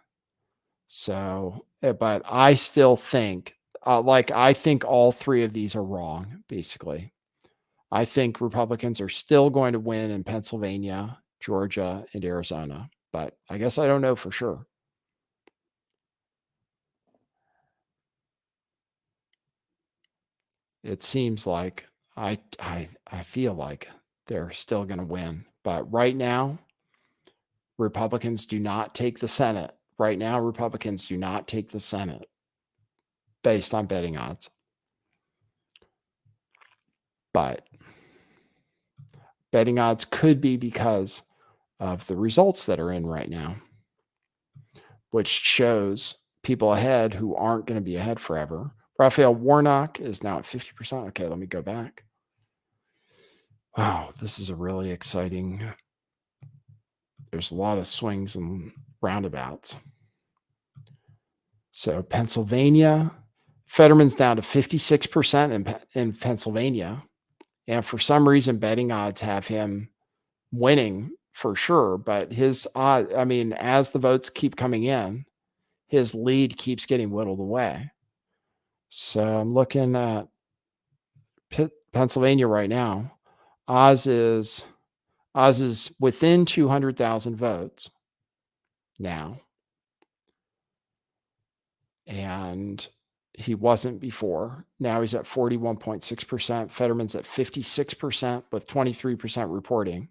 So, but I still think, I think all three of these are wrong, basically. I think Republicans are still going to win in Pennsylvania, Georgia, and Arizona, but I guess I don't know for sure. It seems like I feel like they're still going to win, but right now, Republicans do not take the Senate. Right now, Republicans do not take the Senate based on betting odds. But betting odds could be because of the results that are in right now, which shows people ahead who aren't going to be ahead forever. Raphael Warnock is now at 50%. Okay, let me go back. Wow, this is a really exciting. There's a lot of swings and roundabouts. So Pennsylvania, Fetterman's down to 56% in Pennsylvania. And for some reason, betting odds have him winning for sure. But his odd, I mean, as the votes keep coming in, his lead keeps getting whittled away. So I'm looking at Pennsylvania right now. Oz is within 200,000 votes now. And he wasn't before. Now he's at 41.6%. Fetterman's at 56% with 23% reporting.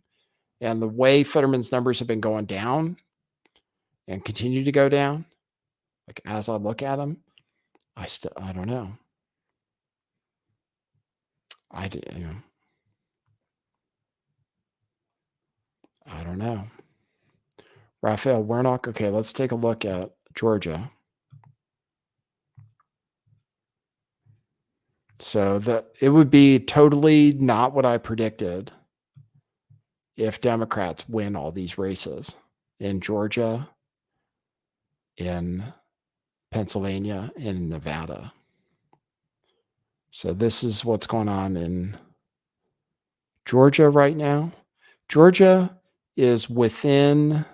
And the way Fetterman's numbers have been going down and continue to go down, like as I look at them, I don't know. I don't know. Raphael Warnock. Okay, let's take a look at Georgia. So it would be totally not what I predicted if Democrats win all these races in Georgia, in Pennsylvania, and in Nevada. So this is what's going on in Georgia right now. Georgia is within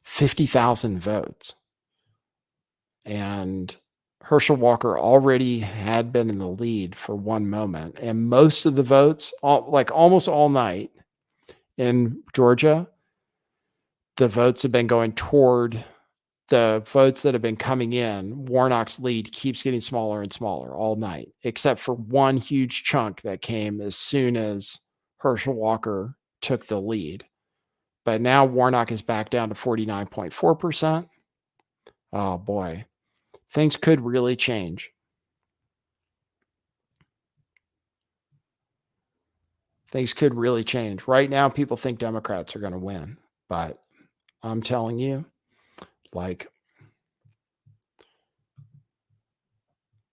50,000 votes. And Herschel Walker already had been in the lead for one moment. And most of the votes, almost all night in Georgia, the votes have been going toward the votes that have been coming in. Warnock's lead keeps getting smaller and smaller all night, except for one huge chunk that came as soon as Herschel Walker took the lead. But now Warnock is back down to 49.4%. Oh boy, things could really change. Things could really change. Right now, people think Democrats are going to win, but I'm telling you,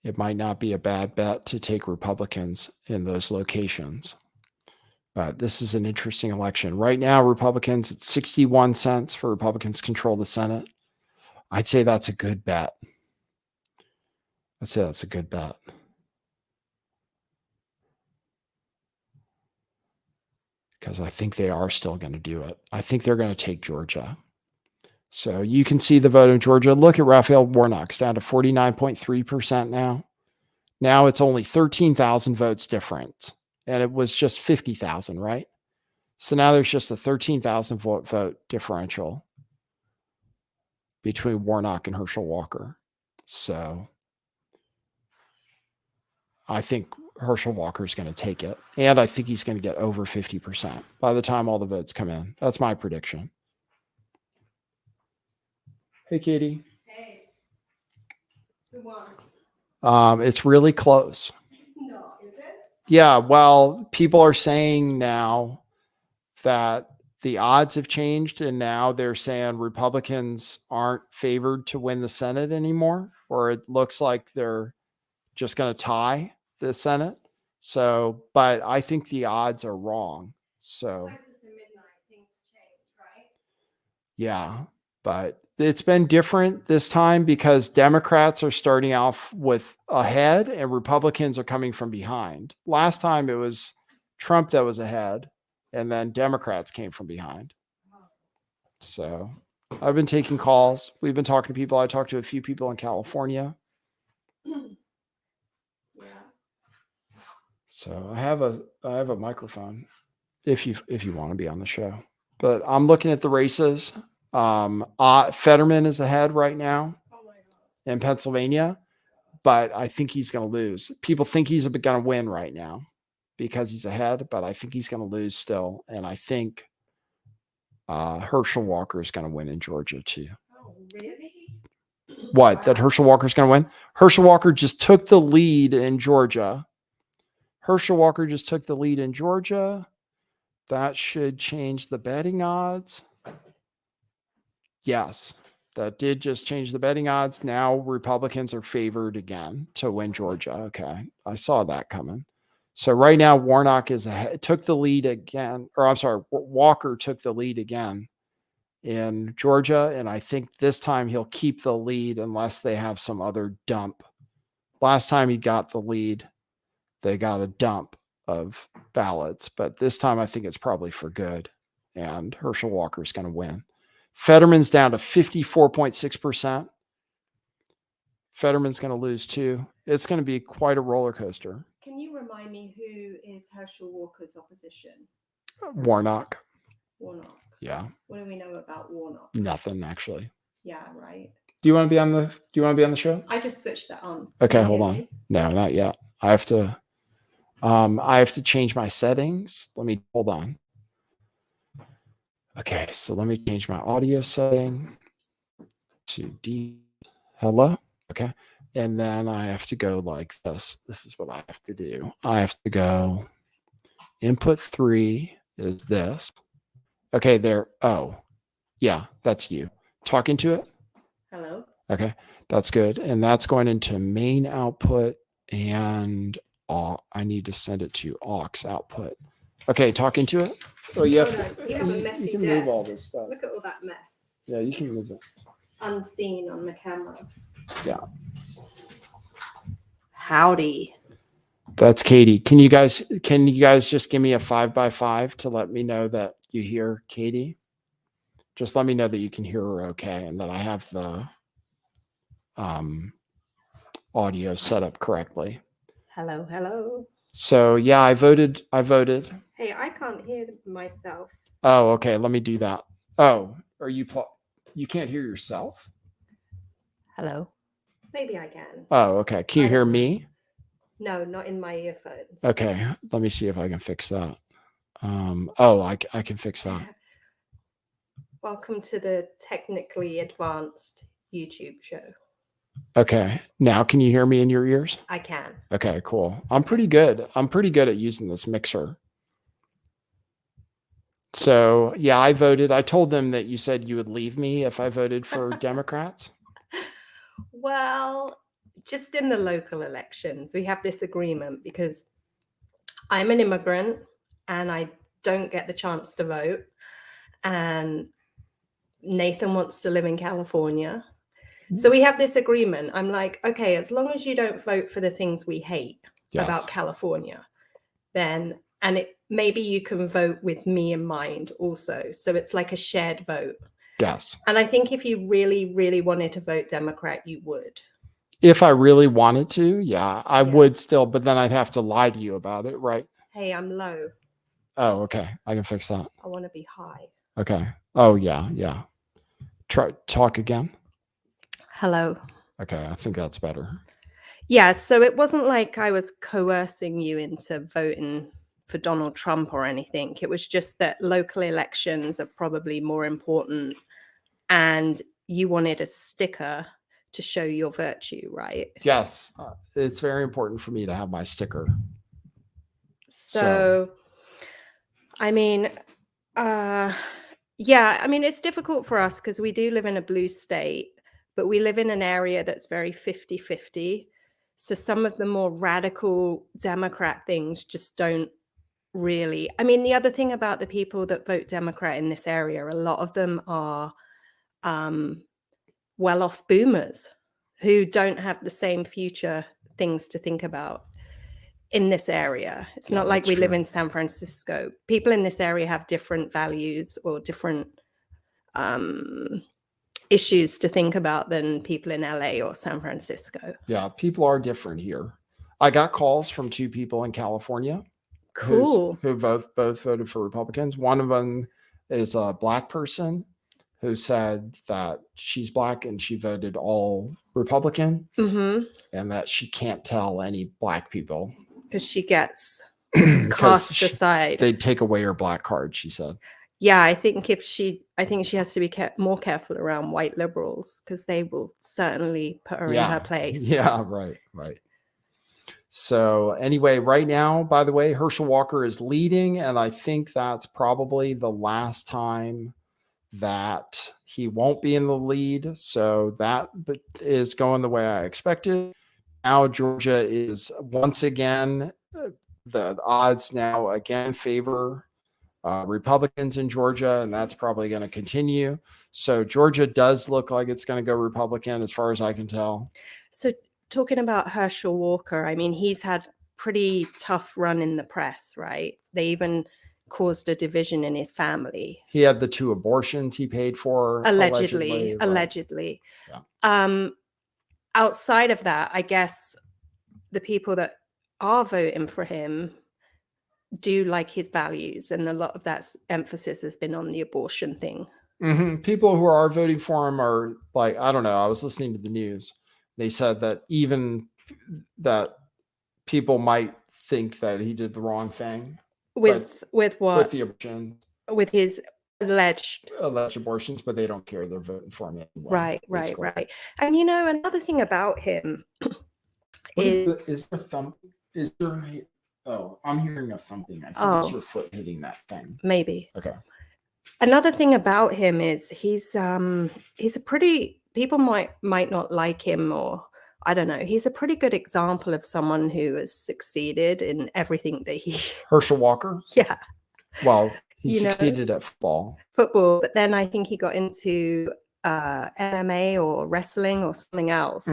it might not be a bad bet to take Republicans in those locations. But this is an interesting election. Right now, Republicans, it's 61 cents for Republicans to control the Senate. I'd say that's a good bet. Because I think they are still going to do it. I think they're going to take Georgia. So you can see the vote in Georgia. Look at Raphael Warnock. It's down to 49.3% now. Now it's only 13,000 votes different. And it was just 50,000, right? So now there's just a 13,000 vote differential between Warnock and Herschel Walker. So I think Herschel Walker is going to take it. And I think he's going to get over 50% by the time all the votes come in. That's my prediction. Hey, Katie. Hey. Who won? It's really close. No, is it? Yeah, well, people are saying now that the odds have changed, and now they're saying Republicans aren't favored to win the Senate anymore, or it looks like they're just going to tie the Senate. So, but I think the odds are wrong. So, Closer to midnight, things change, right? yeah, but it's been different this time because Democrats are starting off with ahead and Republicans are coming from behind. Last time it was Trump that was ahead and then Democrats came from behind. So I've been taking calls. We've been talking to people. I talked to a few people in California. Yeah. So I have a microphone if you want to be on the show. But I'm looking at the races. Fetterman is ahead right now in Pennsylvania, but I think he's going to lose. People think he's going to win right now because he's ahead, but I think he's going to lose still. And I think Herschel Walker is going to win in Georgia too. Oh, really? What? Wow. That Herschel Walker is going to win? Herschel Walker just took the lead in Georgia. That should change the betting odds. Yes, that did just change the betting odds. Now Republicans are favored again to win Georgia. Okay, I saw that coming. So right now Warnock took the lead again, or I'm sorry, Walker took the lead again in Georgia, and I think this time he'll keep the lead unless they have some other dump. Last time he got the lead, they got a dump of ballots, but this time I think it's probably for good, and Herschel Walker is going to win. Fetterman's down to 54.6%. Fetterman's going to lose too. It's going to be quite a roller coaster. Can you remind me who is Herschel Walker's opposition? Warnock. Warnock. Yeah. What do we know about Warnock? Nothing actually. Yeah, right. Do you want to be on the show? I just switched that on. Okay, Can you hold hear on. me? No, not yet. I have to change my settings. Hold on. Okay, so let me change my audio setting to D. Hello. Okay. And then I have to go like this. This is what I have to do. I have to go input 3 is this. Okay, there. Oh, yeah, that's you. Talking to it. Hello. Okay, that's good. And that's going into main output and I need to send it to aux output. Okay, talking to it. Oh, you have, Oh, no, you have a messy you can move all desk. this stuff. Look at all that mess. Yeah, you can move it. Unseen on the camera. Yeah. Howdy. That's Katie. Can you guys just give me a 5x5 to let me know that you hear Katie? Just let me know that you can hear her okay and that I have the audio set up correctly. Hello, hello. So yeah, I voted. Hey, I can't hear myself. Oh, okay. Let me do that. Oh, are you you can't hear yourself? Hello. Maybe I can. Oh, okay. Can you I hear don't know. me? No, not in my earphones. Okay. Let me see if I can fix that. Oh, I can fix that. Welcome to the technically advanced YouTube show. Okay. Now can you hear me in your ears? I can. Okay, cool. I'm pretty good. I'm pretty good at using this mixer. So yeah, I voted. I told them that you said you would leave me if I voted for Democrats. Well, just in the local elections, we have this agreement because I'm an immigrant and I don't get the chance to vote. And Nathan wants to live in California. So we have this agreement. I'm like, okay, as long as you don't vote for the things we hate about California, then, and maybe you can vote with me in mind also. So it's like a shared vote. Yes. And I think if you really, really wanted to vote Democrat, you would. If I really wanted to, yeah, I would still, but then I'd have to lie to you about it, right? Hey, I'm low. Oh, okay. I can fix that. I want to be high. Okay. Oh, yeah, yeah. Talk again. Hello. Okay, I think that's better. Yeah, so it wasn't like I was coercing you into voting for Donald Trump or anything. It was just that local elections are probably more important and you wanted a sticker to show your virtue, right? Yes, it's very important for me to have my sticker. So I mean, yeah, I mean, it's difficult for us because we do live in a blue state, but we live in an area that's very 50-50. So some of the more radical Democrat things just don't really. I mean, the other thing about the people that vote Democrat in this area, a lot of them are well-off boomers who don't have the same future things to think about in this area. It's not like we live in San Francisco. People in this area have different values or different issues to think about than people in LA or San Francisco. Yeah, people are different here. I got calls from 2 people in California. Cool. Who both voted for Republicans. One of them is a Black person who said that she's Black and she voted all Republican, and that she can't tell any Black people because she gets cast aside. They'd take away her Black card, she said. Yeah, I think she has to be more careful around white liberals because they will certainly put her in her place. Yeah, right. So anyway, right now, by the way, Herschel Walker is leading, and I think that's probably the last time that he won't be in the lead. So that is going the way I expected. Now Georgia is once again, the odds now again favor Republicans in Georgia, and that's probably going to continue. So Georgia does look like it's going to go Republican as far as I can tell. So talking about Herschel Walker, I mean, he's had pretty tough run in the press, right? They even caused a division in his family. He had the 2 abortions he paid for. Allegedly. Yeah. Outside of that, I guess the people that are voting for him do like his values, and a lot of that emphasis has been on the abortion thing. People who are voting for him are like, I don't know, I was listening to the news. They said that even that people might think that he did the wrong thing. With what? With the abortion. With his alleged abortions, but they don't care. They're voting for him anyway. Right. And you know, another thing about him is there thump? Is there? Oh, I'm hearing a thumping. I think it's your foot hitting that thing. Maybe. Okay. Another thing about him is he's a pretty people might not like him, or I don't know. He's a pretty good example of someone who has succeeded in everything that he Herschel Walker. yeah, Well, he You know? succeeded at football. football, but then I think he got into MMA or wrestling or something else.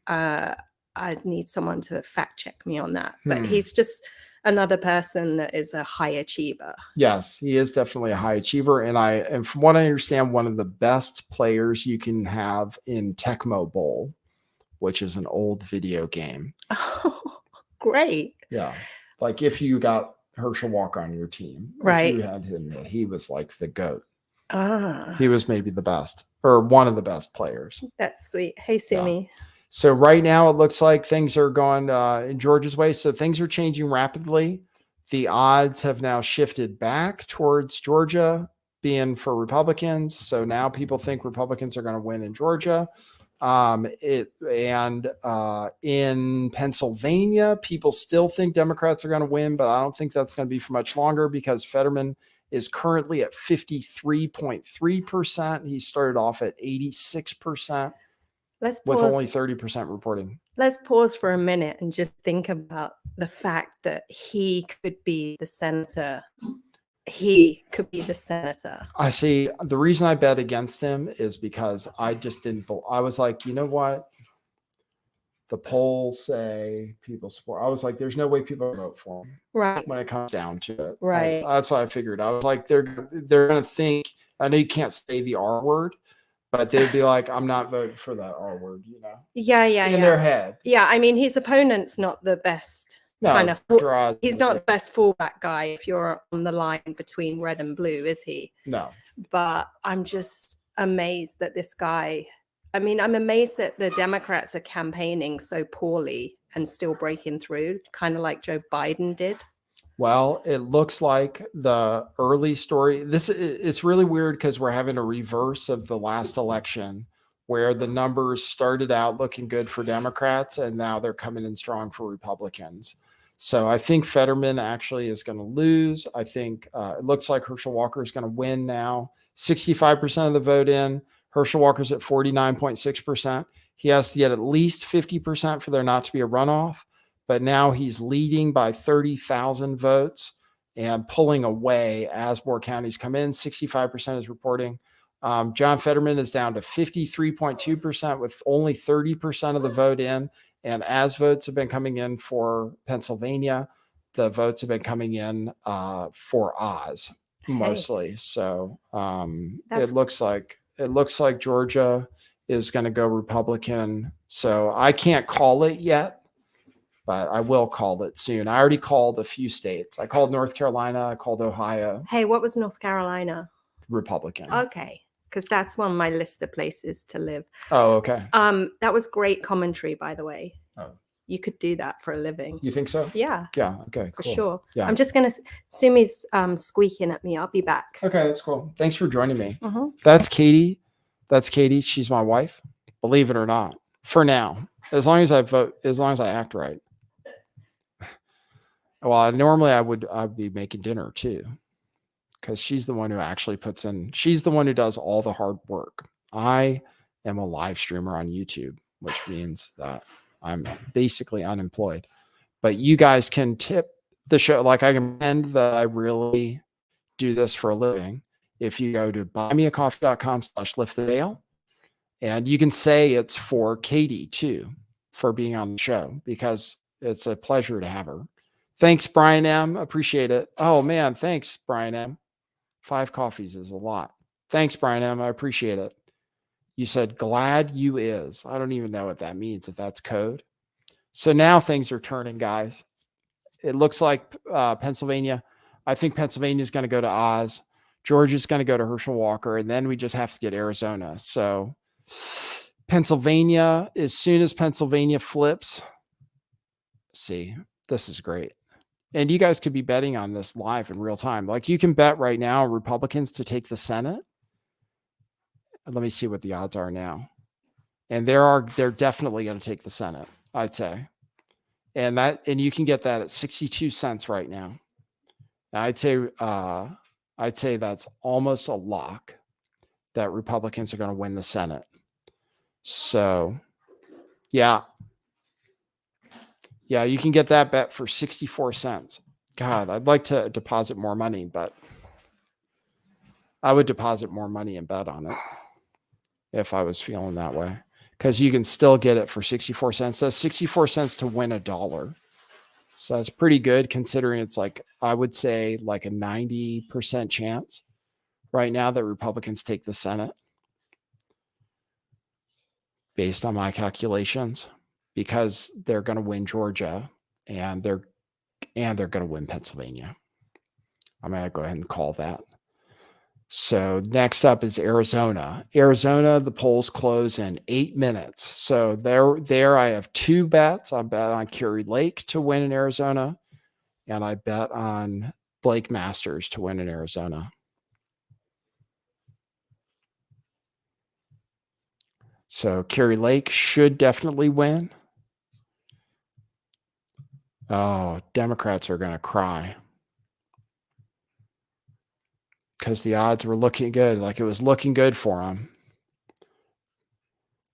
I need someone to fact check me on that, but he's just another person that is a high achiever. Yes, he is definitely a high achiever, and from what I understand, one of the best players you can have in Tecmo Bowl, which is an old video game. Oh, great. Yeah, like if you got Herschel Walker on your team, Right. If you had him, he was like the GOAT. Ah, He was maybe the best or one of the best players. that's sweet. Hey, Sumi. So right now it looks like things are going in Georgia's way. So things are changing rapidly. The odds have now shifted back towards Georgia being for Republicans. So now people think Republicans are going to win in Georgia. In Pennsylvania, people still think Democrats are going to win, but I don't think that's going to be for much longer because Fetterman is currently at 53.3%. He started off at 86%. Let's with pause. only 30% reporting. Let's pause for a minute and just think about the fact that he could be the senator. He could be the senator. I see. The reason I bet against him is because I just didn't. I was like, you know what? The polls say people support. I was like, there's no way people vote for him. Right. When it comes down to it. Right. That's what I figured. I was like, they're going to think. I know you can't say the R word, but they'd be like, I'm not voting for that R word, you know? Yeah. In their head. Yeah. I mean, his opponent's not the best No, kind of. draws He's not the best fallback guy if you're on the line between red and blue, is he? No. But I'm just amazed that this guy. I mean, I'm amazed that the Democrats are campaigning so poorly and still breaking through, kind of like Joe Biden did. Well, it looks like the early story. It's really weird because we're having a reverse of the last election where the numbers started out looking good for Democrats and now they're coming in strong for Republicans. So I think Fetterman actually is going to lose. I think it looks like Herschel Walker is going to win now. 65% of the vote in. Herschel Walker's at 49.6%. He has to get at least 50% for there not to be a runoff. But now he's leading by 30,000 votes and pulling away as more counties come in. 65% is reporting. John Fetterman is down to 53.2% with only 30% of the vote in. And as votes have been coming in for Pennsylvania, the votes have been coming in for Oz mostly. So it looks like Georgia is going to go Republican. So I can't call it yet, but I will call it soon. I already called a few states. I called North Carolina. I called Ohio. Hey, what was North Carolina? Republican. Okay, because that's on my list of places to live. Oh, okay. That was great commentary, by the way. Oh. You could do that for a living. You think so? Yeah. Yeah. Okay. For Cool. sure. Yeah. I'm just gonna. Sumi's squeaking at me. I'll be back. Okay, that's cool. Thanks for joining me. Mhm. That's Katie. She's my wife. Believe it or not. For now, as long as I vote, as long as I act right. Well, normally I'd be making dinner too, because she's the one who actually puts in. She's the one who does all the hard work. I am a live streamer on YouTube, which means that I'm basically unemployed. But you guys can tip the show. Like I can pretend that I really do this for a living. If you go to buymeacoffee.com/lifttheveil, and you can say it's for Katie too, for being on the show, because it's a pleasure to have her. Thanks, Brian M. Appreciate it. Oh man, thanks, Brian M. 5 coffees is a lot. Thanks, Brian M. I appreciate it. You said glad you is. I don't even know what that means, if that's code. So now things are turning, guys. It looks like Pennsylvania. I think Pennsylvania is going to go to Oz. Georgia's going to go to Herschel Walker, and then we just have to get Arizona. So Pennsylvania, as soon as Pennsylvania flips, see, this is great. And you guys could be betting on this live in real time. Like you can bet right now Republicans to take the Senate. Let me see what the odds are now. And they're definitely going to take the Senate, I'd say. And you can get that at 62 cents right now. I'd say that's almost a lock that Republicans are going to win the Senate. So, yeah. Yeah, you can get that bet for 64 cents. God, I'd like to deposit more money, but I would deposit more money and bet on it if I was feeling that way. Because you can still get it for 64 cents. That's 64 cents to win $1. So that's pretty good considering it's like, I would say like a 90% chance right now that Republicans take the Senate based on my calculations, because they're going to win Georgia and they're going to win Pennsylvania. I'm going to go ahead and call that. So next up is Arizona. Arizona, the polls close in 8 minutes. So there I have 2 bets. I bet on Kari Lake to win in Arizona, and I bet on Blake Masters to win in Arizona. So Kari Lake should definitely win. Oh, Democrats are going to cry because the odds were looking good. Like it was looking good for them.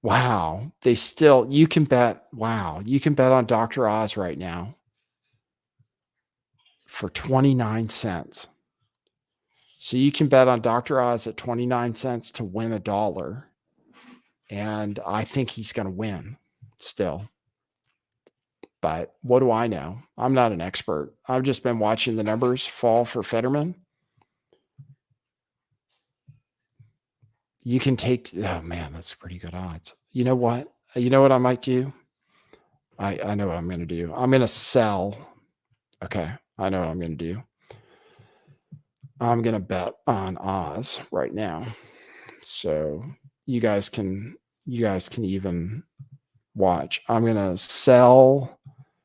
Wow. You can bet on Dr. Oz right now for 29 cents. So you can bet on Dr. Oz at 29 cents to win $1. And I think he's going to win still. But what do I know? I'm not an expert. I've just been watching the numbers fall for Fetterman. You can take, oh man, that's pretty good odds. You know what? You know what I might do? I know what I'm going to do. I'm going to sell. Okay. I know what I'm going to do. I'm going to bet on Oz right now. So you guys can even watch. I'm going to sell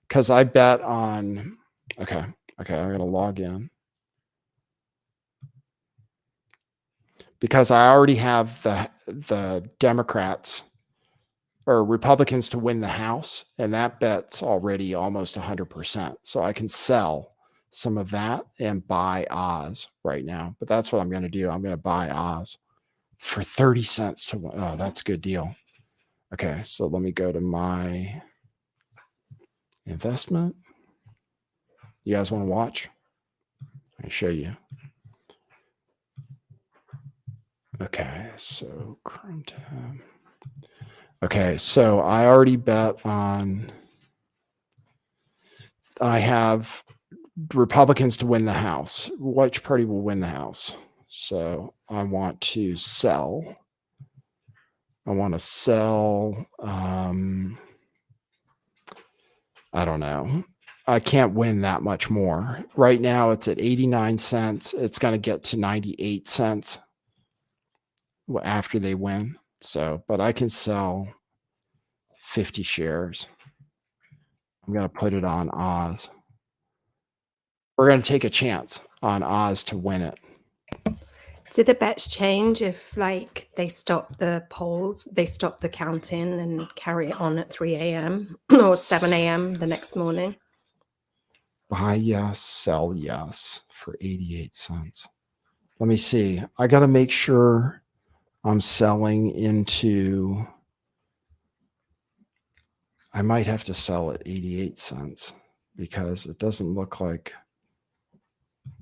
because I bet on, okay. I'm going to log in. Because I already have the Democrats or Republicans to win the House, and that bet's already almost 100%. So I can sell some of that and buy Oz right now. But that's what I'm going to do. I'm going to buy Oz for 30 cents to win. Oh, that's a good deal. Okay, so let me go to my investment. You guys want to watch? I'll show you. Okay, so Chrome tab. Okay, so I already bet on, I have Republicans to win the House. Which party will win the House? So I want to sell. I don't know. I can't win that much more. Right now it's at 89 cents. It's going to get to 98 cents after they win. So, but I can sell 50 shares. I'm going to put it on Oz. We're going to take a chance on Oz to win it. Did the bets change if like they stop the polls, they stop the counting and carry it on at 3 a.m. or 7 a.m. the next morning? Buy yes, sell yes for 88 cents. Let me see. I got to make sure I'm selling into, I might have to sell at 88 cents because it doesn't look like,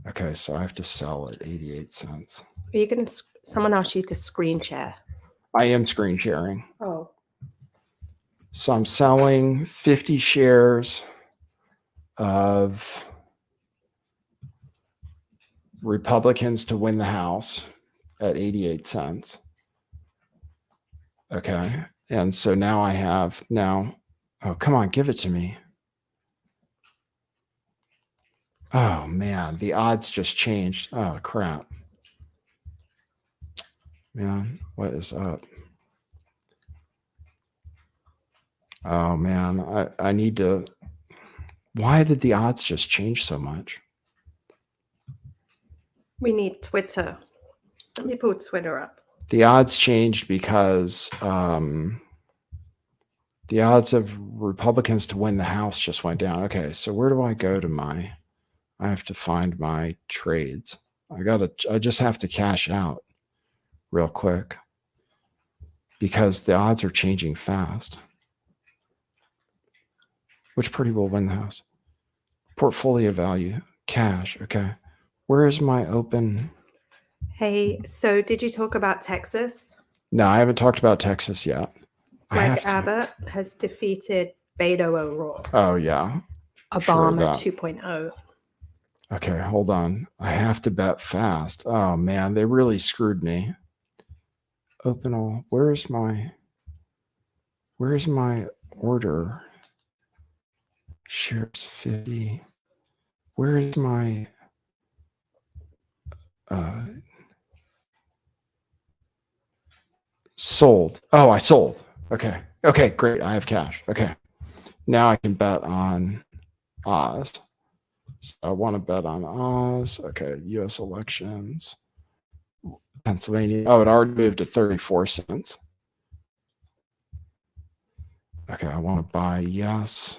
okay, so I have to sell at 88 cents. Are you going to, someone asked you to screen share? I am screen sharing. Oh. So I'm selling 50 shares of Republicans to win the House at 88 cents. Okay. And so now I have oh, come on, give it to me. Oh man, the odds just changed. Oh crap. Man, what is up? Oh man, I need to, why did the odds just change so much? We need Twitter. Let me pull Twitter up. The odds changed because the odds of Republicans to win the House just went down. Okay, so where do I go to I have to find my trades. I just have to cash out real quick. because the odds are changing fast. Which party will win the House? Portfolio value, cash. Okay. Where is my open? Hey, so did you talk about Texas? No, I haven't talked about Texas yet. I Greg have to. Abbott has defeated Beto O'Rourke, Oh, yeah. Obama that. 2.0. Okay, hold on. I have to bet fast. Oh, man, they really screwed me. Open all. Where's my order? Shares 50. Where is my sold? Oh, I sold. Okay. Okay, great. I have cash. Okay. Now I can bet on Oz. So I want to bet on Oz. Okay, US elections. Pennsylvania. Oh, it already moved to 34 cents. Okay, I want to buy yes.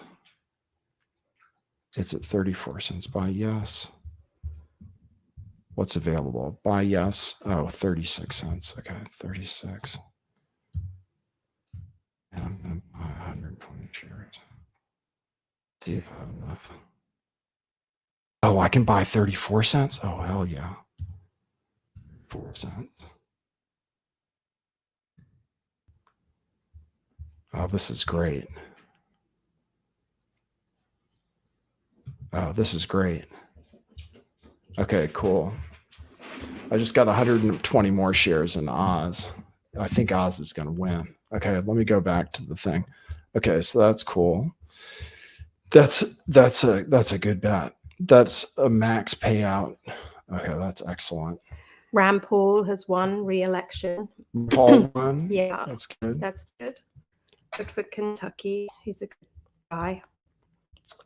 It's at 34 cents. Buy yes. What's available? Buy yes. Oh, 36 cents. Okay, 36. And I'm going to buy 120 shares. See if I have enough. Oh, I can buy 34 cents? Oh, hell yeah. 4 cents. Oh, this is great. Oh, this is great. Okay, cool. I just got 120 more shares in Oz. I think Oz is going to win. Okay, let me go back to the thing. Okay, so that's cool. That's a good bet. That's a max payout. Okay, that's excellent. Rand Paul has won re-election. Paul won. Yeah, That's good. that's good. Good for Kentucky. He's a good guy.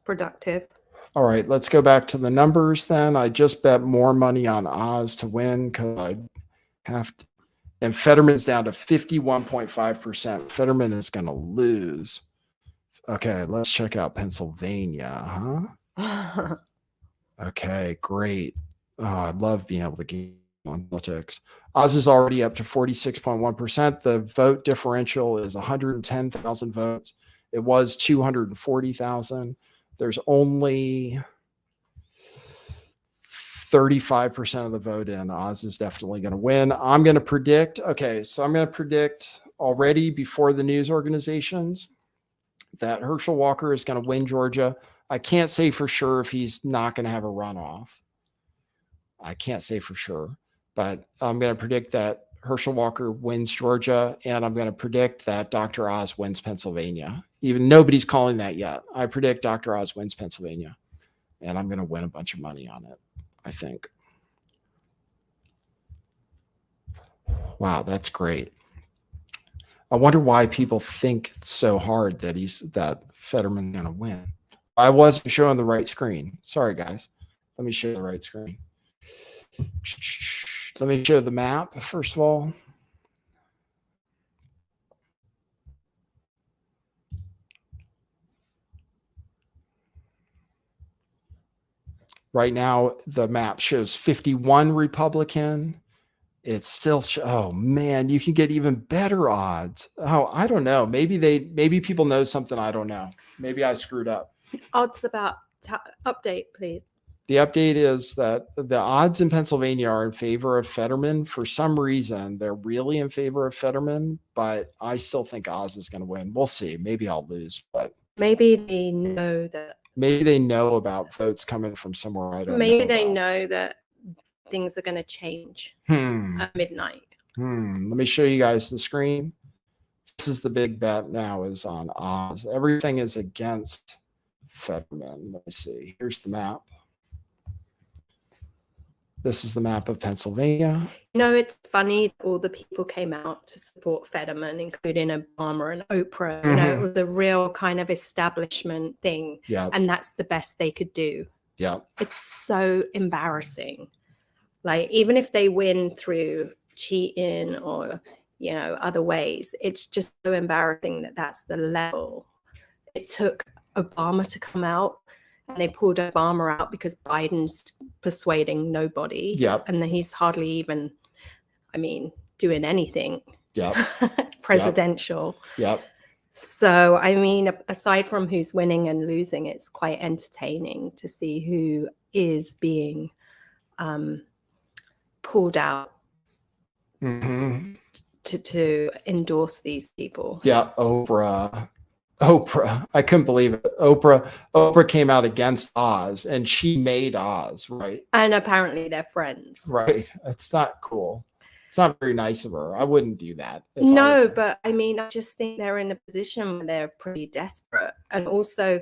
Productive. All right, let's go back to the numbers then. I just bet more money on Oz to win because I have to. And Fetterman's down to 51.5%. Fetterman is going to lose. Okay, let's check out Pennsylvania, huh? Okay, great. Oh, I love being able to get on politics. Oz is already up to 46.1%. The vote differential is 110,000 votes. It was 240,000. There's only 35% of the vote in. Oz is definitely going to win. I'm going to predict. Okay, so I'm going to predict already before the news organizations that Herschel Walker is going to win Georgia. I can't say for sure if he's not going to have a runoff. I can't say for sure, but I'm going to predict that Herschel Walker wins Georgia, and I'm going to predict that Dr. Oz wins Pennsylvania. Even nobody's calling that yet. I predict Dr. Oz wins Pennsylvania, and I'm going to win a bunch of money on it, I think. Wow, that's great. I wonder why people think so hard that Fetterman's going to win. I wasn't showing the right screen. Sorry, guys. Let me show the right screen. Let me show the map, first of all. Right now, the map shows 51 Republican. It's still, oh man, you can get even better odds. Oh, I don't know. Maybe people know something I don't know. Maybe I screwed up. Odds about update, please. The update is that the odds in Pennsylvania are in favor of Fetterman. For some reason, they're really in favor of Fetterman, but I still think Oz is going to win. We'll see. Maybe I'll lose, but maybe they know that. Maybe they know about votes coming from somewhere I don't know. Maybe they know that things are going to change at midnight. Let me show you guys the screen. This is the big bet now is on Oz. Everything is against Fetterman. Let me see. Here's the map. This is the map of Pennsylvania. You know, it's funny that all the people came out to support Fetterman, including Obama and Oprah. You know, it was a real kind of establishment thing. Yeah. And that's the best they could do. Yeah. It's so embarrassing. Like, even if they win through cheating or, you know, other ways, it's just so embarrassing that that's the level. It took Obama to come out. And they pulled Obama out because Biden's persuading nobody. Yep. And then he's hardly even, doing anything. Yep. presidential. Yep. So, I mean, aside from who's winning and losing, it's quite entertaining to see who is being pulled out Mm-hmm. to endorse these people. Yeah. Oprah. I couldn't believe it. Oprah came out against Oz, and she made Oz, right? And apparently they're friends. Right. It's not cool. It's not very nice of her. I wouldn't do that. if I No, was- but I mean, I just think they're in a position where they're pretty desperate. And also,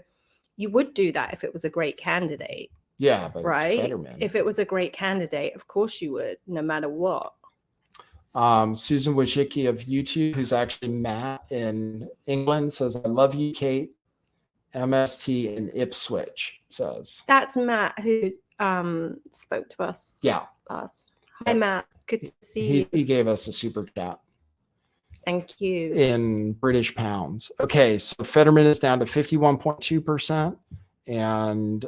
you would do that if it was a great candidate, yeah, but right? it's Fetterman. If it was a great candidate, of course you would, no matter what. Susan Wojcicki of YouTube, who's actually Matt in England, says, I love you, Kate. MST in Ipswich says. That's Matt who spoke to us Yeah. last. Hi, Matt. Good to see you. He gave us a super chat Thank you. in British pounds. Okay, so Fetterman is down to 51.2% and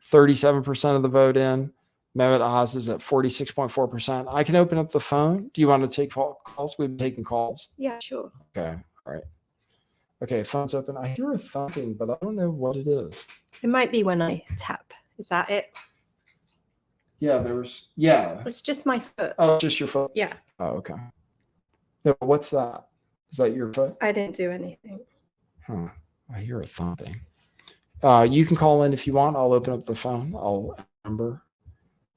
37% of the vote in. Mehmet Oz is at 46.4%. I can open up the phone. Do you want to take calls? We've been taking calls. Yeah, sure. Okay. All right. Okay. Phone's open. I hear a thumping, but I don't know what it is. It might be when I tap. Is that it? Yeah, yeah. It's just my foot. Oh, just your foot. Yeah, Oh, okay. Yeah, what's that? Is that your foot? I didn't do anything. Huh. I hear a thumping. You can call in if you want. I'll open up the phone. I'll number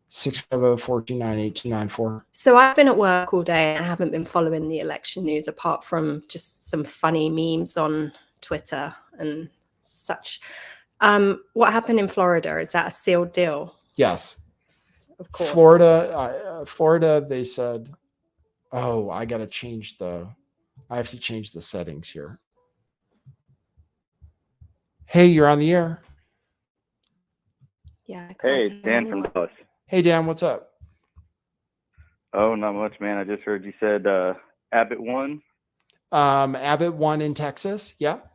650-429-8294. So I've been at work all day and I haven't been following the election news apart from just some funny memes on Twitter and such. What happened in Florida? Is that a sealed deal? Yes. Of course. Florida, they said, oh, I have to change the settings here. Hey, you're on the air. Yeah. I can't Hey, hear Dan from anyone. Dallas. Hey, Dan, what's up? Oh, not much, man. I just heard you said Abbott won. Abbott won in Texas. Yep.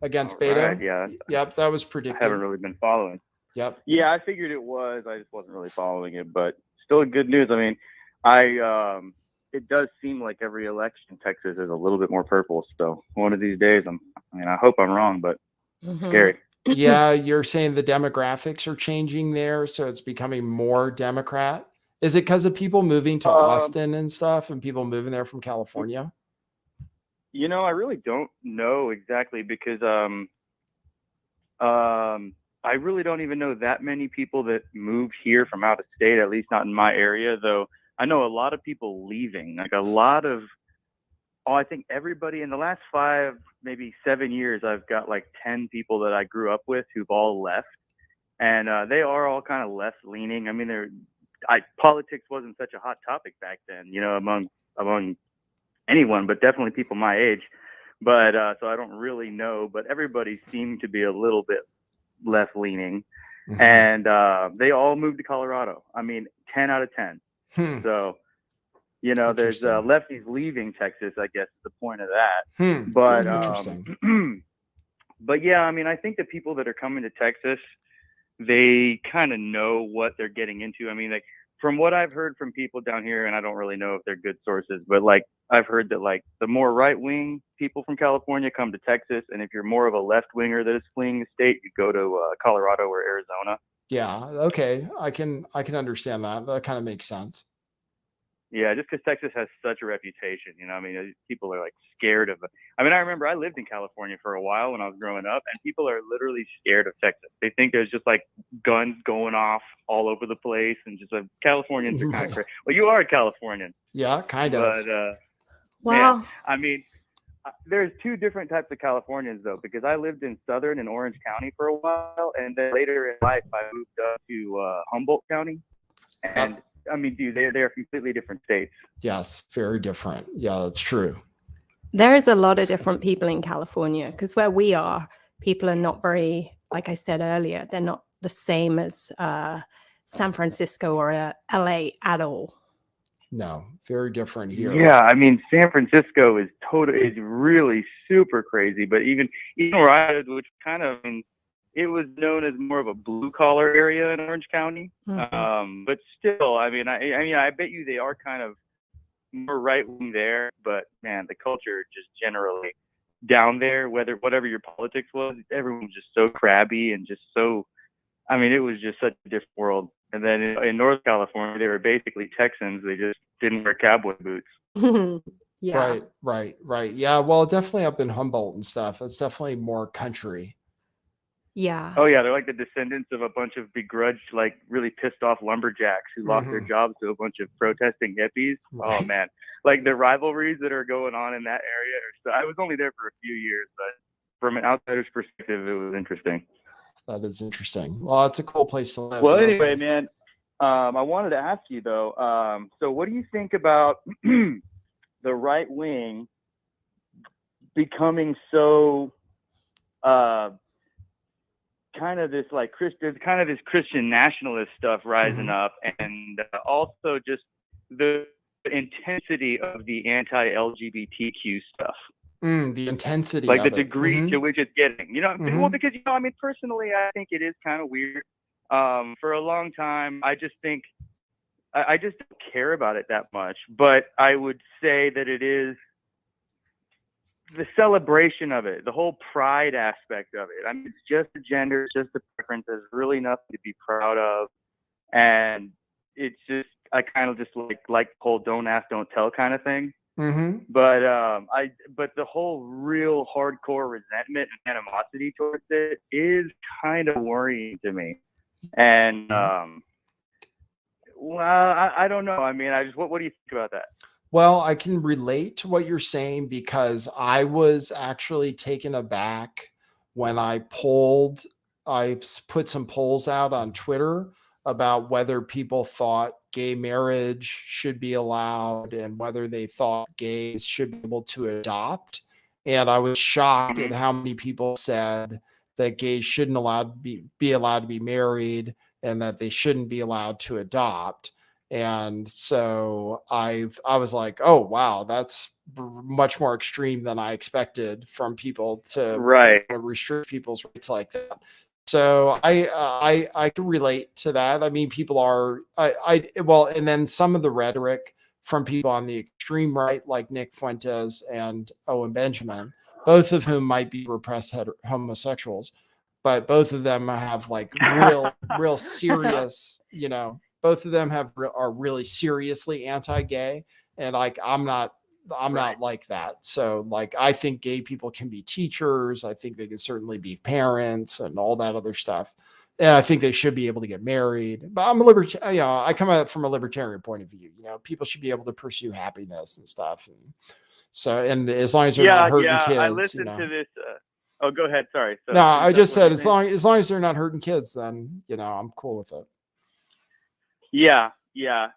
Against All Beto. right, yeah, Yep, that was I predicted. haven't really been following. Yep. Yeah, I figured it was. I just wasn't really following it, but still good news. I mean, it does seem like every election in Texas is a little bit more purple. So one of these days, I hope I'm wrong, but Mhm. scary. Yeah, you're saying the demographics are changing there, so it's becoming more Democrat. Is it because of people moving to Austin and stuff, and people moving there from California? I really don't know exactly because I really don't even know that many people that moved here from out of state, at least not in my area, though I know a lot of people leaving. Like I think everybody in the last 5, maybe 7 years, I've got like 10 people that I grew up with who've all left. And they are all kind of left leaning. I mean, politics wasn't such a hot topic back then, among anyone, but definitely people my age. But so I don't really know, but everybody seemed to be a little bit left leaning. Mhm. And they all moved to Colorado. I mean, 10 out of 10. Hmm. So, there's Interesting. lefties leaving Texas, I guess is the point of that. Hmm. But Interesting. but yeah, I mean, I think the people that are coming to Texas, they kind of know what they're getting into. I mean, like from what I've heard from people down here, and I don't really know if they're good sources, but like I've heard that like the more right wing people from California come to Texas, and if you're more of a left winger that is fleeing the state, you go to Colorado or Arizona. Yeah. Okay. I can understand that. That kind of makes sense. Yeah, just because Texas has such a reputation, I mean, people are like scared of it. I mean, I remember I lived in California for a while when I was growing up, and people are literally scared of Texas. They think there's just like guns going off all over the place, and just like Californians are kind of crazy. Well, you are a Californian, Yeah, kind of. but Wow. man, I mean, there's 2 different types of Californians though, because I lived in Southern and Orange County for a while, and then later in life I moved up to Humboldt County, and I mean, dude, they're completely different states. Yes, very different. Yeah, that's true. There is a lot of different people in California because where we are, people are not very, like I said earlier, they're not the same as San Francisco or LA at all. No, very different here. Yeah, I mean, San Francisco is really super crazy, but even where I lived, which kind of, it was known as more of a blue collar area in Orange County. Mhm. But still, I mean, I bet you they are kind of more right wing there, but man, the culture just generally down there, whatever your politics was, everyone was just so crabby and just so. I mean, it was just such a different world. And then in North California, they were basically Texans. They just didn't wear cowboy boots. Yeah. Right. Yeah. Well, definitely up in Humboldt and stuff. It's definitely more country. Yeah. Oh yeah, they're like the descendants of a bunch of begrudged, like really pissed off lumberjacks who lost their jobs to a bunch of protesting hippies. Right. Oh man, like the rivalries that are going on in that area. I was only there for a few years, but from an outsider's perspective, it was interesting. That is interesting. Well, it's a cool place to live. Well, you know? anyway, man, I wanted to ask you though. So, what do you think about the right wing becoming so? Kind of this like there's kind of this Christian nationalist stuff rising up, and also just the intensity of the anti-LGBTQ stuff. The intensity, like of the degree to which it's getting. You know, well, because I mean, personally, I think it is kind of weird. For a long time, I just think I just don't care about it that much. But I would say that it is the celebration of it, the whole pride aspect of it. I mean, it's just a gender, it's just a preference. There's really nothing to be proud of. And it's just, I kind of just like the whole don't ask, don't tell kind of thing. But but the whole real hardcore resentment and animosity towards it is kind of worrying to me. And well, I don't know. I mean, what do you think about that? Well, I can relate to what you're saying because I was actually taken aback when I put some polls out on Twitter about whether people thought gay marriage should be allowed and whether they thought gays should be able to adopt. And I was shocked at how many people said that gays shouldn't be allowed to be married and that they shouldn't be allowed to adopt. And so I was like, oh, wow, that's much more extreme than I expected from people to restrict people's rights like that. So I can relate to that. I mean, people are, well, and then some of the rhetoric from people on the extreme right, like Nick Fuentes and Owen Benjamin, both of whom might be repressed homosexuals, but both of them have like real serious, you know, both of them are really seriously anti-gay, and like I'm not like that. So like I think gay people can be teachers. I think they can certainly be parents and all that other stuff. And I think they should be able to get married. But I'm a libertarian. You know, I come at it from a libertarian point of view. You know, people should be able to pursue happiness and stuff. And so, and as long as they're not hurting kids. I listened to this. Oh, go ahead. Sorry. So, no, I just said as long as they're not hurting kids, then you know I'm cool with it. Yeah.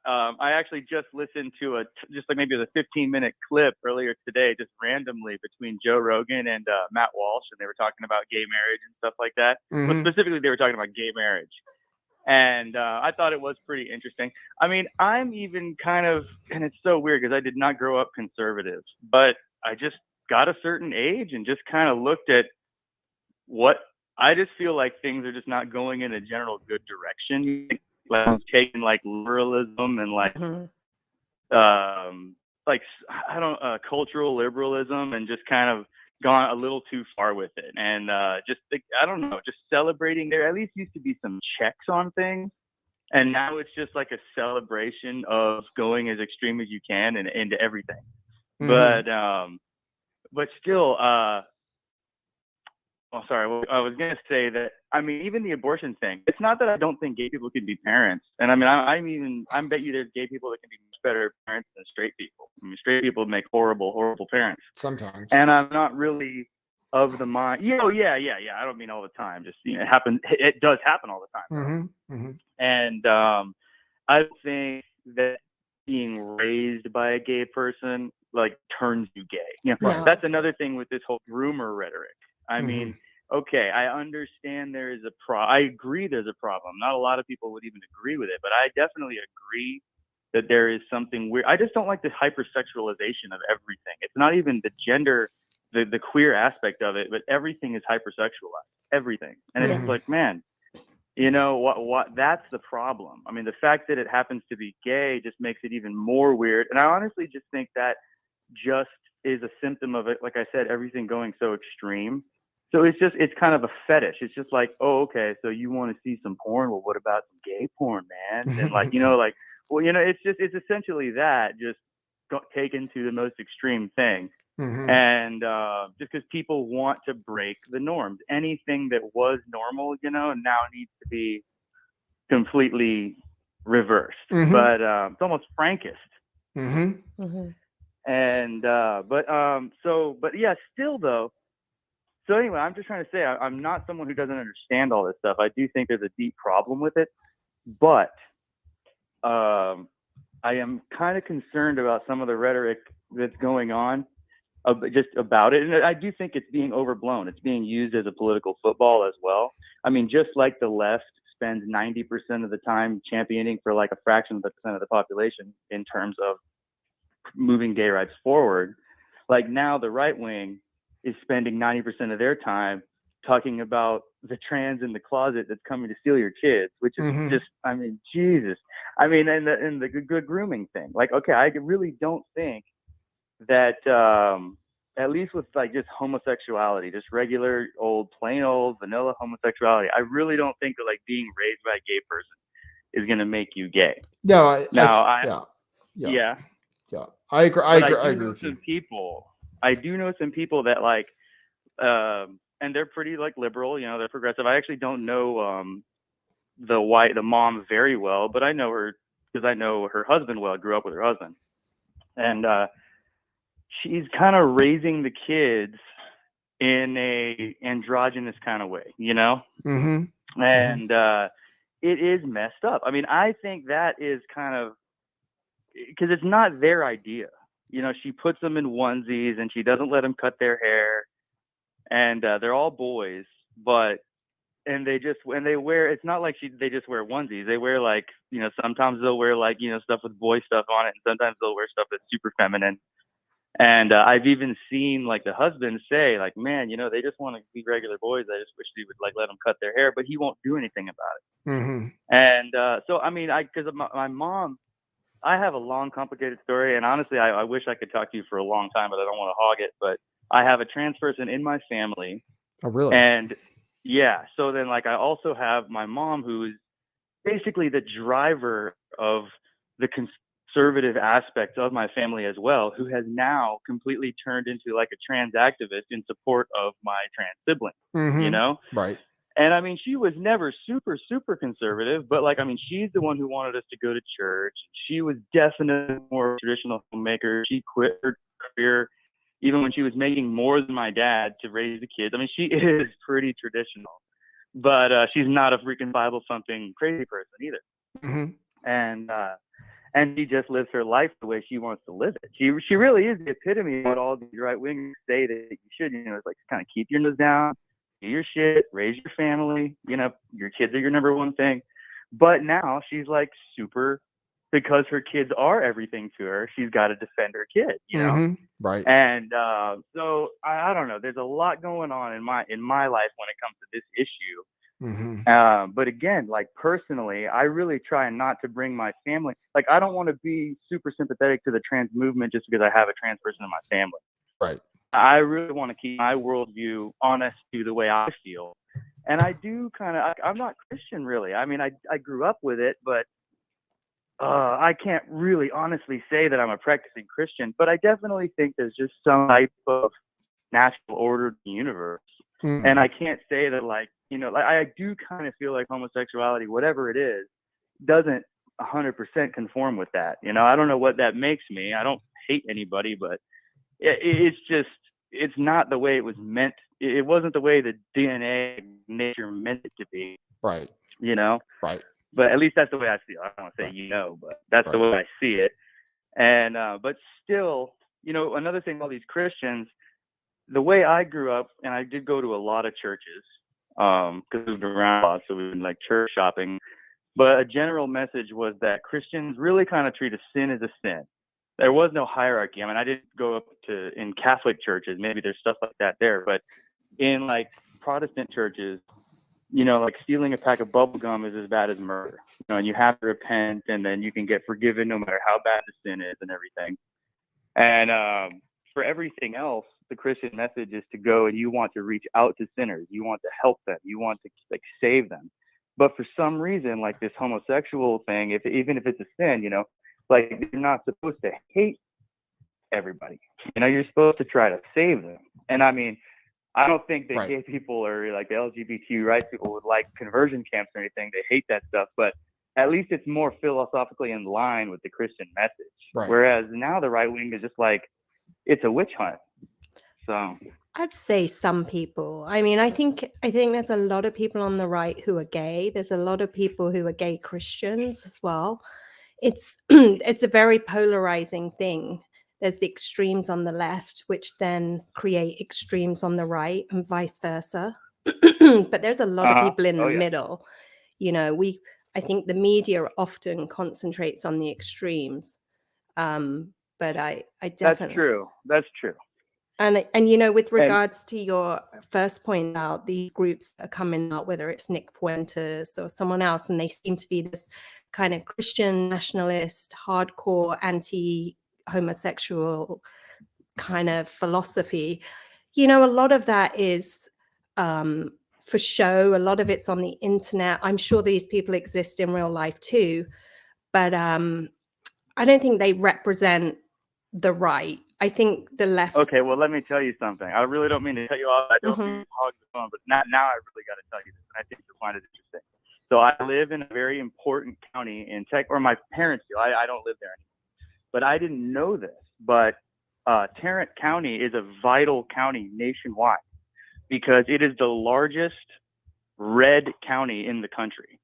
I actually just listened to just like maybe a 15-minute clip earlier today, just randomly between Joe Rogan and Matt Walsh, and they were talking about gay marriage and stuff like that. But specifically, they were talking about gay marriage, and I thought it was pretty interesting. I mean, I'm even kind of, and it's so weird because I did not grow up conservative, but I just got a certain age and just kind of looked at what I just feel like things are just not going in a general good direction. Like taking like liberalism and like cultural liberalism and just kind of gone a little too far with it. And I don't know, just celebrating. There at least used to be some checks on things, and now it's just like a celebration of going as extreme as you can and into everything. But still, oh, sorry. I was going to say that, I mean, even the abortion thing, it's not that I don't think gay people can be parents. And I mean, I bet you there's gay people that can be much better parents than straight people. I mean, straight people make horrible parents. Sometimes. And I'm not really of the mind. Yeah. I don't mean all the time. Just, you know, it does happen all the time. And I think that being raised by a gay person, like, turns you gay. You know, that's another thing with this whole groomer rhetoric. I mean, okay, I understand there is I agree there's a problem. Not a lot of people would even agree with it, but I definitely agree that there is something weird. I just don't like the hypersexualization of everything. It's not even the gender, the queer aspect of it, but everything is hypersexualized. Everything. And it's like, man, You know what? That's the problem. I mean, the fact that it happens to be gay just makes it even more weird. And I honestly just think that just is a symptom of it. Like I said, everything going so extreme. So it's kind of a fetish. It's just like, oh, okay, so you want to see some porn? Well, what about some gay porn, man? And like, like, well, it's essentially that just taken to the most extreme thing. And just because people want to break the norms, anything that was normal, now needs to be completely reversed. But it's almost Frankist. And but yeah, still though. So anyway, I'm just trying to say I'm not someone who doesn't understand all this stuff. I do think there's a deep problem with it, but I am kind of concerned about some of the rhetoric that's going on. Just about it, and I do think it's being overblown. It's being used as a political football as well. I mean, just like the left spends 90% of the time championing for like a fraction of the percent of the population in terms of moving gay rights forward, like now the right wing is spending 90% of their time talking about the trans in the closet that's coming to steal your kids, which is just, I mean, Jesus. I mean, and the good grooming thing. Like, okay, I really don't think that at least with like just homosexuality, just regular plain old vanilla homosexuality, I really don't think that like being raised by a gay person is going to make you gay. No, yeah. I agree. I agree with you. I do know some people that like, and they're pretty like liberal, they're progressive. I actually don't know the mom very well, but I know her because I know her husband well. I grew up with her husband, and she's kind of raising the kids in a androgynous kind of way, and it is messed up. I mean, I think that is kind of because it's not their idea. She puts them in onesies and she doesn't let them cut their hair, and they're all boys, and they wear, it's not like they just wear onesies. They wear like, sometimes they'll wear like, stuff with boy stuff on it, and sometimes they'll wear stuff that's super feminine. And I've even seen like the husband say like, man, they just want to be regular boys. I just wish he would like let them cut their hair, but he won't do anything about it. And so, I mean, because my mom, I have a long, complicated story. And honestly, I wish I could talk to you for a long time, but I don't want to hog it. But I have a trans person in my family. Oh, really? And yeah, so then like I also have my mom, who's basically the driver of the conservative aspects of my family as well, who has now completely turned into like a trans activist in support of my trans sibling, Right. And I mean, she was never super, super conservative, but like, I mean, she's the one who wanted us to go to church. She was definitely more traditional homemaker. She quit her career even when she was making more than my dad to raise the kids. I mean, she is pretty traditional, but she's not a freaking Bible thumping crazy person either. And she just lives her life the way she wants to live it. She really is the epitome of what all these right wingers say that you should. It's like kind of keep your nose down, do your shit, raise your family. Your kids are your number one thing. But now she's like super, because her kids are everything to her. She's got to defend her kids, Right. And so I don't know. There's a lot going on in my life when it comes to this issue. But again, like personally, I really try not to bring my family. Like, I don't want to be super sympathetic to the trans movement just because I have a trans person in my family. Right. I really want to keep my worldview honest to the way I feel. And I do I'm not Christian really. I mean, I grew up with it, but I can't really honestly say that I'm a practicing Christian, but I definitely think there's just some type of natural order to the universe. And I can't say that like, I do kind of feel like homosexuality, whatever it is, doesn't 100% conform with that. I don't know what that makes me. I don't hate anybody, but it's just, it's not the way it was meant. It wasn't the way the DNA nature meant it to be. Right. Right. But at least that's the way I see it. I don't want to say, but that's the way I see it. And, but still, another thing, all these Christians, the way I grew up, and I did go to a lot of churches, because we moved around a lot, so we were like church shopping. But a general message was that Christians really kind of treat a sin as a sin. There was no hierarchy. I mean, I didn't go up in Catholic churches. Maybe there's stuff like that there, but in like Protestant churches, you know, like stealing a pack of bubble gum is as bad as murder. You know, and you have to repent, and then you can get forgiven no matter how bad the sin is and everything. And for everything else, the Christian message is to go and you want to reach out to sinners. You want to help them. You want to like save them. But for some reason, like this homosexual thing, even if it's a sin, you know, like you're not supposed to hate everybody. You know, you're supposed to try to save them. And I mean, I don't think that Right. gay people or like the LGBT rights people would like conversion camps or anything. They hate that stuff, but at least it's more philosophically in line with the Christian message. Right. Whereas now the right wing is just like, it's a witch hunt. So I'd say some people. I mean, I think there's a lot of people on the right who are gay. There's a lot of people who are gay Christians as well. It's it's a very polarizing thing. There's the extremes on the left, which then create extremes on the right, and vice versa. But there's a lot of people in the middle. You know, I think the media often concentrates on the extremes. But I definitely That's true. And you know, with regards to your first point out, these groups are coming out, whether it's Nick Fuentes or someone else, and they seem to be this kind of Christian nationalist, hardcore anti-homosexual kind of philosophy. You know, a lot of that is for show. A lot of it's on the internet. I'm sure these people exist in real life too, but I don't think they represent the right. I think the left. Okay, well, let me tell you something. I really don't mean to cut you off. I don't mean to hog the phone, but now I really got to tell you this, and I think you'll find it interesting. So I live in a very important county in or my parents do. I don't live there anymore. But I didn't know this, but Tarrant County is a vital county nationwide because it is the largest red county in the country.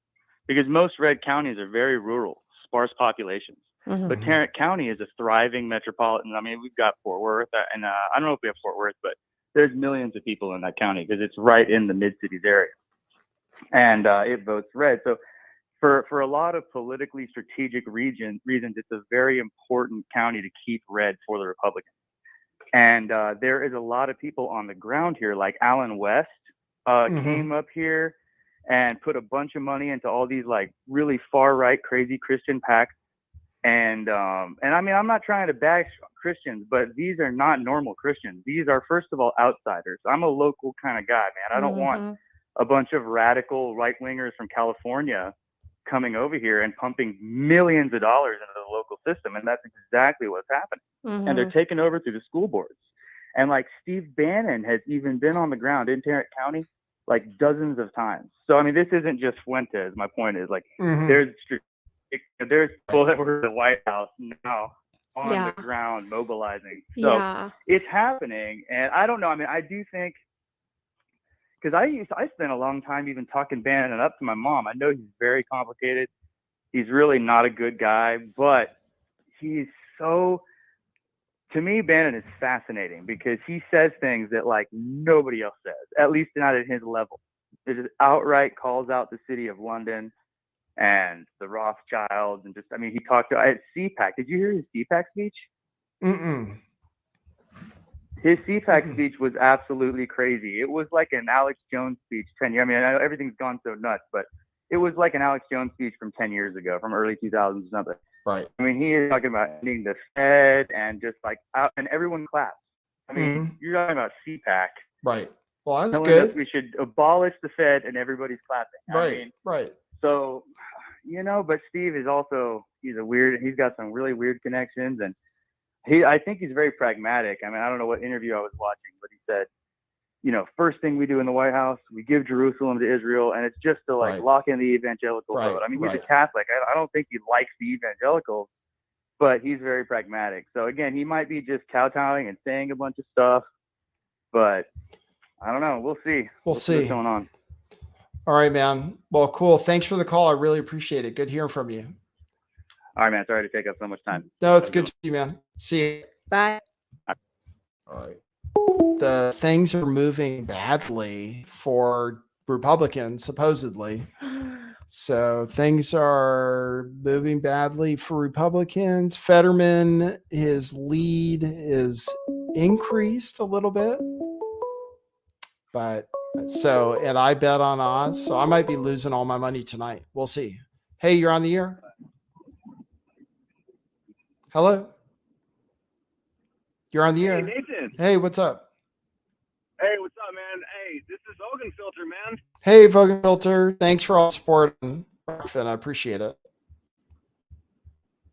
Because most red counties are very rural, sparse populations. But Tarrant County is a thriving metropolitan. I mean, we've got Fort Worth, and I don't know if we have Fort Worth, but there's millions of people in that county because it's right in the mid-cities area. And it votes red. So for a lot of politically strategic reasons, it's a very important county to keep red for the Republicans. And there is a lot of people on the ground here, like Alan West came up here and put a bunch of money into all these like really far-right, crazy Christian PACs. And I mean, I'm not trying to bash Christians, but these are not normal Christians. These are, first of all, outsiders. I'm a local kind of guy, man. I don't want a bunch of radical right-wingers from California coming over here and pumping millions of dollars into the local system. And that's exactly what's happening. And they're taking over through the school boards. And like Steve Bannon has even been on the ground in Tarrant County like dozens of times. So, I mean, this isn't just Fuentes. My point is like there's people that were in the White House now on the ground mobilizing. So it's happening. And I don't know. I mean, I do think, because I spent a long time even talking Bannon up to my mom. I know he's very complicated. He's really not a good guy, but he's so, to me, Bannon is fascinating because he says things that like nobody else says, at least not at his level. It just outright calls out the city of London and the Rothschilds, and just, I mean, he talked at CPAC. Did you hear his CPAC speech? His CPAC speech was absolutely crazy. It was like an Alex Jones speech 10 years. I mean, I know everything's gone so nuts, but it was like an Alex Jones speech from 10 years ago, from early 2000s or something. Right. I mean, he is talking about ending the Fed and just like out, and everyone claps. I mean, you're talking about CPAC. Right. Well, that's Telling good. us we should abolish the Fed and everybody's clapping. Right. I mean, right. So, you know, but Steve is also, he's got some really weird connections, and I think he's very pragmatic. I mean, I don't know what interview I was watching, but he said, you know, first thing we do in the White House, we give Jerusalem to Israel, and it's just to like lock in the evangelical vote. I mean, he's a Catholic. I don't think he likes the evangelicals, but he's very pragmatic. So again, he might be just kowtowing and saying a bunch of stuff, but I don't know. We'll see. We'll see what's going on. All right, man. Well, cool. Thanks for the call. I really appreciate it. Good hearing from you. All right, man. Sorry to take up so much time. No, it's good to see you, man. See you. Bye. All right. The things are moving badly for Republicans, supposedly. So things are moving badly for Republicans. Fetterman, his lead is increased a little bit, but So, and I bet on Oz, so I might be losing all my money tonight. We'll see. Hey, you're on the air. Hello. You're on the air. Nathan. Hey, what's up? Hey, what's up, man? Hey, this is Hogan Filter, man. Hey, Vogan Filter. Thanks for all the support, Rockfin. I appreciate it.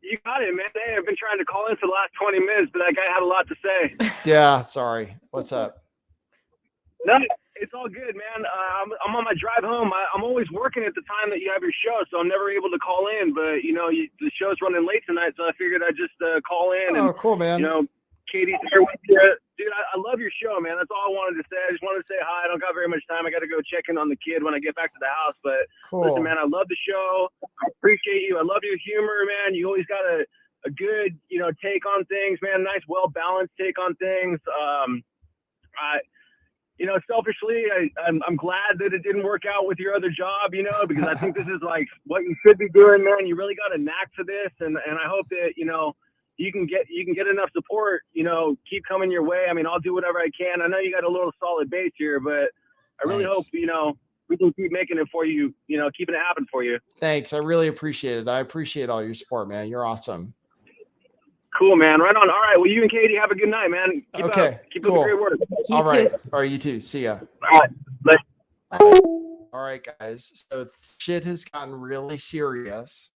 You got it, man. Hey, I've been trying to call in for the last 20 minutes, but that guy had a lot to say. Yeah, sorry. What's up? No, it's all good, man. I'm on my drive home. I'm always working at the time that you have your show, so I'm never able to call in. But the show's running late tonight, so I figured I'd just call in. Oh, cool, man. Katie's here with you. Dude, I love your show, man. That's all I wanted to say. I just wanted to say hi. I don't got very much time. I got to go check in on the kid when I get back to the house. But Cool. listen, man, I love the show. I appreciate you. I love your humor, man. You always got a good, take on things, man. Nice, well-balanced take on things. Selfishly, I'm glad that it didn't work out with your other job, because I think this is like what you should be doing, man. You really got a knack for this, and I hope that you can get enough support, keep coming your way. I mean, I'll do whatever I can. I know you got a little solid base here, but I really hope we can keep making it for you, keeping it happen for you. Thanks. I really appreciate it. I appreciate all your support, man. You're awesome. Cool, man. Right on. All right. Well, you and Katie have a good night, man. Keep up the great work. All right. All right. You too. See ya. All right. Bye. All right, guys. So shit has gotten really serious.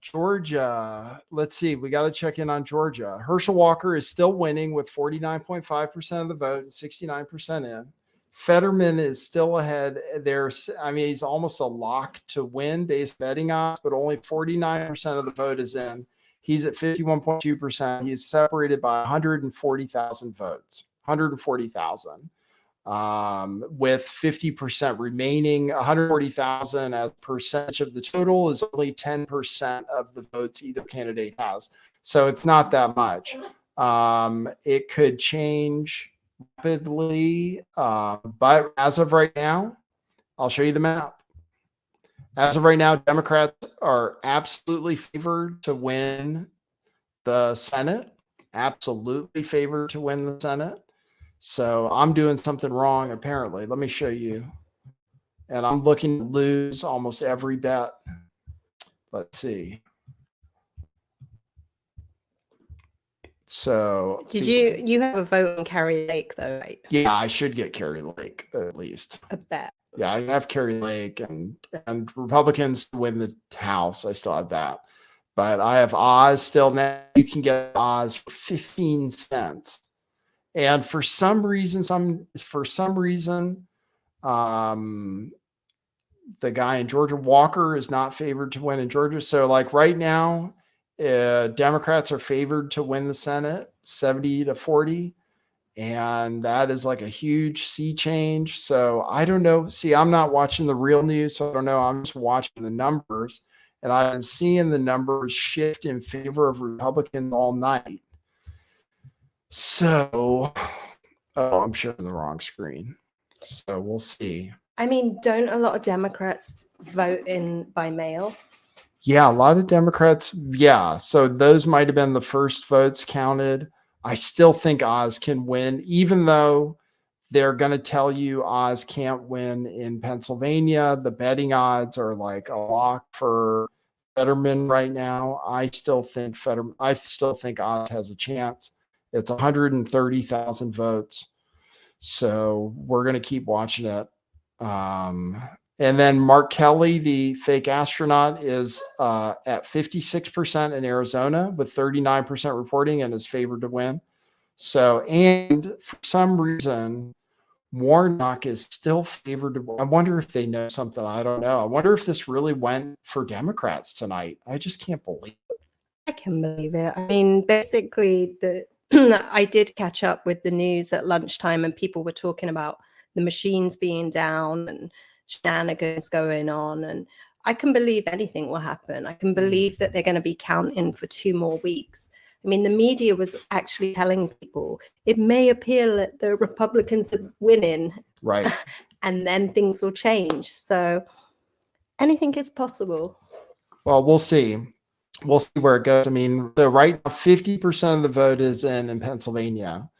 Georgia. Let's see. We got to check in on Georgia. Herschel Walker is still winning with 49.5% of the vote and 69% in. Fetterman is still ahead. He's almost a lock to win based betting odds, but only 49% of the vote is in. He's at 51.2%. He's separated by 140,000 votes. 140,000. With 50% remaining. 140,000 as percentage of the total is only 10% of the votes either candidate has. So it's not that much. It could change rapidly, but as of right now, I'll show you the map. As of right now, Democrats are absolutely favored to win the Senate. Absolutely favored to win the Senate. So I'm doing something wrong, apparently. Let me show you. And I'm looking to lose almost every bet. Let's see. So you have a vote on Carrie Lake though, right? Yeah, I should get Carrie Lake at least. A bet. Yeah, I have Carrie Lake and Republicans win the House. I still have that. But I have Oz still now. You can get Oz for 15 cents. And for some reason, the guy in Georgia, Walker, is not favored to win in Georgia. So like right now, Democrats are favored to win the Senate 70-40. And that is like a huge sea change. So I don't know. See, I'm not watching the real news. So I don't know. I'm just watching the numbers. And I've been seeing the numbers shift in favor of Republicans all night. So, I'm showing the wrong screen. So we'll see. I mean, don't a lot of Democrats vote in by mail? Yeah, a lot of Democrats. Yeah. So those might have been the first votes counted. I still think Oz can win, even though they're going to tell you Oz can't win in Pennsylvania. The betting odds are like a lock for Fetterman right now. I still think Oz has a chance. It's 130,000 votes. So we're going to keep watching it. And then Mark Kelly, the fake astronaut, is at 56% in Arizona with 39% reporting and is favored to win. So, and for some reason, Warnock is still favored to win. I wonder if they know something. I don't know. I wonder if this really went for Democrats tonight. I just can't believe it. I can believe it. I mean, basically, I did catch up with the news at lunchtime and people were talking about the machines being down and shenanigans going on. And I can believe anything will happen. I can believe that they're going to be counting for 2 more weeks. I mean, the media was actually telling people it may appear that the Republicans are winning. Right. And then things will change. So anything is possible. Well, we'll see. We'll see where it goes. I mean, so right now, 50% of the vote is in Pennsylvania.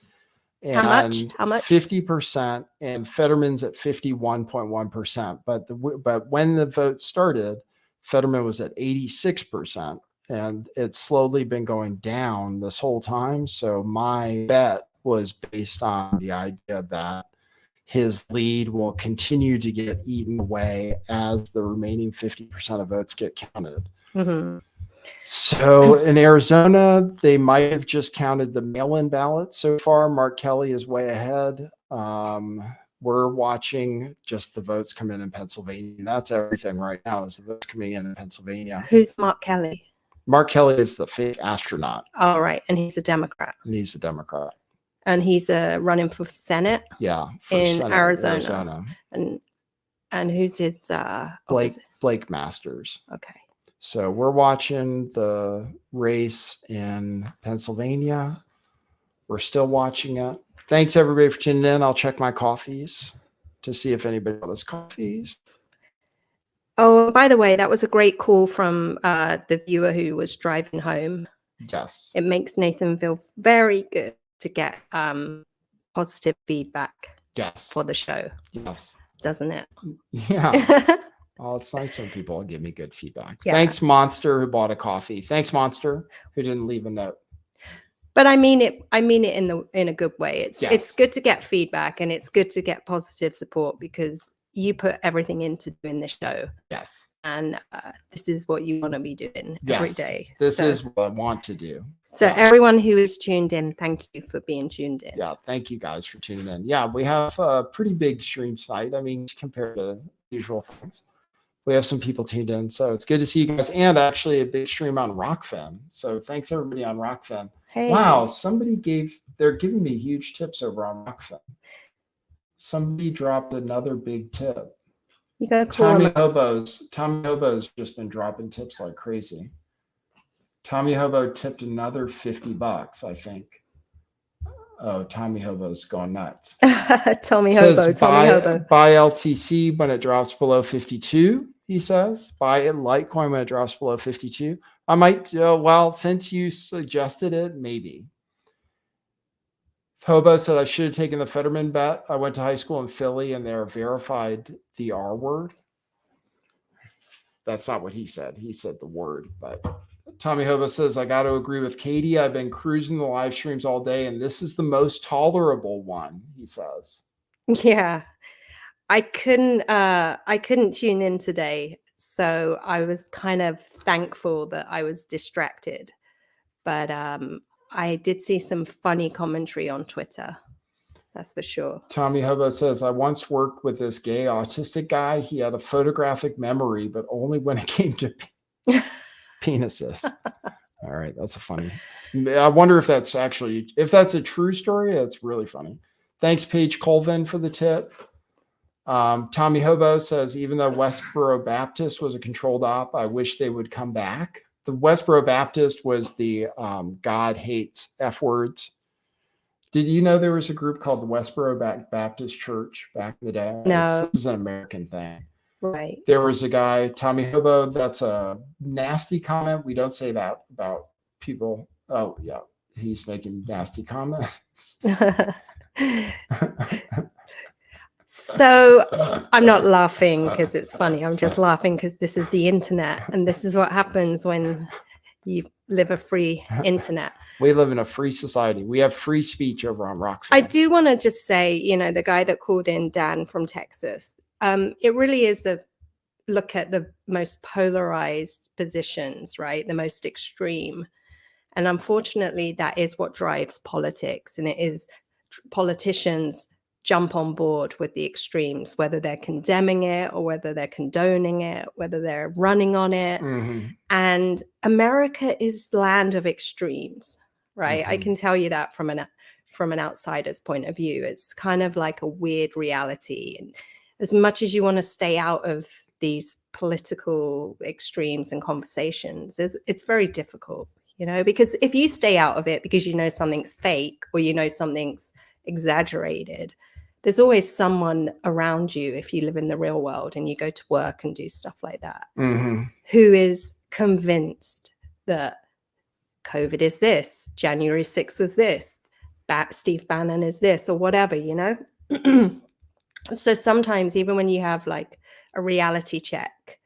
How much? And How much? 50%, and Fetterman's at 51.1%. But when the vote started, Fetterman was at 86%, and it's slowly been going down this whole time. So my bet was based on the idea that his lead will continue to get eaten away as the remaining 50% of votes get counted. Mm-hmm. So in Arizona, they might have just counted the mail-in ballots so far. Mark Kelly is way ahead. We're watching just the votes come in Pennsylvania. And that's everything right now, is the votes coming in Pennsylvania. Who's Mark Kelly? Mark Kelly is the fake astronaut. Oh, right. And he's a Democrat. And he's a Democrat. And he's running for Senate. Yeah. For in Senate, Arizona. And who's his Blake Masters. Okay. So we're watching the race in Pennsylvania. We're still watching it. Thanks everybody for tuning in. I'll check my coffees to see if anybody got his coffees. Oh, by the way, that was a great call from the viewer who was driving home. Yes. It makes Nathan feel very good to get positive feedback. Yes. For the show. Yes. Doesn't it? Yeah. Oh, it's nice when people give me good feedback. Yeah. Thanks, Monster, who bought a coffee. Thanks, Monster, who didn't leave a note. But I mean it in a good way. It's Yes. good to get feedback, and it's good to get positive support, because you put everything into doing the show. Yes. And this is what you want to be doing every Yes. day. This is what I want to do. So Yes. everyone who is tuned in, thank you for being tuned in. Yeah, thank you guys for tuning in. Yeah, we have a pretty big stream tonight. I mean, compared to usual things, we have some people tuned in. So it's good to see you guys, and actually a big stream on Rockfin. So thanks everybody on Rockfin. Hey. Wow, they're giving me huge tips over on Rockfin. Somebody dropped another big tip. You gotta call Tommy him. Hobo's just been dropping tips like crazy. Tommy Hobo tipped another $50, I think. Oh, Tommy Hobo's going nuts. Tommy Says Hobo. buy LTC when it drops below 52, he says. Buy Litecoin when it drops below 52. I might, well, since you suggested it, maybe. Hobo said I should have taken the Fetterman bet. I went to high school in Philly and they're verified the R word. That's not what he said. He said the word, but Tommy Hobo says, I got to agree with Katie. I've been cruising the live streams all day, and this is the most tolerable one, he says. Yeah. I couldn't tune in today. So I was kind of thankful that I was distracted. But I did see some funny commentary on Twitter. That's for sure. Tommy Hobo says, I once worked with this gay autistic guy. He had a photographic memory, but only when it came to penises. All right. That's a funny. I wonder if that's a true story. That's really funny. Thanks, Paige Colvin, for the tip. Tommy Hobo says, even though Westboro Baptist was a controlled op, I wish they would come back. The Westboro Baptist was the God hates F words. Did you know there was a group called the Westboro Baptist Church back in the day? No. This is an American thing. Right. There was a guy, Tommy Hobo. That's a nasty comment. We don't say that about people. Oh, yeah. He's making nasty comments. So I'm not laughing because it's funny. I'm just laughing because this is the internet, and this is what happens when you live a free internet. We live in a free society. We have free speech over on Rockfin. I do want to just say, the guy that called in, Dan from Texas, it really is a look at the most polarized positions, right? The most extreme. And unfortunately, that is what drives politics. And it is politicians jump on board with the extremes, whether they're condemning it or whether they're condoning it, whether they're running on it. Mm-hmm. And America is the land of extremes, right? I can tell you that from an outsider's point of view. It's kind of like a weird reality. And as much as you want to stay out of these political extremes and conversations, it's very difficult, because if you stay out of it because something's fake or something's exaggerated, there's always someone around you, if you live in the real world and you go to work and do stuff like that, who is convinced that COVID is this, January 6th was this, Steve Bannon is this or whatever, you know? So sometimes even when you have like a reality check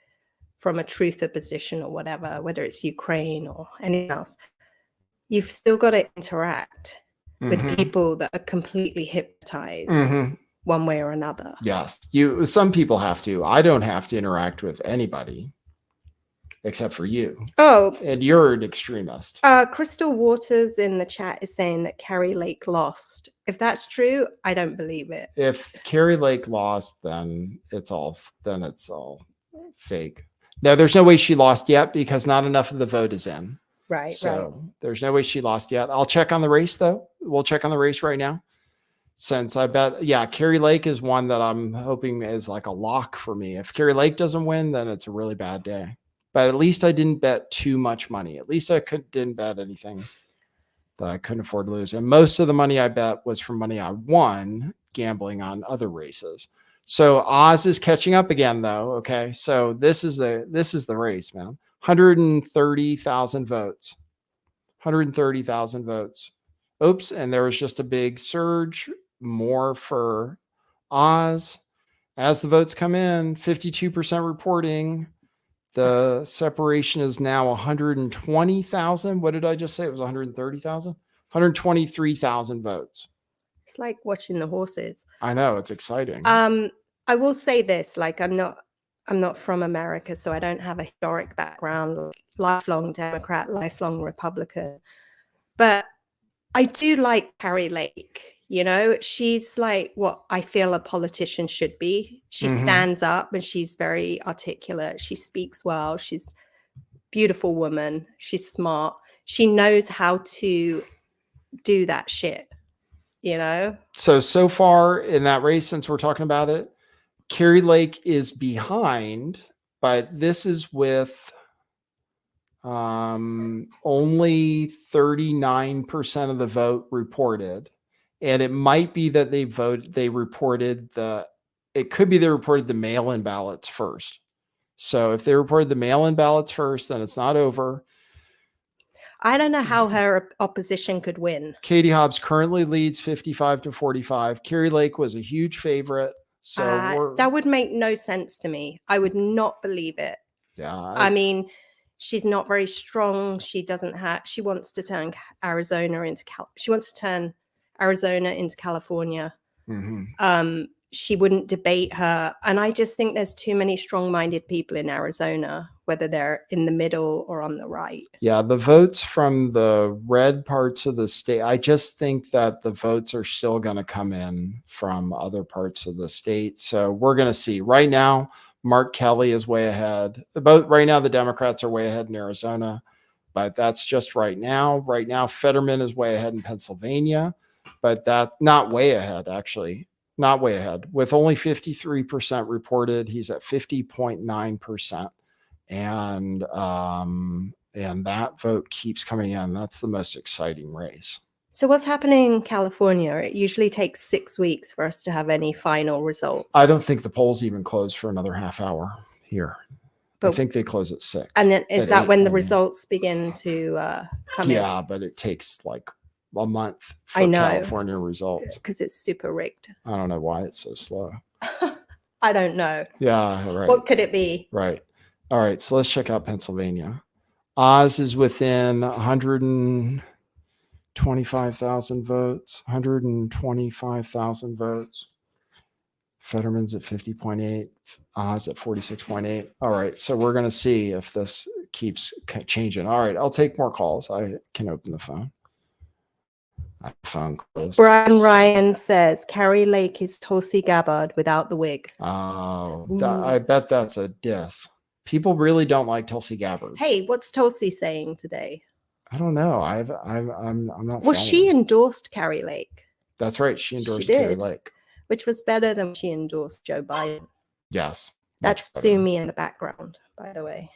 from a truther position or whatever, whether it's Ukraine or anything else, you've still got to interact with people that are completely hypnotized one way or another. Yes. Some people have to. I don't have to interact with anybody except for you. Oh, And you're an extremist. Crystal Waters in the chat is saying that Carrie Lake lost. If that's true, I don't believe it. If Carrie Lake lost, then it's all fake. No, there's no way she lost yet because not enough of the vote is in. Right. So there's no way she lost yet. I'll check on the race though. We'll check on the race right now. Since I bet, yeah, Carrie Lake is one that I'm hoping is like a lock for me. If Carrie Lake doesn't win, then it's a really bad day. But at least I didn't bet too much money. At least I didn't bet anything that I couldn't afford to lose. And most of the money I bet was from money I won gambling on other races. So Oz is catching up again though. Okay. So this is the race, man. 130,000 votes. 130,000 votes. Oops. And there was just a big surge, more for Oz. As the votes come in, 52% reporting. The separation is now 120,000. What did I just say? It was 130,000? 123,000 votes. It's like watching the horses. I know, it's exciting. I will say this, like I'm not from America, so I don't have a historic background, lifelong Democrat, lifelong Republican. But I do like Carrie Lake. You know, she's like what I feel a politician should be. She stands up and she's very articulate. She speaks well. She's a beautiful woman. She's smart. She knows how to do that shit, you know? So far in that race, since we're talking about it, Carrie Lake is behind, but this is with only 39% of the vote reported. And it might be that it could be they reported the mail-in ballots first. So if they reported the mail-in ballots first, then it's not over. I don't know how her opposition could win. Katie Hobbs currently leads 55-45. Carrie Lake was a huge favorite. So that would make no sense to me. I would not believe it. Yeah. I mean, she's not very strong. She wants to turn Arizona into California. She wouldn't debate her. And I just think there's too many strong-minded people in Arizona, whether they're in the middle or on the right. Yeah, the votes from the red parts of the state, I just think that the votes are still going to come in from other parts of the state. So we're going to see. Right now, Mark Kelly is way ahead. Right now, the Democrats are way ahead in Arizona, but that's just right now. Right now, Fetterman is way ahead in Pennsylvania. But not way ahead, actually. Not way ahead. With only 53% reported, he's at 50.9%. And that vote keeps coming in. That's the most exciting race. So what's happening in California? It usually takes 6 weeks for us to have any final results. I don't think the polls even close for another half hour here. But I think they close at 6. And then is that when the results begin to come in? Yeah, but it takes like a month for California results because it's super rigged. I don't know why it's so slow. I don't know. Yeah, right. What could it be? Right. All right. So let's check out Pennsylvania. Oz is within 125,000 votes. 125,000 votes. Fetterman's at 50.8. Oz at 46.8. All right. So we're going to see if this keeps changing. All right. I'll take more calls. I can open the phone. Phone closed. Brian Ryan says Carrie Lake is Tulsi Gabbard without the wig. Oh, I bet that's a diss. People really don't like Tulsi Gabbard. Hey, what's Tulsi saying today? I don't know. I'm not. Well, she endorsed Carrie Lake. That's right. She endorsed Carrie Lake, which was better than when she endorsed Joe Biden. Yes, that's Sumi in the background, by the way.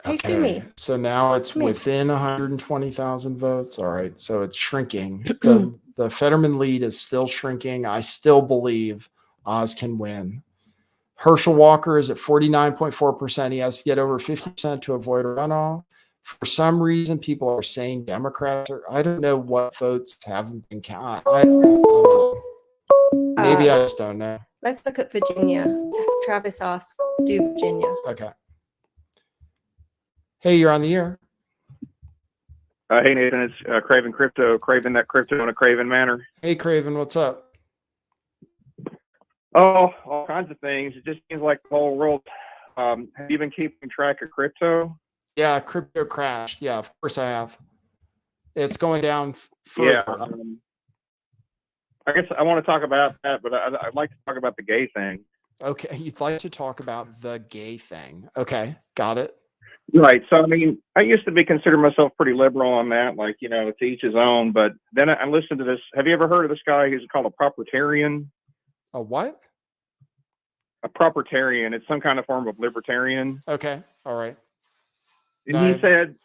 Hey, Sumi. So now it's within 120,000 votes. All right. So it's shrinking. The Fetterman lead is still shrinking. I still believe Oz can win. Herschel Walker is at 49.4%. He has to get over 50% to avoid a runoff. For some reason, people are saying Democrats are. I don't know what votes haven't been counted. I don't know. Maybe I just don't know. Let's look at Virginia. Travis asks, do Virginia. Okay. Hey, you're on the air. Hey Nathan, it's Craven Crypto, Craven that crypto in a Craven manner. Hey, Craven, what's up? Oh, all kinds of things. It just seems like the whole world. Have you been keeping track of crypto? Yeah, crypto crashed. Yeah, of course I have. It's going down further. Yeah. I guess I want to talk about that, but I'd like to talk about the gay thing. Okay, you'd like to talk about the gay thing. Okay, got it. Right. So, I mean, I used to consider myself pretty liberal on that, like, you know, to each his own. But then I listened to this. Have you ever heard of this guy who's called a propertarian? A what? A propertarian. It's some kind of form of libertarian. Okay, all right. And he said,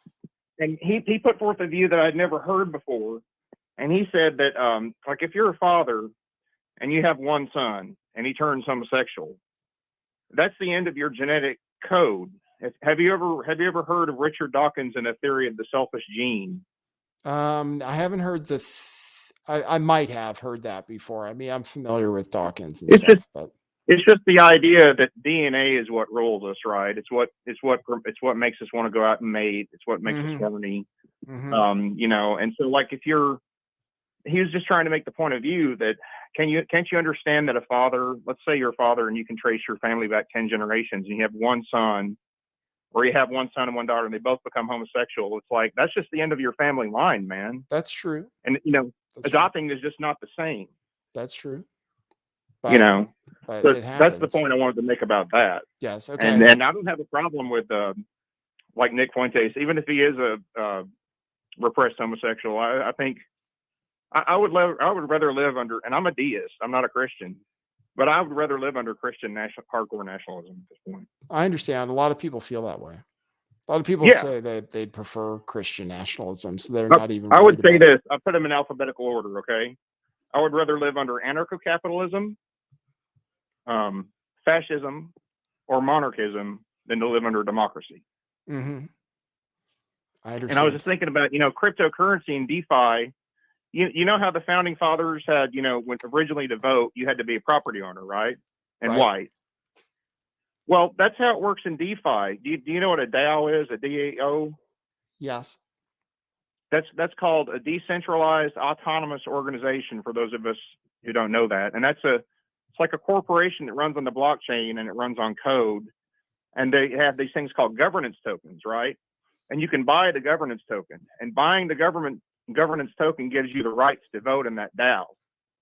and he put forth a view that I'd never heard before. And he said that, like, if you're a father and you have one son and he turns homosexual, that's the end of your genetic code. Have you ever heard of Richard Dawkins and a theory of the selfish gene? I haven't heard I might have heard that before. I mean, I'm familiar with Dawkins and stuff, but it's just the idea that DNA is what rules us, right? It's what makes us want to go out and mate. It's what makes us horny. You know, and so like he was just trying to make the point of view that can't you understand that a father, let's say you're a father and you can trace your family back 10 generations and you have one son, or you have one son and one daughter and they both become homosexual. It's like, that's just the end of your family line, man. That's true. And, you know, adopting is just not the same. That's true. You know, but so that's the point I wanted to make about that. Yes. Okay. And I don't have a problem with, like Nick Fuentes, even if he is a repressed homosexual. I think I would rather live under, and I'm a deist, I'm not a Christian, but I would rather live under Christian hardcore nationalism at this point. I understand. A lot of people feel that way. A lot of people say that they'd prefer Christian nationalism, so they're not even. I would say this. I put them in alphabetical order. Okay, I would rather live under anarcho-capitalism, fascism, or monarchism than to live under democracy. Mm-hmm. I understand. And I was just thinking about, you know, cryptocurrency and DeFi. You know how the founding fathers had, you know, when originally to vote, you had to be a property owner, right? And white. Well, that's how it works in DeFi. Do you know what a DAO is? A DAO? Yes. That's called a decentralized autonomous organization for those of us who don't know that. And it's like a corporation that runs on the blockchain and it runs on code. And they have these things called governance tokens, right? And you can buy the governance token. And buying the governance token gives you the rights to vote in that DAO.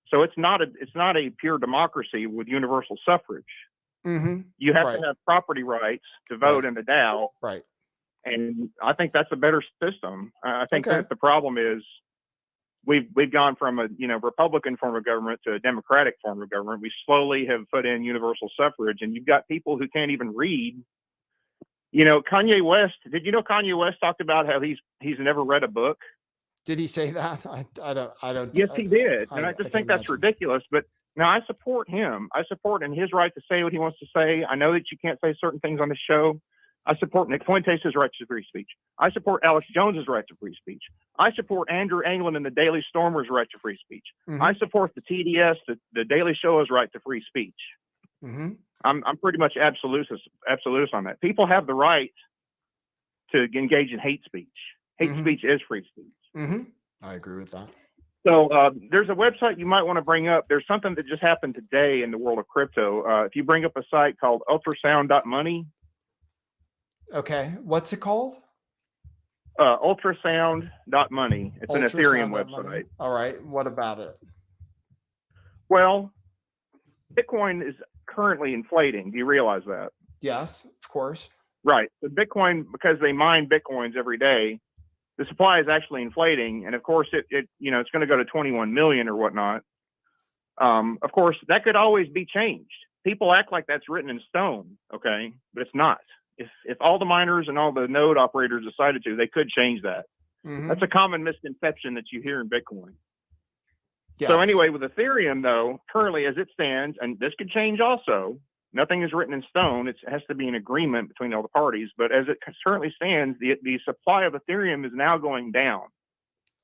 So it's not a pure democracy with universal suffrage. Mm-hmm. You have to have property rights to vote in the DAO. Right. And I think that's a better system. I think that the problem is we've gone from a, you know, Republican form of government to a Democratic form of government. We slowly have put in universal suffrage, and you've got people who can't even read. You know, Kanye West. Did you know Kanye West talked about how he's never read a book? Did he say that? I don't. Yes, he did, and I just think that's ridiculous. But now I support him. I support in his right to say what he wants to say. I know that you can't say certain things on the show. I support Nick Fuentes' right to free speech. I support Alex Jones's right to free speech. I support Andrew Anglin and the Daily Stormer's right to free speech. Mm-hmm. I support the TDS, the Daily Show's right to free speech. Mm-hmm. I'm pretty much absolutist on that. People have the right to engage in hate speech. Hate speech is free speech. Mm-hmm. I agree with that. So there's a website you might want to bring up. There's something that just happened today in the world of crypto. If you bring up a site called ultrasound.money. Okay. What's it called? Ultrasound.money. It's an Ethereum website. All right. What about it? Well, Bitcoin is currently inflating. Do you realize that? Yes, of course. Right. So Bitcoin, because they mine Bitcoins every day, the supply is actually inflating. And of course, it's going to go to 21 million or whatnot. Of course, that could always be changed. People act like that's written in stone. Okay. But it's not. If all the miners and all the node operators decided to, they could change that. Mm-hmm. That's a common misconception that you hear in Bitcoin. Yes. So anyway, with Ethereum, though, currently as it stands, and this could change also, Nothing is written in stone. It has to be an agreement between all the parties. But as it currently stands, the supply of Ethereum is now going down.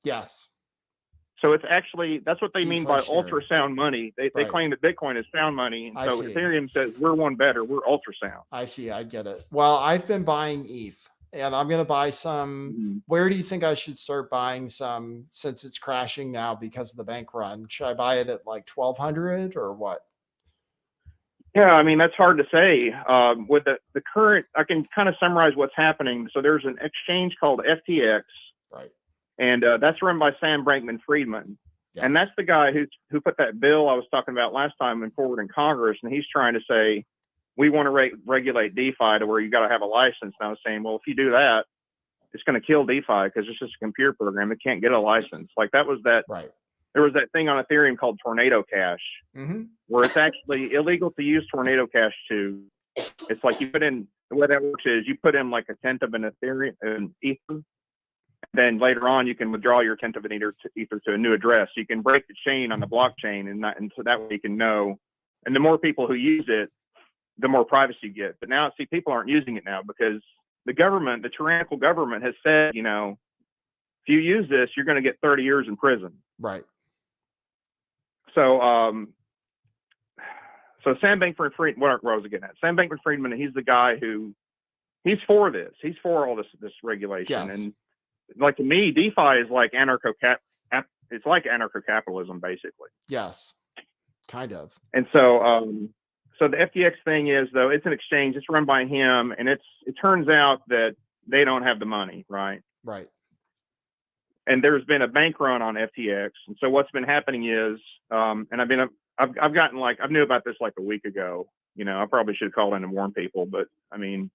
Yes. So it's actually, that's what they mean by Deflationary. ultrasound money. They Right. claim that Bitcoin is sound money. And I so see. Ethereum says we're one better. We're ultrasound. I see. I get it. Well, I've been buying ETH, and I'm going to buy some. Mhm. Where do you think I should start buying some since it's crashing now because of the bank run? Should I buy it at like 1,200 or what? Yeah, I mean, that's hard to say. With the current, I can kind of summarize what's happening. So there's an exchange called FTX, Right. and that's run by Sam Bankman-Friedman. Yes. And that's the guy who put that bill I was talking about last time forward in Congress, and he's trying to say, we want to regulate DeFi to where you got to have a license. And I was saying, well, if you do that, it's going to kill DeFi because it's just a computer program. It can't get a license. Like that was that. Right. There was that thing on Ethereum called Tornado Cash, Mm-hmm. where it's actually illegal to use Tornado Cash to. It's like you put in, the way that works is you put in like 1/10 of an Ethereum, an Ether. Then later on, you can withdraw your 1/10 of an Ether to a new address. So you can break the chain on the blockchain, and so that way you can know. And the more people who use it, the more privacy you get. But now, see, people aren't using it now because the government, the tyrannical government, has said, you know, if you use this, you're going to get 30 years in prison. Right. So, so Sam Bankman-Friedman, what was I getting at? Sam Bankman-Friedman, he's the guy who, he's for this. He's for all this regulation. Yes. And like to me, DeFi is like it's like anarcho-capitalism, basically. Yes. Kind of. And so, so the FTX thing is, though, it's an exchange. It's run by him, and it turns out that they don't have the money, right? Right. And there's been a bank run on FTX, and so what's been happening is, and I've gotten like, I knew about this like a week ago. You know, I probably should have called in and warned people, but I mean,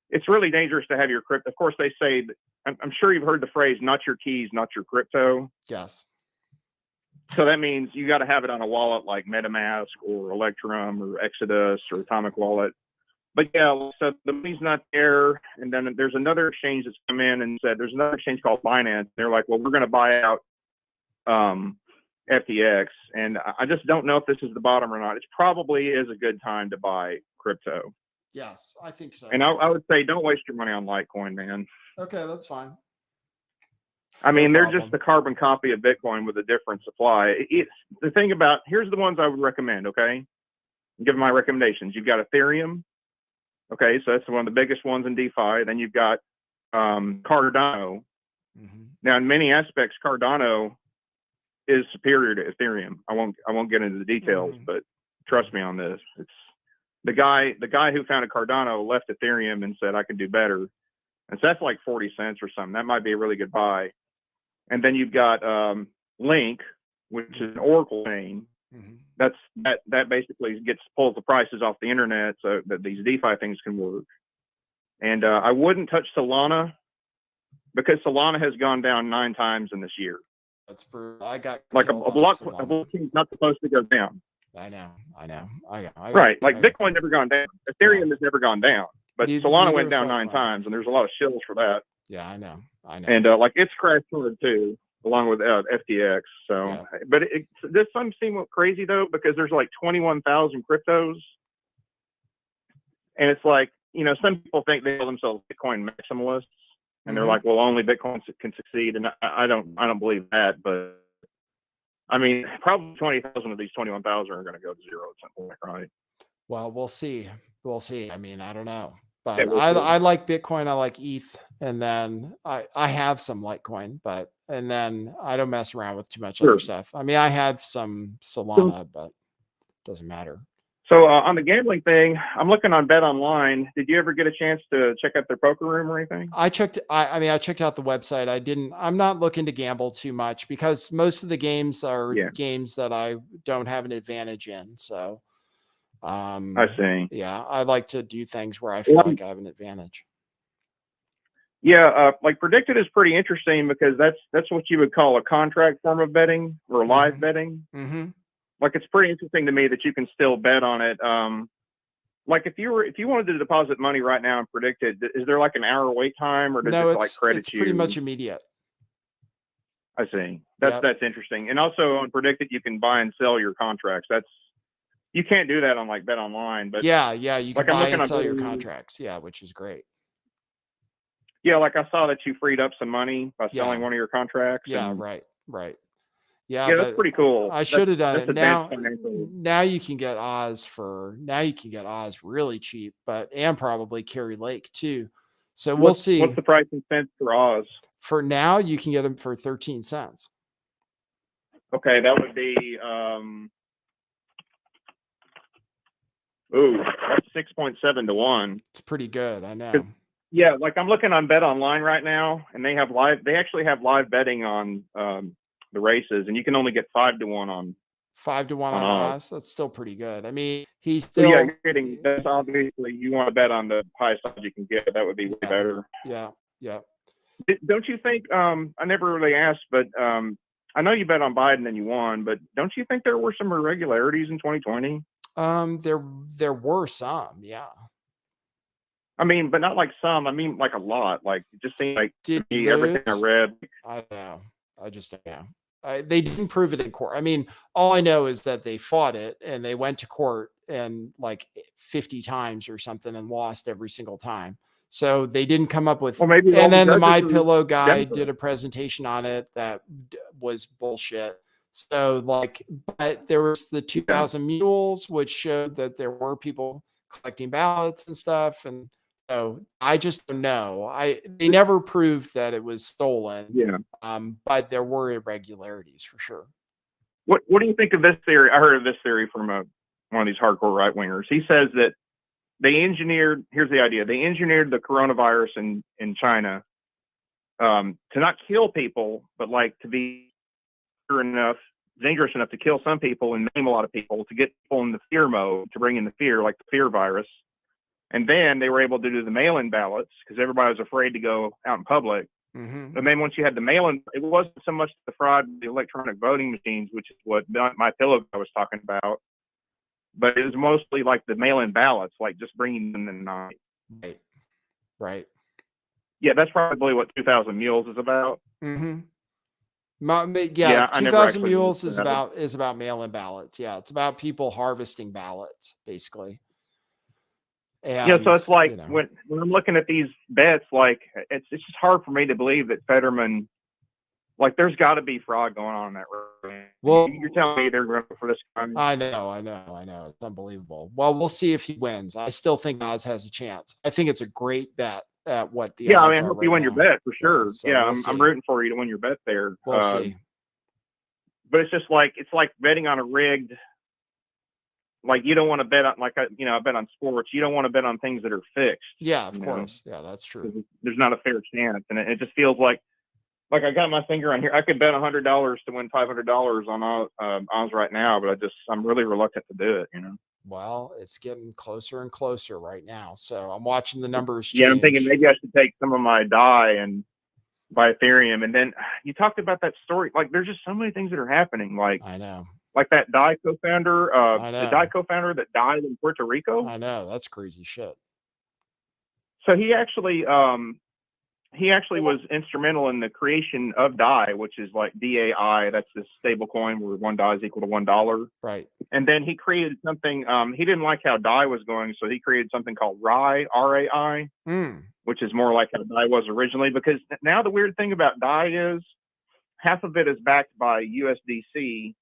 it's really dangerous to have your crypto. Of course, they say, I'm sure you've heard the phrase, not your keys, not your crypto. Yes. So that means you got to have it on a wallet like MetaMask or Electrum or Exodus or Atomic Wallet. But yeah, so the money's not there. And then there's another exchange that's come in and said, there's another exchange called Binance. They're like, well, we're going to buy out FTX. And I just don't know if this is the bottom or not. It probably is a good time to buy crypto. Yes, I think so. And I would say, don't waste your money on Litecoin, man. Okay, that's fine. I mean, No they're problem. just the carbon copy of Bitcoin with a different supply. It's the thing about, here's the ones I would recommend, okay? Give my recommendations. You've got Ethereum. Okay, so that's one of the biggest ones in DeFi. Then you've got Cardano. Mm-hmm. Now, in many aspects, Cardano is superior to Ethereum. I won't get into the details, but trust me on this. It's the guy who founded Cardano left Ethereum and said, I can do better. And so that's like 40 cents or something. That might be a really good buy. And then you've got Link, which is an Oracle chain. Mm-hmm. That basically pulls the prices off the internet so that these DeFi things can work. And I wouldn't touch Solana because Solana has gone down 9 times in this year. That's brutal. I got Like a killed on blockchain's Solana. not supposed to go down. I know. Right. Like Bitcoin never gone down. Ethereum has never gone down. But Solana neither went has down 9 Litecoin. times, and there's a lot of shills for that. Yeah, I know. And like it's crashed hard too, along with FTX. So, Yeah. but this some seem crazy though, because there's like 21,000 cryptos, and it's like, you know, some people think they call themselves Bitcoin maximalists, and they're Mhm. like, well, only Bitcoin can succeed, and I don't believe that, but I mean, probably 20,000 of these 21,000 are going to go to zero at some point, right? Well, we'll see. We'll see. I mean, I don't know. But Yeah, we'll see. I like Bitcoin. I like ETH. And then I have some Litecoin, and then I don't mess around with too much Sure. other stuff. I mean, I had some Solana, but it doesn't matter. So on the gambling thing, I'm looking on Bet Online. Did you ever get a chance to check out their poker room or anything? I checked out the website. I'm not looking to gamble too much because most of the games are Yeah. games that I don't have an advantage in. So, I see. yeah, I like to do things where I feel like I have an advantage. Yeah, like Predicted is pretty interesting because that's what you would call a contract form of betting or live betting. Mm-hmm. Like it's pretty interesting to me that you can still bet on it. Like if you wanted to deposit money right now in Predicted, is there like an hour wait time or does No, it like credit it's you? pretty much immediate. I see. That's interesting. And also on Predicted, you can buy and sell your contracts. You can't do that on like Bet Online, but Yeah, you can like I'm buy looking and on sell your Bet- contracts. Yeah, which is great. Yeah, like I saw that you freed up some money by selling Yeah. one of your contracts. Yeah, and right. Yeah, yeah, that's but pretty cool. I should have done That's it. advanced Now, financial. now you can get Oz really cheap, and probably Carrie Lake too. So we'll see. What's the price and cents for Oz? For now, you can get them for 13 cents. Okay, that would be that's 6.7 to 1. It's pretty good, I know. Yeah, like I'm looking on Bet Online right now, and they actually have live betting on the races, and you can only get 5 to 1 on 5 to 1 on Oz. That's still pretty good. I mean, he's So still. yeah, you're getting. That's obviously you want to bet on the highest odds you can get. That would be way better. Yeah. Don't you think? I never really asked, but I know you bet on Biden and you won, but don't you think there were some irregularities in 2020? There were some, yeah. I mean, but not like some. I mean, like a lot. Like it just seemed like to me, everything I read. I know. I just don't know. They didn't prove it in court. I mean, all I know is that they fought it and they went to court and like 50 times or something and lost every single time. So they didn't come up with. Well, maybe. And then the judges My were Pillow guy Democrats. did a presentation on it that was bullshit. So like, but there was the 2,000 mules, which showed that there were people collecting ballots and stuff. And so I just don't know. They never proved that it was stolen. Yeah. But there were irregularities for sure. What do you think of this theory? I heard of this theory from one of these hardcore right wingers. He says that they engineered. Here's the idea: they engineered the coronavirus in China to not kill people, but like to be dangerous enough to kill some people and maim a lot of people, to get people in the fear mode, to bring in the fear, like the fear virus. And then they were able to do the mail-in ballots because everybody was afraid to go out in public. Mm-hmm. And then once you had the mail-in, it wasn't so much the fraud, the electronic voting machines, which is what My Pillow I was talking about, but it was mostly like the mail-in ballots, like just bringing them in the night. Right. Yeah, that's probably what 2,000 Mules is about. Mm-hmm. Yeah, 2,000 Mules is about mail-in ballots. Yeah, it's about people harvesting ballots, basically. And, yeah, so it's like when I'm looking at these bets, like it's just hard for me to believe that Fetterman, like there's got to be fraud going on in that room. Well, you're telling me they're going for this kind. I know. It's unbelievable. Well, we'll see if he wins. I still think Oz has a chance. I think it's a great bet at what the odds I mean, I hope you win your bet for sure. I'm rooting for you to win your bet there. We'll see. But it's just like betting on a rigged. Like you don't want to bet on I bet on sports. You don't want to bet on things that are fixed. Yeah, of course. Yeah, that's true. There's not a fair chance, and it just feels like I got my finger on here. I could bet $100 to win $500 on Oz right now, but I'm really reluctant to do it. Well, it's getting closer and closer right now, so I'm watching the numbers change. Yeah, I'm thinking maybe I should take some of my DAI and buy Ethereum, and then you talked about that story. Like, there's just so many things that are happening. Like I know. Like that DAI co-founder, the DAI co-founder that died in Puerto Rico. I know, that's crazy shit. So he actually was instrumental in the creation of DAI, which is like DAI. That's this stable coin where $1 is equal to $1. Right. And then he created something. He didn't like how DAI was going, so he created something called RAI, R-A-I, which is more like how DAI was originally. Because now the weird thing about DAI is half of it is backed by USDC.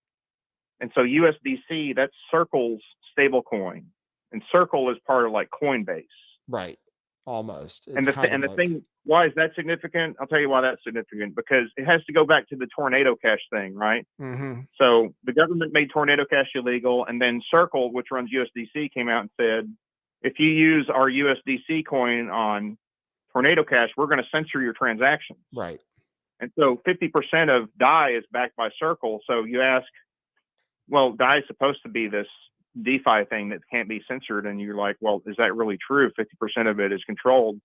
And so USDC, that's Circle's stable coin, and Circle is part of like Coinbase. Right. Almost. And the thing, why is that significant? I'll tell you why that's significant, because it has to go back to the Tornado Cash thing, right? Mm-hmm. So the government made Tornado Cash illegal, and then Circle, which runs USDC, came out and said, if you use our USDC coin on Tornado Cash, we're going to censor your transactions. Right. And so 50% of DAI is backed by Circle. So you ask, well, DAI is supposed to be this DeFi thing that can't be censored. And you're like, well, is that really true? 50% of it is controlled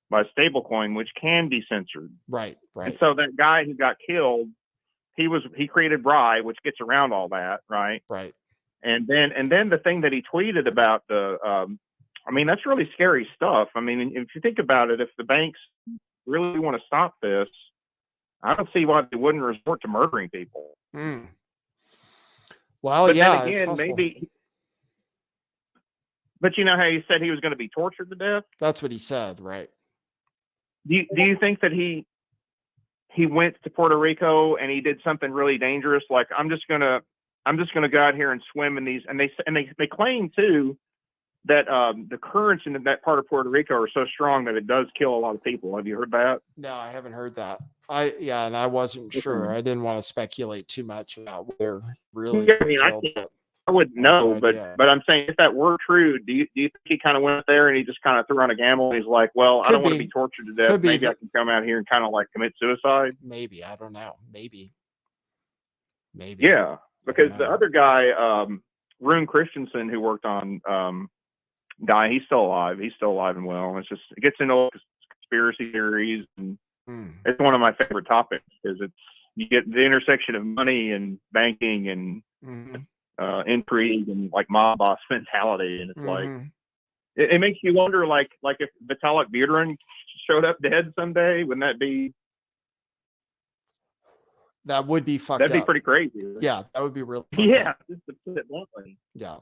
by a stablecoin, which can be censored. Right. Right. And so that guy who got killed, he created RAI, which gets around all that. Right. Right. And then the thing that he tweeted about that's really scary stuff. I mean, if you think about it, if the banks really want to stop this, I don't see why they wouldn't resort to murdering people. Well, but yeah. then again, But you know how he said he was going to be tortured to death? That's what he said, right? Do you think that he went to Puerto Rico and he did something really dangerous? Like, I'm just gonna go out here and swim in these, and they claim too that the currents in that part of Puerto Rico are so strong that it does kill a lot of people. Have you heard that? No, I haven't heard that. And I wasn't sure. I didn't want to speculate too much about where really Yeah, I mean, killed. I wouldn't know, no but idea. I'm saying if that were true, do you think he kind of went there and he just kind of threw on a gamble and he's like, well, I Could don't want to be. be tortured to death. Could be. Maybe I can come out here and kind of like commit suicide. Maybe, I don't know. Maybe. Yeah, because know. the other guy, Rune Christensen, who worked on Die, he's still alive. He's still alive and well. And it gets into conspiracy theories, and it's one of my favorite topics because you get the intersection of money and banking and intrigue and like mob boss mentality, and it's like it makes you wonder, like if Vitalik Buterin showed up dead someday, wouldn't that be? That would be fucked That'd be up. pretty crazy. Yeah, that would be really. Yeah, up. just to put it bluntly. Yeah.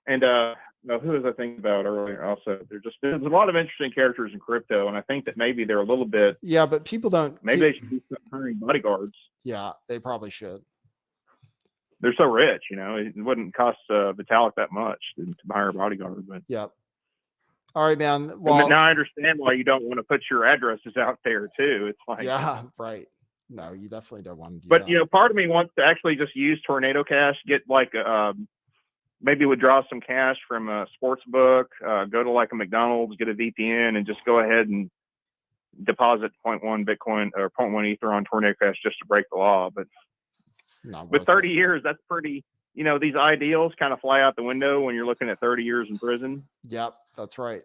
And who was I thinking about earlier? Also, there's a lot of interesting characters in crypto, and I think that maybe they're a little bit. Yeah, but people don't. Maybe they should be hiring bodyguards. Yeah, they probably should. They're so rich, it wouldn't cost Vitalik that much to hire a bodyguard. But Yep. All right, man. Well, now I understand why you don't want to put your addresses out there too. It's like, yeah, right. No, you definitely don't want to do but that. part of me wants to actually just use Tornado Cash, get like maybe withdraw some cash from a sports book, go to like a McDonald's, get a VPN, and just go ahead and deposit 0.1 Bitcoin or 0.1 Ether on Tornado Cash just to break the law. But with 30 years, that's pretty. These ideals kind of fly out the window when you're looking at 30 years in prison. Yep, that's right.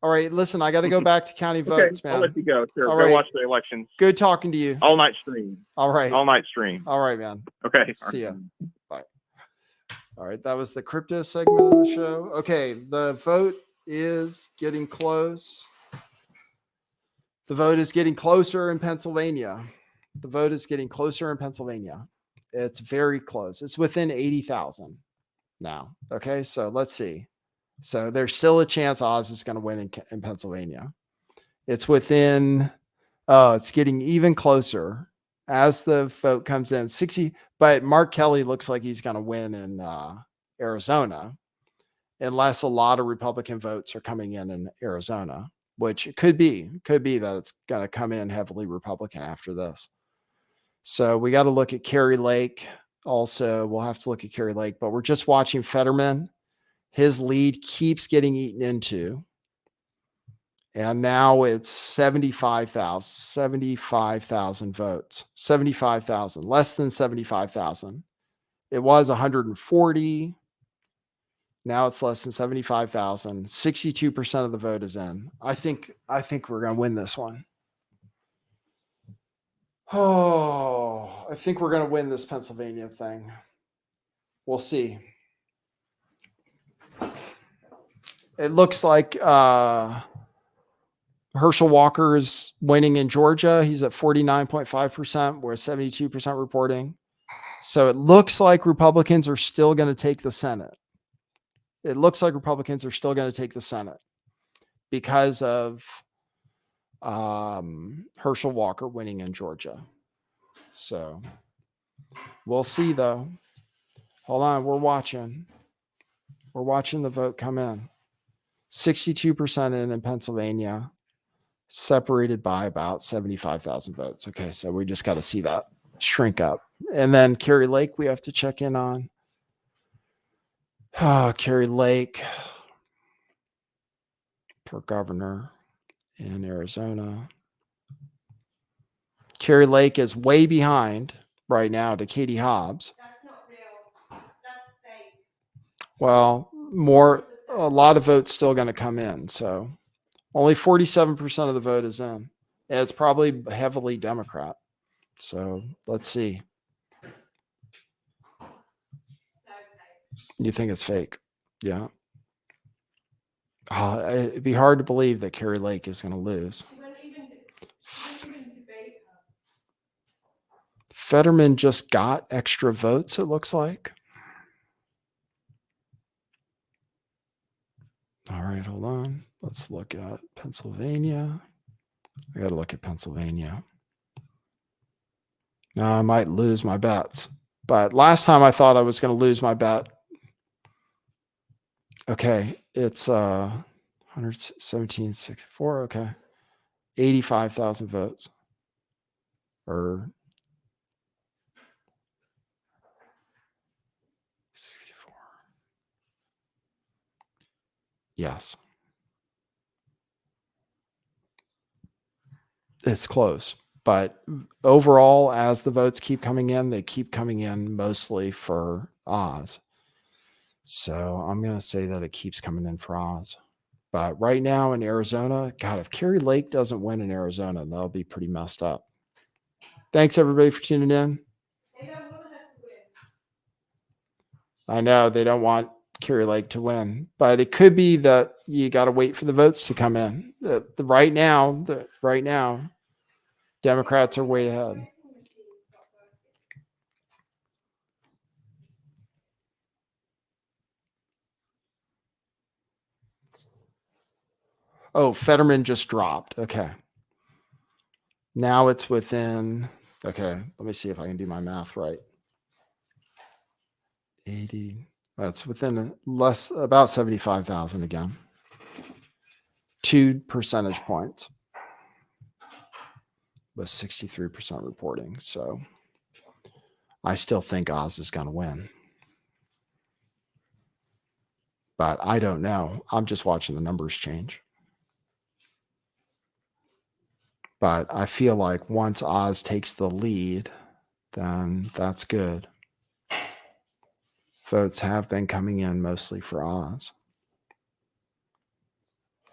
All right, listen, I got to go back to county votes, man. I'll let you go. Sure. All Go right. watch the elections. Good talking to you. All night stream. All right. All night stream. All right, man. Okay. See ya. Bye. All right, that was the crypto segment of the show. Okay, the vote is getting close. The vote is getting closer in Pennsylvania. The vote is getting closer in Pennsylvania. It's very close. It's within 80,000 now. Okay, so let's see. So there's still a chance Oz is going to win in Pennsylvania. It's within, it's getting even closer as the vote comes in. 60, but Mark Kelly looks like he's going to win in Arizona, unless a lot of Republican votes are coming in Arizona, which it could be that it's going to come in heavily Republican after this. So we got to look at Kerry Lake. Also, we'll have to look at Kerry Lake, but we're just watching Fetterman. His lead keeps getting eaten into. And now it's 75,000 votes. 75,000, less than 75,000. It was 140. Now it's less than 75,000. 62% of the vote is in. I think we're going to win this one. Oh, I think we're going to win this Pennsylvania thing. We'll see. It looks like Herschel Walker is winning in Georgia. He's at 49.5%. We're at 72% reporting. So it looks like Republicans are still going to take the Senate. Because of Herschel Walker winning in Georgia. So we'll see, though. Hold on. We're watching the vote come in. 62% in Pennsylvania, separated by about 75,000 votes. Okay, so we just got to see that shrink up. And then Kerry Lake, we have to check in on. Kerry Lake for governor in Arizona. Kerry Lake is way behind right now to Katie Hobbs. That's not real. That's fake. Well, a lot of votes still going to come in. So only 47% of the vote is in. And it's probably heavily Democrat. So let's see. You think it's fake? Yeah. It'd be hard to believe that Kerry Lake is going to lose. Fetterman just got extra votes, it looks like. All right, hold on. Let's look at Pennsylvania. I got to look at Pennsylvania. Now I might lose my bets, but last time I thought I was going to lose my bet. Okay, it's 117.64. Okay, 85,000 votes, or 64. Yes, it's close. But overall, as the votes keep coming in, they keep coming in mostly for Oz. So I'm going to say that it keeps coming in for Oz. But right now in Arizona, God, if Kerry Lake doesn't win in Arizona, that'll be pretty messed up. Thanks, everybody, for tuning in. I know they don't want Kerry Lake to win, but it could be that you got to wait for the votes to come in. Right now, Democrats are way ahead. Oh, Fetterman just dropped. Okay. Now it's within, okay, let me see if I can do my math right. 80, that's within about 75,000 again. 2 percentage points with 63% reporting. So I still think Oz is going to win. But I don't know. I'm just watching the numbers change. But I feel like once Oz takes the lead, then that's good. Votes have been coming in mostly for Oz.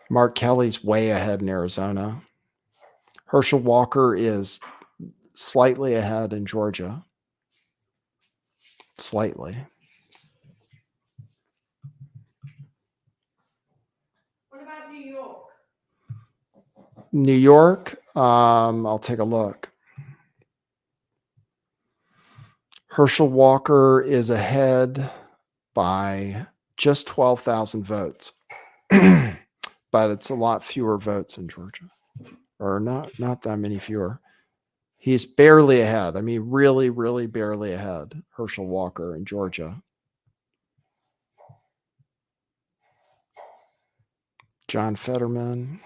Mark Kelly's way ahead in Arizona. Herschel Walker is slightly ahead in Georgia. Slightly. What about New York? New York, I'll take a look. Herschel Walker is ahead by just 12,000 votes. But it's a lot fewer votes in Georgia. Or not that many fewer. He's barely ahead. I mean, really, really barely ahead. Herschel Walker in Georgia. John Fetterman.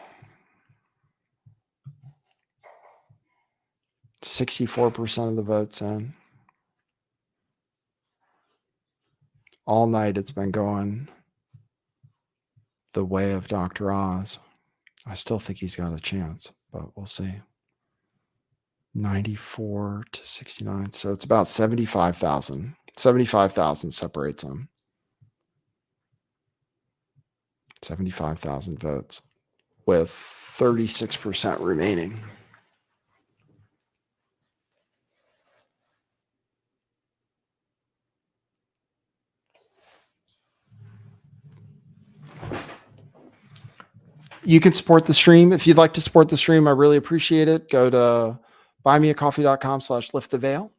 64% of the votes in. All night it's been going the way of Dr. Oz. I still think he's got a chance, but we'll see. 94 to 69. So it's about 75,000. 75,000 separates them. 75,000 votes with 36% remaining. You can support the stream. If you'd like to support the stream, I really appreciate it. Go to buymeacoffee.com/lifttheveil.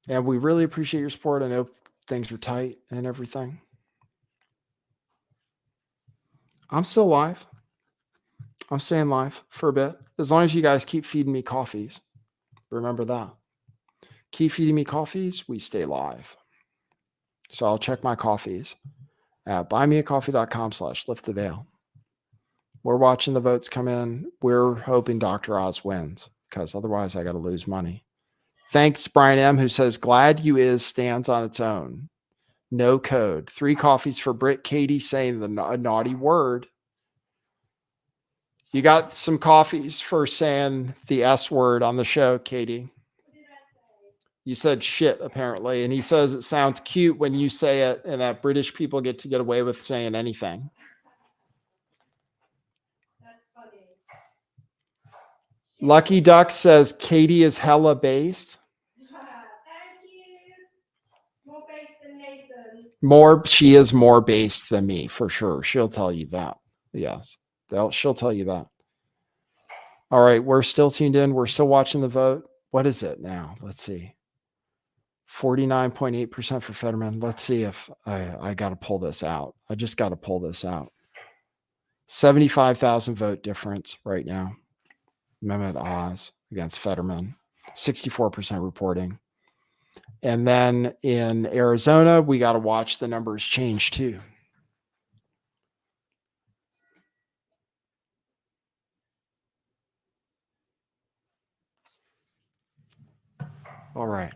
And we really appreciate your support. I know things are tight and everything. I'm still live. I'm staying live for a bit. As long as you guys keep feeding me coffees. Remember that. Keep feeding me coffees, we stay live. So I'll check my coffees at buymeacoffee.com/lifttheveil. We're watching the votes come in. We're hoping Dr. Oz wins because otherwise I got to lose money. Thanks, Brian M., who says, glad you is stands on its own. No code. 3 coffees for Britt. Katie saying a naughty word. You got some coffees for saying the S word on the show, Katie. You said shit, apparently. And he says it sounds cute when you say it and that British people get to get away with saying anything. That's funny. Lucky Duck says Katie is hella based. Thank you. More based than Nathan. She is more based than me, for sure. She'll tell you that. Yes. She'll tell you that. All right. We're still tuned in. We're still watching the vote. What is it now? Let's see. 49.8% for Fetterman. Let's see if I got to pull this out. I just got to pull this out. 75,000 vote difference right now. Mehmet Oz against Fetterman. 64% reporting. And then in Arizona, we got to watch the numbers change too. All right.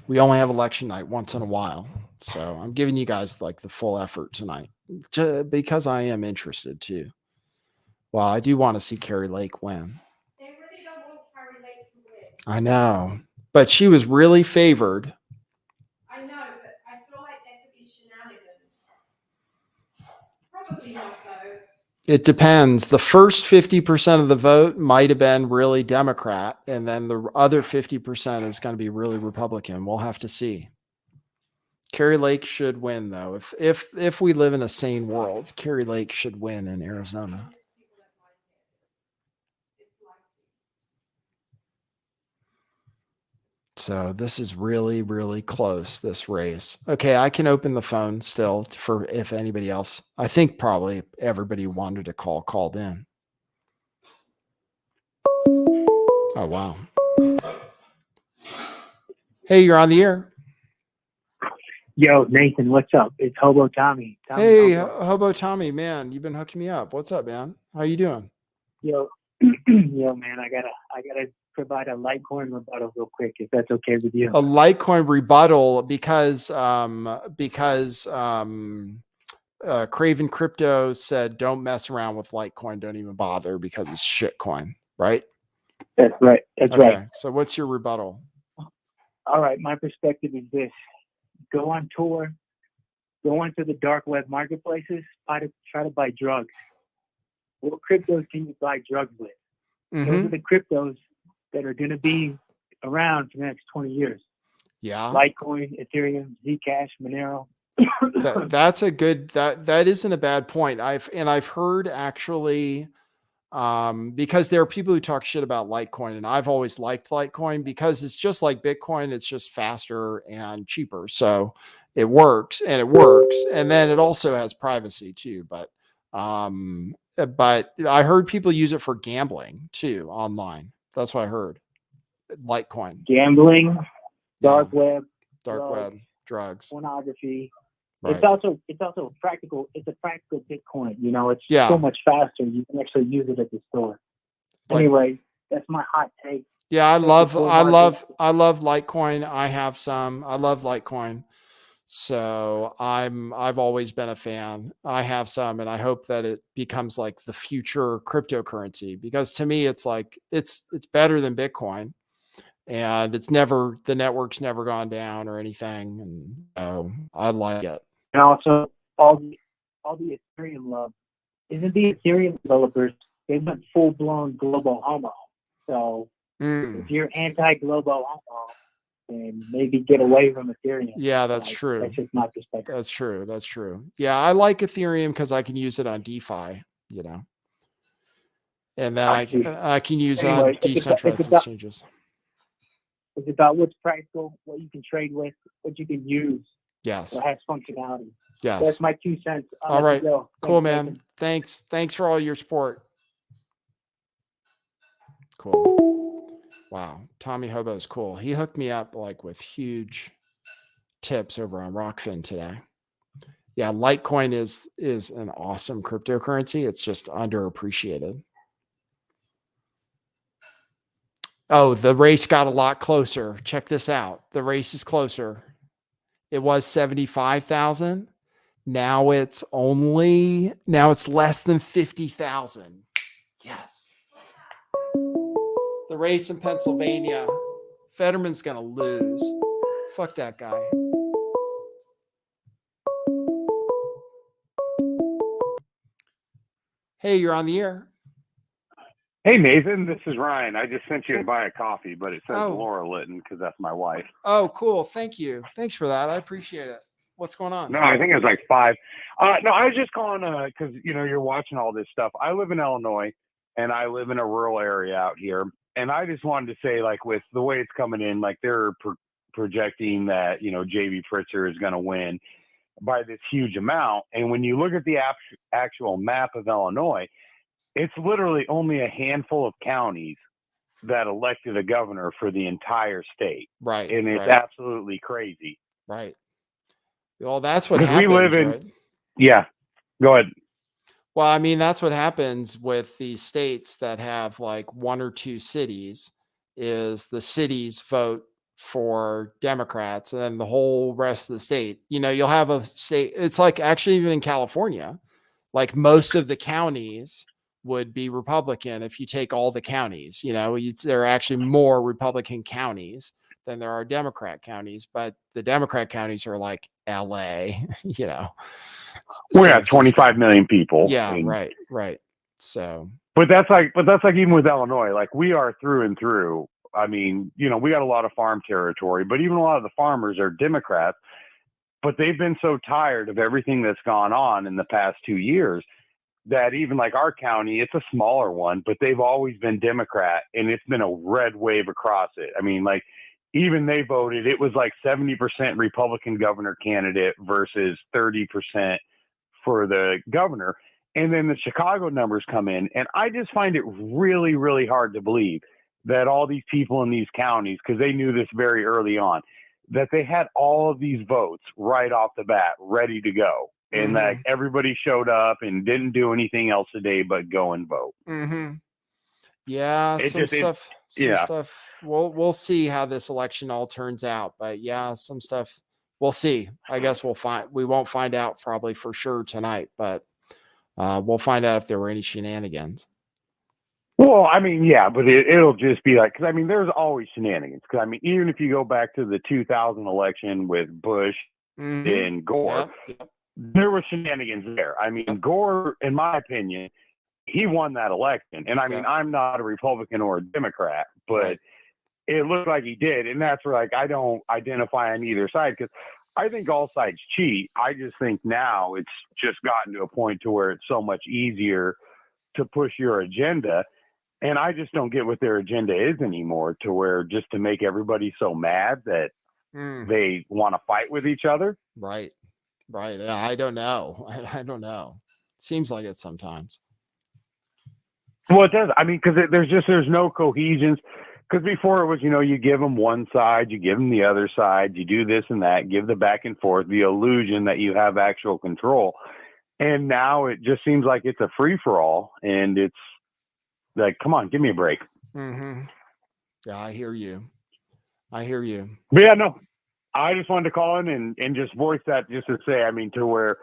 We only have election night once in a while. So I'm giving you guys like the full effort tonight because I am interested too. Well, I do want to see Carrie Lake win. They really don't want Carrie Lake to win. I know, but she was really favored. I know, but I feel like there could be shenanigans. Probably not, though. It depends. The first 50% of the vote might have been really Democrat, and then the other 50% is going to be really Republican. We'll have to see. Carrie Lake should win, though. If we live in a sane world, Carrie Lake should win in Arizona. So this is really, really close, this race. Okay, I can open the phone still for if anybody else. I think probably everybody who wanted to call called in. Oh, wow. Hey, you're on the air. Yo, Nathan, what's up? It's Hobo Tommy. Hey, Hobo Tommy, man, you've been hooking me up. What's up, man? How you doing? Yo, man, I gotta provide a Litecoin rebuttal real quick, if that's okay with you. A Litecoin rebuttal because Craven Crypto said don't mess around with Litecoin, don't even bother because it's shitcoin, right? That's right. That's Okay. right. So what's your rebuttal? All right, my perspective is this: go on tour, go onto the dark web marketplaces, try to buy drugs. What cryptos can you buy drugs with? Those are the cryptos that are going to be around for the next 20 years. Yeah. Litecoin, Ethereum, Zcash, Monero. That's a good, that isn't a bad point. I've heard actually, because there are people who talk shit about Litecoin, and I've always liked Litecoin because it's just like Bitcoin. It's just faster and cheaper. So it works. And then it also has privacy too. But I heard people use it for gambling too online. That's what I heard. Litecoin. Gambling, dark web, drugs, pornography. Right. It's also practical. It's a practical Bitcoin. You know, it's Yeah. so much faster. You can actually use it at the store. Anyway, that's my hot take. Yeah, I love market. Litecoin. I have some. I love Litecoin. So I've always been a fan. I have some, and I hope that it becomes like the future cryptocurrency, because to me it's like it's better than Bitcoin, and the network's never gone down or anything, and so I like it. And also all the Ethereum love. Isn't the Ethereum developers, they went full blown global homo. So if you're anti global homo, then maybe get away from Ethereum. Yeah, that's true. That's just my perspective. That's true. Yeah, I like Ethereum because I can use it on DeFi, and then I can use it on decentralized exchanges. It's about what's practical, what you can trade with, what you can use. Yes. What has functionality. Yes. That's my 2 cents. All right. Cool, Thanks, man. Nathan. Thanks for all your support. Cool. Wow. Tommy Hobo is cool. He hooked me up like with huge tips over on Rockfin today. Yeah, Litecoin is an awesome cryptocurrency. It's just underappreciated. Oh, the race got a lot closer. Check this out. The race is closer. It was 75,000. Now it's less than 50,000. Yes. The race in Pennsylvania. Fetterman's going to lose. Fuck that guy. Hey, you're on the air. Hey, Nathan, this is Ryan. I just sent you to buy a coffee, but it says Oh. Laura Litton because that's my wife. Oh, cool. Thank you. Thanks for that. I appreciate it. What's going on? No, I think it was like 5. No, I was just calling because, you're watching all this stuff. I live in Illinois, and I live in a rural area out here. And I just wanted to say, like, with the way it's coming in, like they're projecting that, J.B. Pritzker is going to win by this huge amount. And when you look at the actual map of Illinois, it's literally only a handful of counties that elected a governor for the entire state. Right. And it's right. absolutely crazy. Right. Well, that's what Because happens. we live in, right? Yeah, go ahead. Well, I mean, that's what happens with these states that have like one or two cities, is the cities vote for Democrats and then the whole rest of the state. You'll have a state, it's like actually even in California, like most of the counties would be Republican if you take all the counties. There are actually more Republican counties than there are Democrat counties, but the Democrat counties are like LA, We have 25 million people. Yeah, right. So, but that's like even with Illinois, like we are through and through. I mean, we got a lot of farm territory, but even a lot of the farmers are Democrats, but they've been so tired of everything that's gone on in the past 2 years that even like our county, it's a smaller one, but they've always been Democrat, and it's been a red wave across it. I mean, like even they voted, it was like 70% Republican governor candidate versus 30% for the governor. And then the Chicago numbers come in, and I just find it really, really hard to believe that all these people in these counties, because they knew this very early on, that they had all of these votes right off the bat ready to go. And like everybody showed up and didn't do anything else today but go and vote. Mm-hmm. Yeah, some stuff. We'll see how this election all turns out, but yeah, some stuff we'll see. I guess we won't find out probably for sure tonight, but we'll find out if there were any shenanigans. Well, I mean, yeah, but it'll just be like, because I mean, there's always shenanigans. Because I mean, even if you go back to the 2000 election with Bush and Gore, there were shenanigans there. I mean, Gore, in my opinion, he won that election. And I mean, I'm not a Republican or a Democrat, but it looked like he did. And that's where, like, I don't identify on either side because I think all sides cheat. I just think now it's just gotten to a point to where it's so much easier to push your agenda. And I just don't get what their agenda is anymore, to where just to make everybody so mad that they want to fight with each other. Right. I don't know. I don't know. Seems like it sometimes. Well, it does. I mean, because there's no cohesion. Because before it was, you give them one side, you give them the other side, you do this and that, give the back and forth, the illusion that you have actual control. And now it just seems like it's a free for all, and it's like, come on, give me a break. Mm-hmm. Yeah, I hear you. But yeah, no, I just wanted to call in and just voice that, just to say, I mean, to where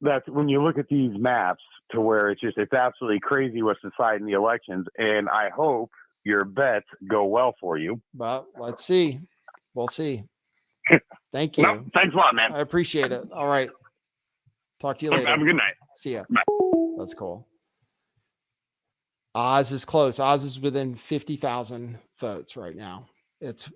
that's when you look at these maps, to where it's absolutely crazy what's deciding the elections. And I hope your bets go well for you. Well, let's see. We'll see. Thank you. No, thanks a lot, man. I appreciate it. All right. Talk to you later. Have a good night. See ya. Bye. That's cool. Oz is close. Oz is within 50,000 votes right now. It's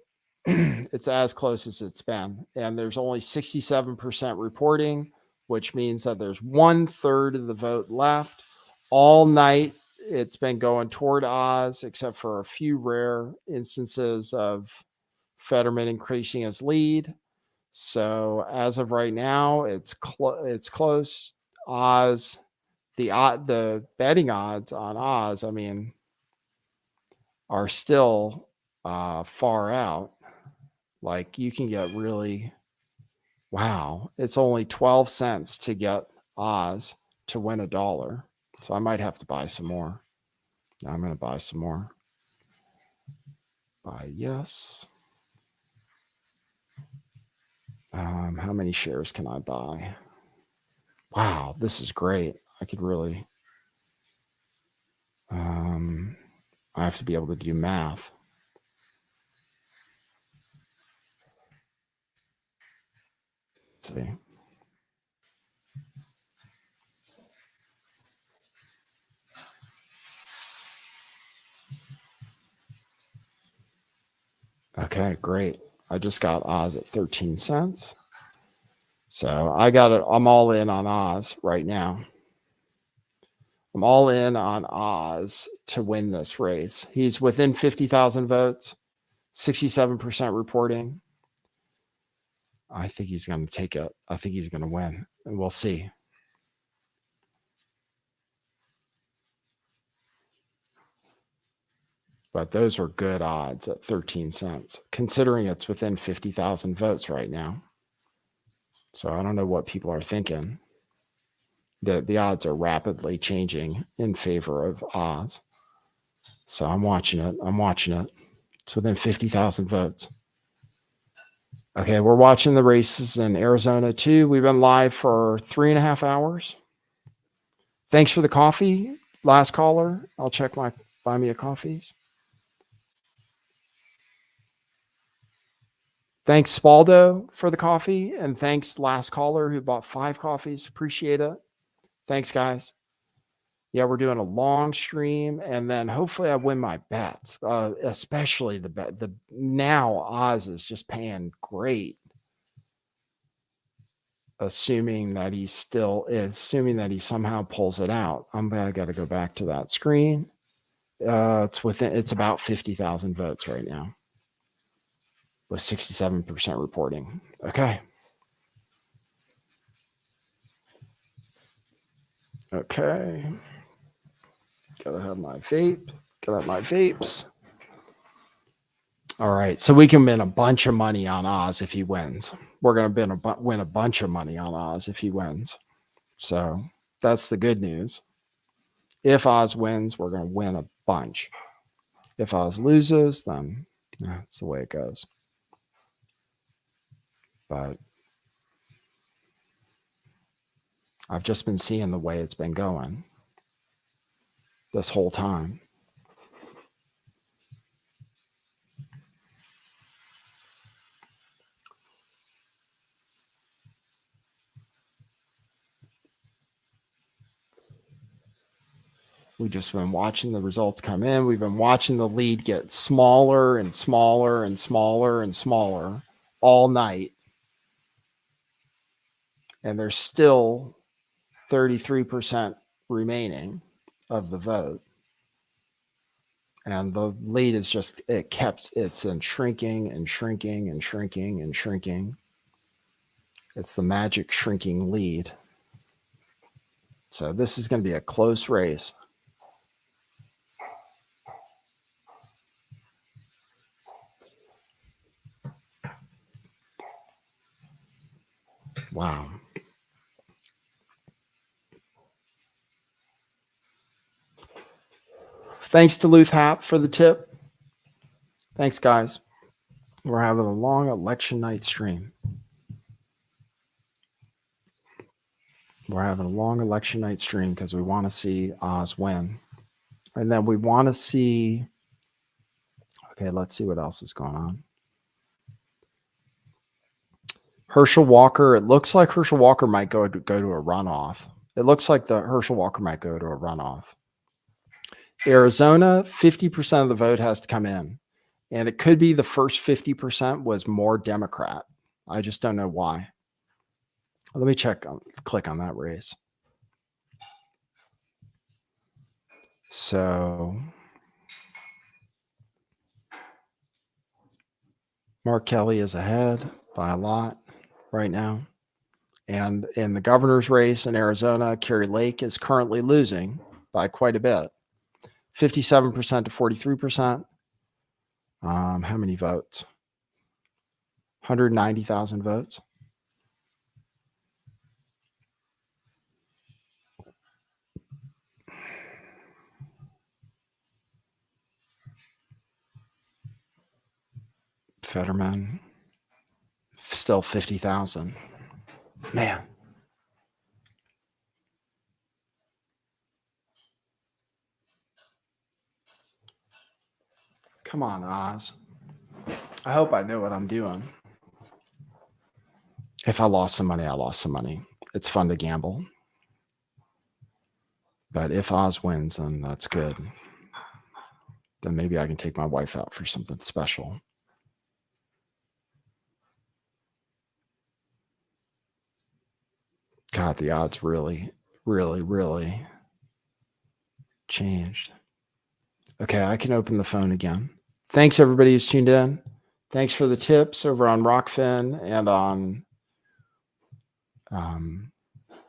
as close as it's been. And there's only 67% reporting, which means that there's 1/3 of the vote left. All night, it's been going toward Oz, except for a few rare instances of Fetterman increasing his lead. So as of right now, it's close. Oz, the betting odds on Oz, I mean, are still far out. Like you can get really, wow, it's only 12 cents to get Oz to win $1. So I might have to buy some more. I'm going to buy some more. Buy yes. How many shares can I buy? Wow, this is great. I could really, I have to be able to do math. Let's see. Okay, great. I just got Oz at 13 cents. So I got it. I'm all in on Oz right now. I'm all in on Oz to win this race. He's within 50,000 votes, 67% reporting. I think he's going to take it. I think he's going to win, and we'll see. But those are good odds at 13 cents, considering it's within 50,000 votes right now. So I don't know what people are thinking. The odds are rapidly changing in favor of Oz. So I'm watching it. I'm watching it. It's within 50,000 votes. Okay, we're watching the races in Arizona too. We've been live for 3.5 hours. Thanks for the coffee, last caller. I'll check my buy me a coffees. Thanks, Spaldo, for the coffee. And thanks, last caller who bought 5 coffees. Appreciate it. Thanks, guys. Yeah, we're doing a long stream, and then hopefully I win my bets, especially the bet. Now Oz is just paying great, assuming that he somehow pulls it out. I got to go back to that screen. It's about 50,000 votes right now, with 67% reporting. Okay. Okay. Gotta have my vape. Gotta have my vapes. All right. So we can win a bunch of money on Oz if he wins. We're going to win a bunch of money on Oz if he wins. So that's the good news. If Oz wins, we're going to win a bunch. If Oz loses, then that's the way it goes. But I've just been seeing the way it's been going this whole time. We've just been watching the results come in. We've been watching the lead get smaller and smaller and smaller and smaller all night. And there's still 33% remaining of the vote. And the lead is just, it's in shrinking and shrinking and shrinking and shrinking. It's the magic shrinking lead. So this is going to be a close race. Wow. Thanks to Luth Hap for the tip. Thanks, guys. We're having a long election night stream. We're having a long election night stream because we want to see Oz win. And then we want to see, okay, let's see what else is going on. Herschel Walker, it looks like Herschel Walker might go to a runoff. It looks like Herschel Walker might go to a runoff. Arizona, 50% of the vote has to come in. And it could be the first 50% was more Democrat. I just don't know why. Let me click on that race. So Mark Kelly is ahead by a lot right now. And in the governor's race in Arizona, Kari Lake is currently losing by quite a bit. 57% to 43%. How many votes? 190,000 votes. Fetterman, still 50,000. Man. Come on, Oz. I hope I know what I'm doing. If I lost some money, I lost some money. It's fun to gamble. But if Oz wins, then that's good. Then maybe I can take my wife out for something special. God, the odds really, really, really changed. Okay, I can open the phone again. Thanks everybody who's tuned in. Thanks for the tips over on Rockfin and on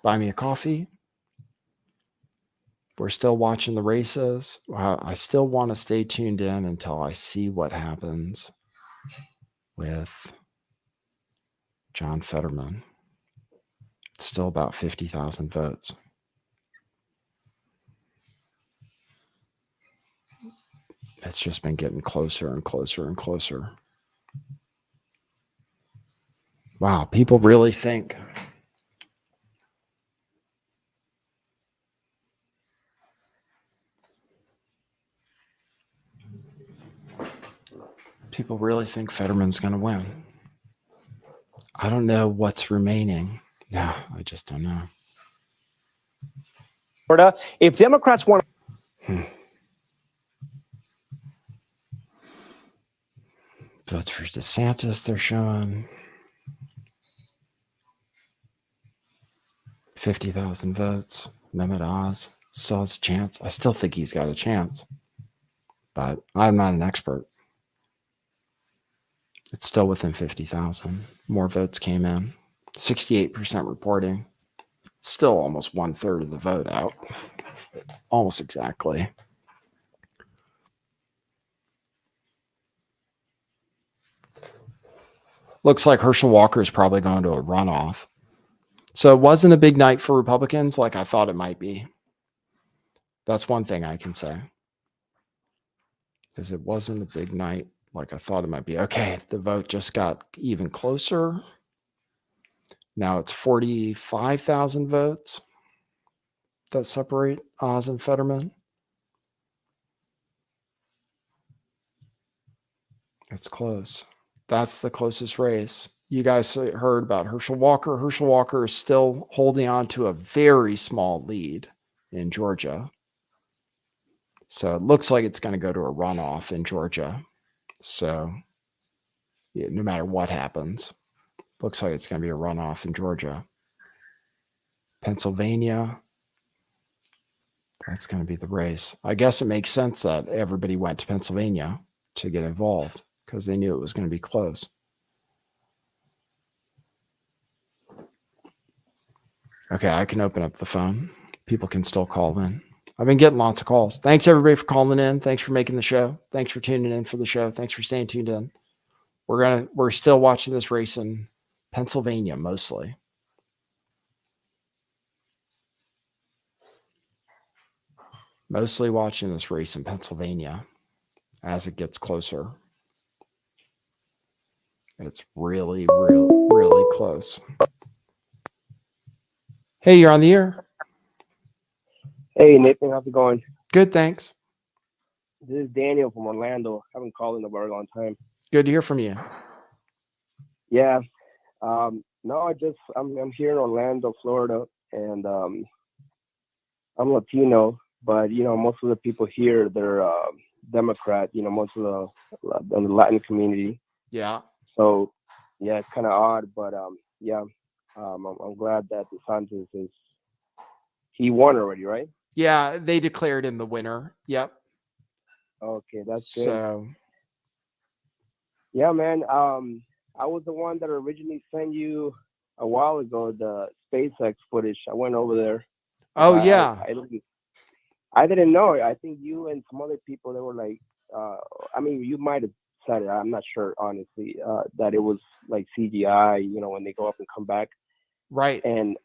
Buy Me a Coffee. We're still watching the races. I still want to stay tuned in until I see what happens with John Fetterman. It's still about 50,000 votes. It's just been getting closer and closer and closer. Wow, people really think Fetterman's going to win. I don't know what's remaining. Yeah, I just don't know. Florida, if Democrats want Votes for DeSantis, they're showing 50,000 votes. Mehmet Oz still has a chance. I still think he's got a chance, but I'm not an expert. It's still within 50,000. More votes came in. 68% reporting. Still almost 1/3 of the vote out. Almost exactly. Looks like Herschel Walker is probably going to a runoff. So it wasn't a big night for Republicans like I thought it might be. That's one thing I can say. Is it wasn't a big night like I thought it might be. Okay, the vote just got even closer. Now it's 45,000 votes that separate Oz and Fetterman. It's close. That's the closest race. You guys heard about Herschel Walker. Herschel Walker is still holding on to a very small lead in Georgia. So it looks like it's going to go to a runoff in Georgia. So yeah, no matter what happens, looks like it's going to be a runoff in Georgia. Pennsylvania, that's going to be the race. I guess it makes sense that everybody went to Pennsylvania to get involved because they knew it was going to be close. Okay, I can open up the phone. People can still call in. I've been getting lots of calls. Thanks everybody for calling in. Thanks for making the show. Thanks for tuning in for the show. Thanks for staying tuned in. We're still watching this race in Pennsylvania mostly. Mostly watching this race in Pennsylvania as it gets closer. It's really, really close. Hey, you're on the air. Hey, Nathan, how's it going? Good, thanks. This is Daniel from Orlando. I haven't called in a very long time. Good to hear from you. Yeah. No, I'm here in Orlando, Florida, and I'm Latino, but most of the people here, they're Democrat. Most of the Latin community. Yeah. So yeah, it's kind of odd, but yeah, I'm glad that DeSantis he won already, right? Yeah, they declared him the winner. Yep. Okay, that's good. So yeah, man. I was the one that originally sent you a while ago the SpaceX footage. I went over there. Oh yeah. I didn't know it. I think you and some other people, they were like, I mean, you might have said it. I'm not sure, honestly, that it was like CGI. When they go up and come back. Right. And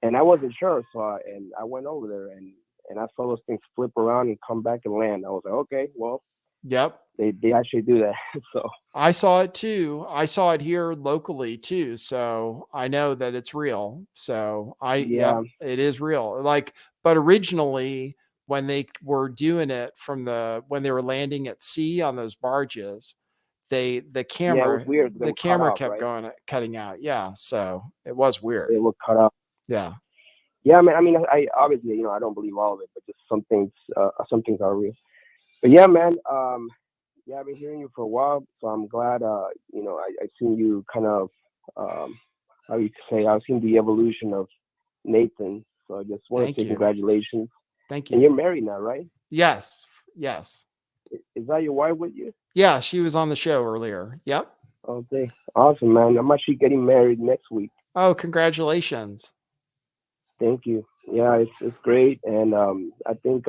I wasn't sure, so I went over there and I saw those things flip around and come back and land. I was like, okay, well. Yep. They actually do that. So I saw it too. I saw it here locally too. So I know that it's real. So yeah, it is real. But originally when they were doing it when they were landing at sea on those barges, the camera, it was weird. The camera kept cutting out. Yeah. So it was weird. It would cut out. Yeah. Yeah. I mean, I obviously, I don't believe all of it, but just some things are real. But yeah, man, yeah, I've been hearing you for a while, so I'm glad, I've seen you kind of, how you say, I've seen the evolution of Nathan. So I just want to say congratulations. Thank And you. you're married now, right? Yes. Yes. Is that your wife with you? Yeah, she was on the show earlier. Yep. Okay, awesome, man. I'm actually getting married next week. Oh, congratulations. Thank you. Yeah, it's great, and I think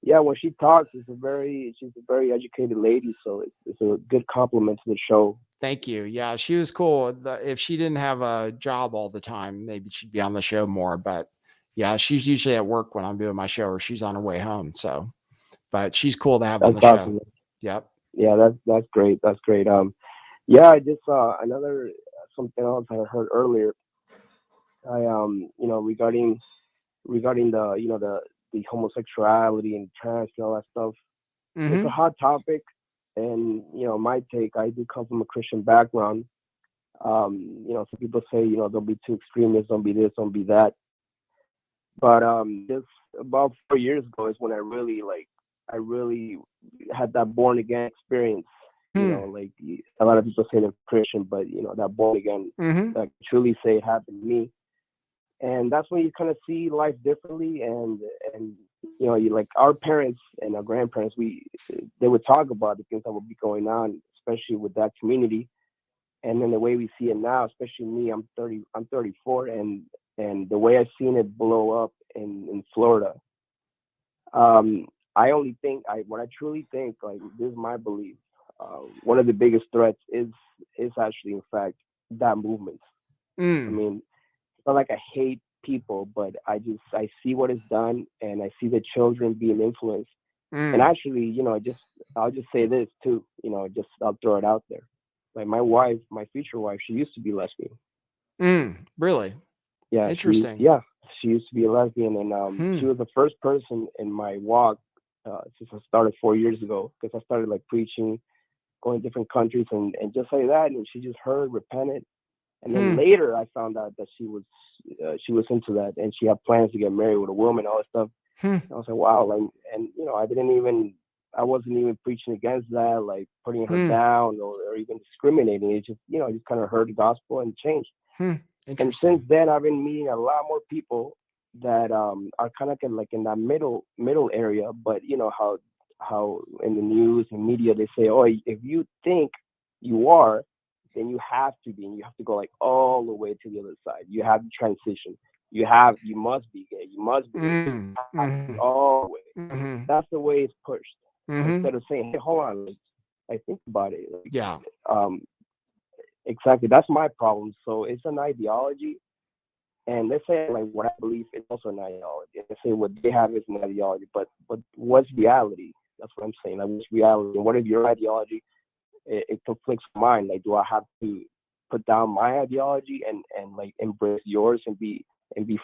yeah, when she talks, she's a very educated lady, so it's a good compliment to the show. Thank you. Yeah, she was cool. If she didn't have a job all the time, maybe she'd be on the show more. But yeah, she's usually at work when I'm doing my show, or she's on her way home. So, but she's cool to have on the That's awesome. show. Yep. Yeah, that's great. That's great. Yeah, I just saw another something else I heard earlier. I you know, regarding the the homosexuality and trans and all that stuff. It's a Mm-hmm. hot topic, and my take. I do come from a Christian background. Some people say, don't be too extremist, don't be this, don't be that. But just about 4 years ago is when I really had that born again experience. Like a lot of people say they're Christian, but that born again, Mm-hmm. I truly say it happened to me. And that's when you kind of see life differently, and you like our parents and our grandparents, they would talk about the things that would be going on, especially with that community. And then the way we see it now, especially me, I'm 34, and the way I've seen it blow up in Florida. I only think what I truly think, like, this is my belief. One of the biggest threats is actually, in fact, that movement. I mean, it's not like I hate people, but I see what is done, and I see the children being influenced. And actually, I'll just say this too. I'll throw it out there. Like my future wife, she used to be lesbian. Really? Yeah, Interesting. she used to be a lesbian, and she was the first person in my walk since I started 4 years ago, because I started like preaching, going to different countries, and just like that, and she just heard, repented. And then later, I found out that she was into that, and she had plans to get married with a woman, all that stuff. I was like, wow, like, and I wasn't even preaching against that, like putting her down or even discriminating. It just, I just kind of heard the gospel and changed. And since then, I've been meeting a lot more people that are kind of like in that middle area. But how in the news and media they say, oh, if you think you are, then you have to be, and you have to go like all the way to the other side. You have to transition. You must be gay. You must be all the way. That's the way it's pushed. Instead of saying, hey, hold on, I think about it. Like, yeah. Exactly. That's my problem. So it's an ideology. And they say like what I believe is also an ideology. They say what they have is an ideology, but what's reality? That's what I'm saying. Like, what's reality? And what if your ideology it conflicts with mine? Like, do I have to put down my ideology and like embrace yours and be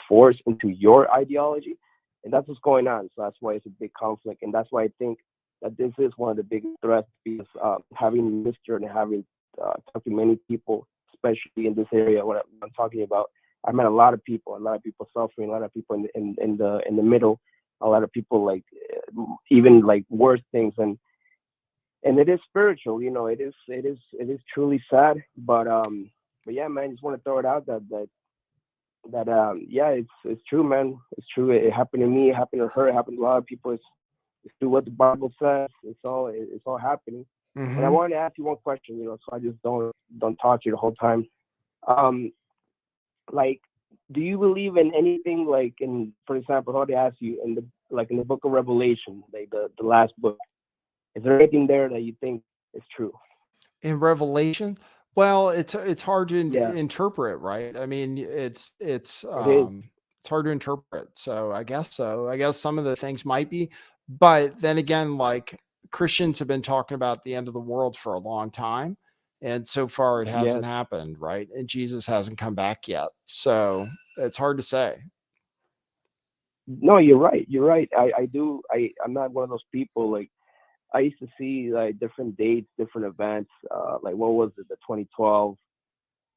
forced into your ideology? And that's what's going on. So that's why it's a big conflict, and that's why I think that this is one of the biggest threats, because having ministered and having talked to many people, especially in this area, what I'm talking about, I met a lot of people suffering, a lot of people in the middle, a lot of people like even like worse things, and it is spiritual, it is truly sad, but yeah, man, just want to throw it out that yeah, it's true, man, it's true. It happened to me, it happened to her, it happened to a lot of people. It's through what the Bible says. It's all happening. And I wanted to ask you one question, so I just don't talk to you the whole time. Like, do you believe in anything, like, for example, how they ask you in the book of Revelation, like the last book? Is there anything there that you think is true? In Revelation? Well, it's hard to interpret, right? I mean, it's hard to interpret. So I guess so. I guess some of the things might be, but then again, like, Christians have been talking about the end of the world for a long time, and so far it hasn't happened, right? And Jesus hasn't come back yet. So it's hard to say. No, you're right. You're right. I'm not one of those people. Like, I used to see like different dates, different events. Like, what was it? The 2012,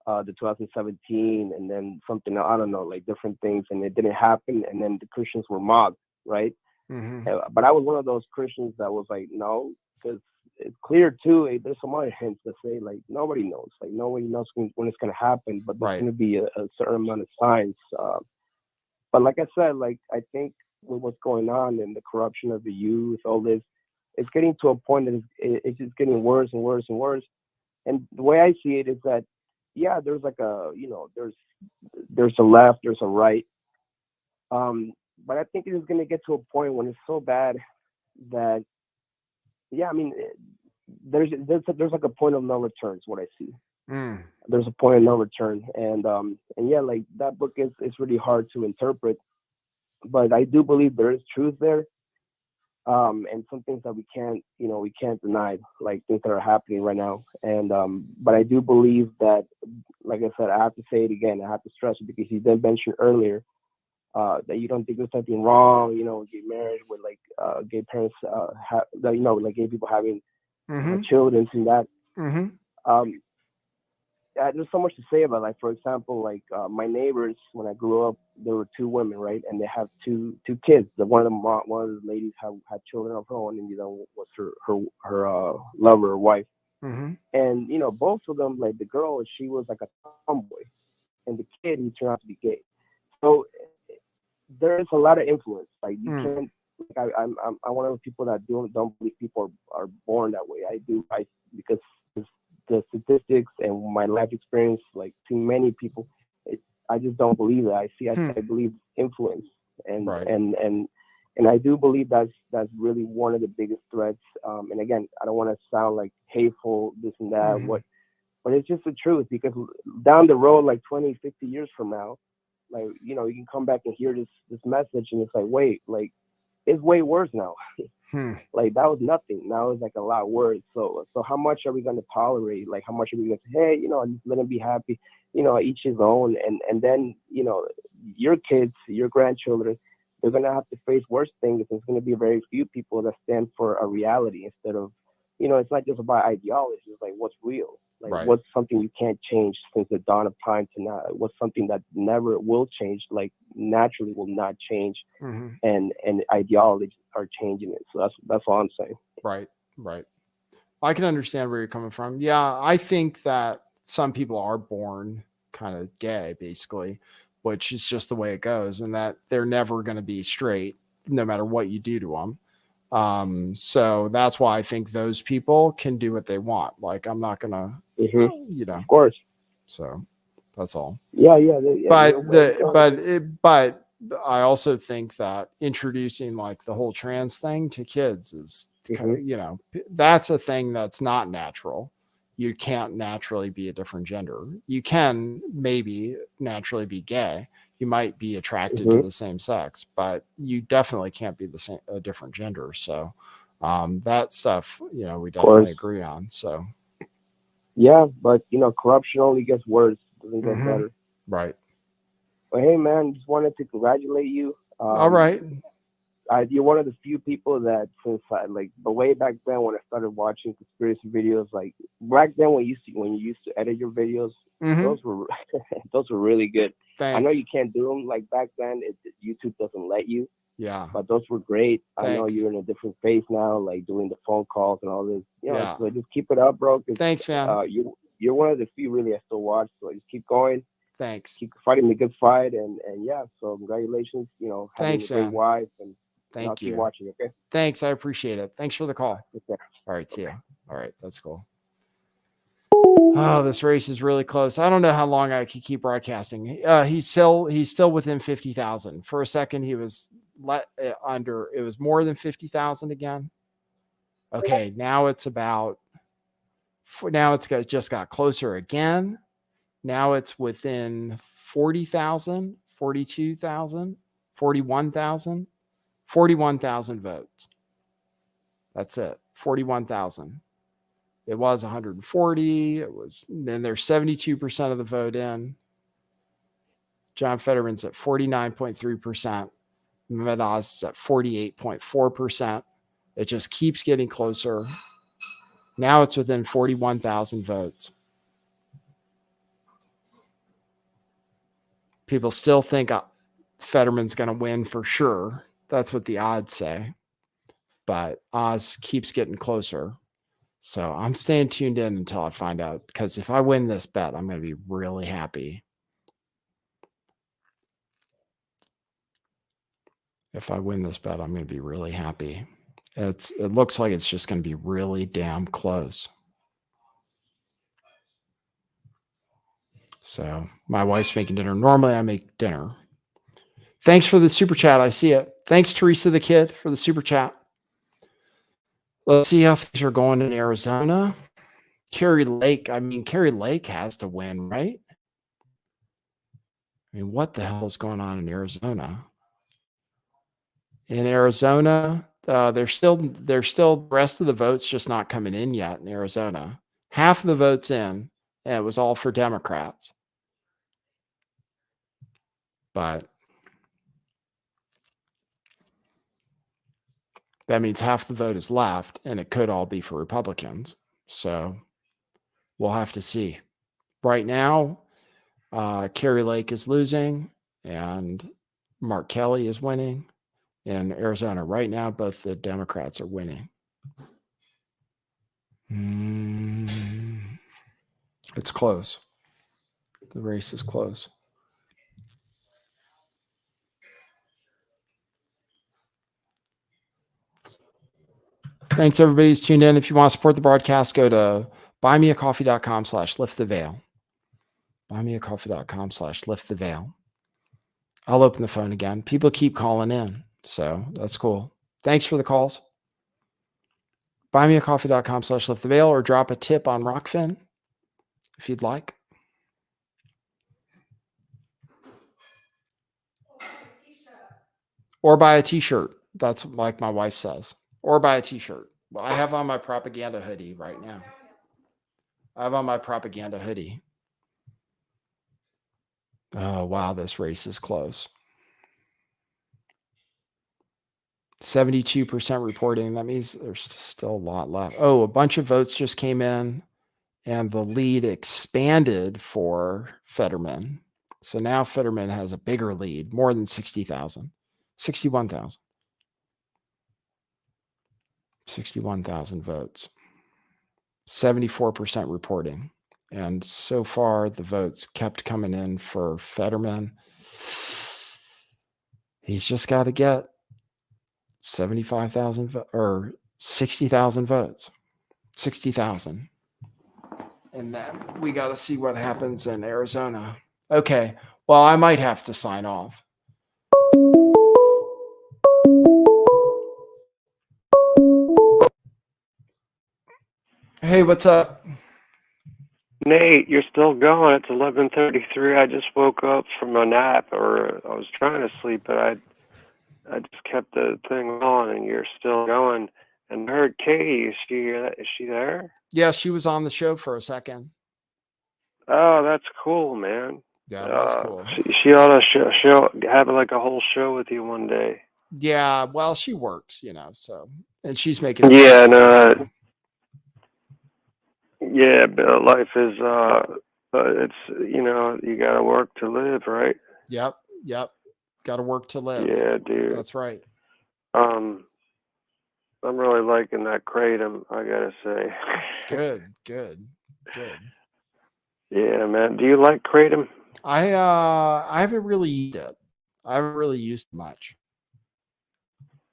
the 2017, and then something, I don't know, like different things, and it didn't happen. And then the Christians were mobbed, right? But I was one of those Christians that was like, no, because it's clear too. There's some other hints that say like nobody knows. Like, nobody knows when it's going to happen, but there's going to be a certain amount of signs. But like I said, like, I think with what's going on and the corruption of the youth, all this, it's getting to a point that it's just getting worse and worse and worse. And the way I see it is that, yeah, there's like a, there's a left, there's a right. But I think it is going to get to a point when it's so bad that, yeah, I mean, there's like a point of no return is what I see. There's a point of no return. And yeah, like that book is really hard to interpret, but I do believe there is truth there. And some things that we can't deny, like things that are happening right now. And, but I do believe that, like I said, I have to say it again, I have to stress it because you did mention earlier, that you don't think there's something wrong, gay marriage with like, gay parents, like gay people having children and that. There's so much to say about, like, for example, like my neighbors, when I grew up, there were two women, right? And they have two kids. One of the ladies had children of her own, and the other was her lover or wife. And, both of them, like the girl, she was like a tomboy, and the kid, he turned out to be gay. So there is a lot of influence. Like you can't, like I'm one of the people that don't believe people are born that way. I do, because the statistics and my life experience, like seeing many people, I just don't believe that. I believe influence, and I do believe that's really one of the biggest threats. And again, I don't want to sound like hateful, this and that, but it's just the truth, because down the road, like 20, 50 years from now, like, you can come back and hear this message, and it's like, wait, like, it's way worse now. Like that was nothing. Now it's like a lot worse. So how much are we going to tolerate? Like, how much are we going to say, hey, just let them be happy, each his own. And then, your kids, your grandchildren, they're going to have to face worse things. There's going to be very few people that stand for a reality instead of, it's not just about ideology. It's like, what's real? Like, what's something you can't change since the dawn of time to now? What's something that never will change, like naturally will not change, and ideologies are changing it. So that's all I'm saying. Right. I can understand where you're coming from. Yeah, I think that some people are born kind of gay, basically, which is just the way it goes, and that they're never going to be straight, no matter what you do to them. So that's why I think those people can do what they want. Like, I'm not gonna, of course. So that's all. Yeah. But I also think that introducing like the whole trans thing to kids is, that's a thing that's not natural. You can't naturally be a different gender. You can maybe naturally be gay. You might be attracted to the same sex, but you definitely can't be a different gender. So that stuff, we definitely agree on. So yeah, but corruption only gets worse, doesn't get better. Right. But hey, man, just wanted to congratulate you. All right. You're one of the few people that, since but way back then when I started watching conspiracy videos, like back then when you used to edit your videos, those were really good. Thanks. I know you can't do them like back then. YouTube doesn't let you. Yeah. But those were great. Thanks. I know you're in a different phase now, like doing the phone calls and all this. So just keep it up, bro. Thanks, man. You're one of the few really I still watch. So just keep going. Thanks. Keep fighting the good fight, and yeah. So congratulations. Having Thanks, a great man. wife, and Thank you. Keep watching. Okay. Thanks. I appreciate it. Thanks for the call. Okay. All right. See ya. All right. That's cool. Oh, this race is really close. I don't know how long I could keep broadcasting. He's still within 50,000. For a second, he was under. It was more than 50,000 again. Okay, now it's just got closer again. Now it's within 40,000, 42,000, 41,000, 41,000 votes. That's it. 41,000. It was 140. Then there's 72% of the vote in. John Fetterman's at 49.3%. Mehmet Oz is at 48.4%. It just keeps getting closer. Now it's within 41,000 votes. People still think Fetterman's going to win for sure. That's what the odds say. But Oz keeps getting closer. So I'm staying tuned in until I find out, because if I win this bet, I'm going to be really happy. If I win this bet, I'm going to be really happy. It looks like it's just going to be really damn close. So my wife's making dinner. Normally I make dinner. Thanks for the super chat. I see it. Thanks, Teresa the Kid, for the super chat. Let's see how things are going in Arizona. Kerry Lake. I mean, Kerry Lake has to win, right? I mean, what the hell is going on in Arizona? In Arizona, there's still the rest of the votes just not coming in yet in Arizona. Half of the votes in, and it was all for Democrats. But that means half the vote is left, and it could all be for Republicans. So we'll have to see. Right now, Kerry Lake is losing, and Mark Kelly is winning. In Arizona right now, both the Democrats are winning. It's close. The race is close. Thanks, everybody who's tuned in. If you want to support the broadcast, go to buymeacoffee.com/lifttheveil. Buymeacoffee.com/lifttheveil. I'll open the phone again. People keep calling in, so that's cool. Thanks for the calls. Buymeacoffee.com/lifttheveil, or drop a tip on Rockfin if you'd like. Or buy a t-shirt. That's like my wife says. Or buy a t-shirt. Well, I have on my propaganda hoodie right now. I have on my propaganda hoodie. Oh, wow. This race is close. 72% reporting. That means there's still a lot left. Oh, a bunch of votes just came in, and the lead expanded for Fetterman. So now Fetterman has a bigger lead, more than 60,000, 61,000. 61,000 votes. 74% reporting. And so far, the votes kept coming in for Fetterman. He's just got to get 75,000 or 60,000 votes. 60,000. And then we got to see what happens in Arizona. Okay. Well, I might have to sign off. Hey, what's up? Nate, you're still going. It's 11:33. I just woke up from a nap, or I was trying to sleep, but I just kept the thing on, and you're still going. And I heard Katie. Is she there? Yeah, she was on the show for a second. Oh, that's cool, man. Yeah, that's cool. She ought to show have like a whole show with you one day. Yeah, well, she works, so, and she's making. Yeah, no. Yeah, but life is it's you got to work to live, right? Yep. Got to work to live. Yeah, dude. That's right. I'm really liking that kratom, I gotta say. Good. Yeah, man. Do you like kratom? I haven't really used it. I haven't really used it much.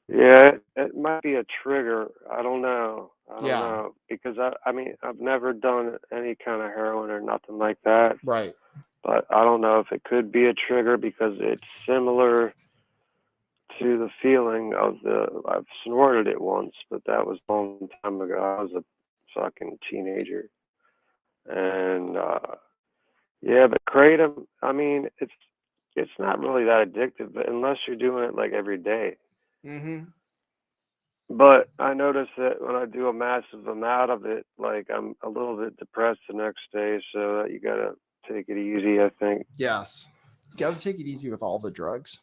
Yeah, it might be a trigger. I don't know. I don't Yeah. know because I mean I've never done any kind of heroin or nothing like that. Right. But I don't know if it could be a trigger because it's similar to the feeling of I've snorted it once, but that was a long time ago. I was a fucking teenager. And yeah, but kratom, I mean, it's not really that addictive, but unless you're doing it like every day. Mm-hmm. But I notice that when I do a massive amount of it, like I'm a little bit depressed the next day, so you gotta take it easy, I think. Yes. You got to take it easy with all the drugs.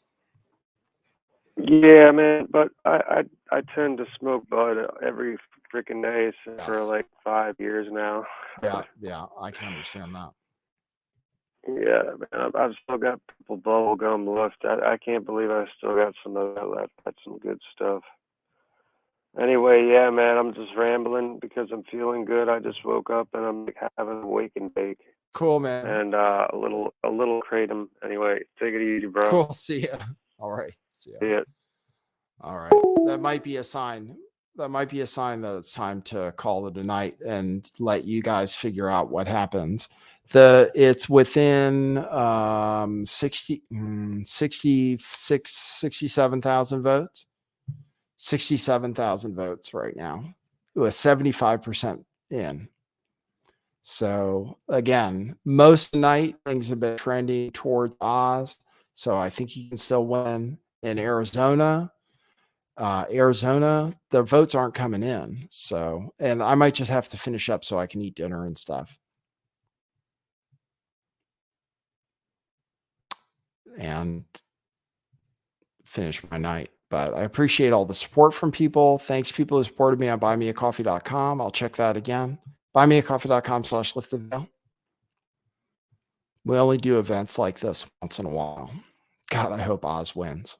Yeah, man, but I tend to smoke bud every freaking day for like 5 years now. Yeah, I can understand that. Yeah, man, I've still got purple bubble gum left. I can't believe I still got some of that left. That's some good stuff. Anyway, yeah, man, I'm just rambling because I'm feeling good. I just woke up and I'm like having a wake and bake. Cool, man. And a little kratom. Anyway, take it easy, bro. Cool. See ya. All right. See ya. See ya. All right. That might be a sign. That might be a sign that it's time to call it a night and let you guys figure out what happens. It's within 67,000 votes. 67,000 votes right now. It was 75% in. So again, most of the night things have been trending towards Oz. So I think he can still win. In Arizona, the votes aren't coming in. So, and I might just have to finish up so I can eat dinner and stuff. And finish my night. But I appreciate all the support from people. Thanks, people who supported me on buymeacoffee.com. I'll check that again. Buymeacoffee.com/lifttheveil. We only do events like this once in a while. God, I hope Oz wins.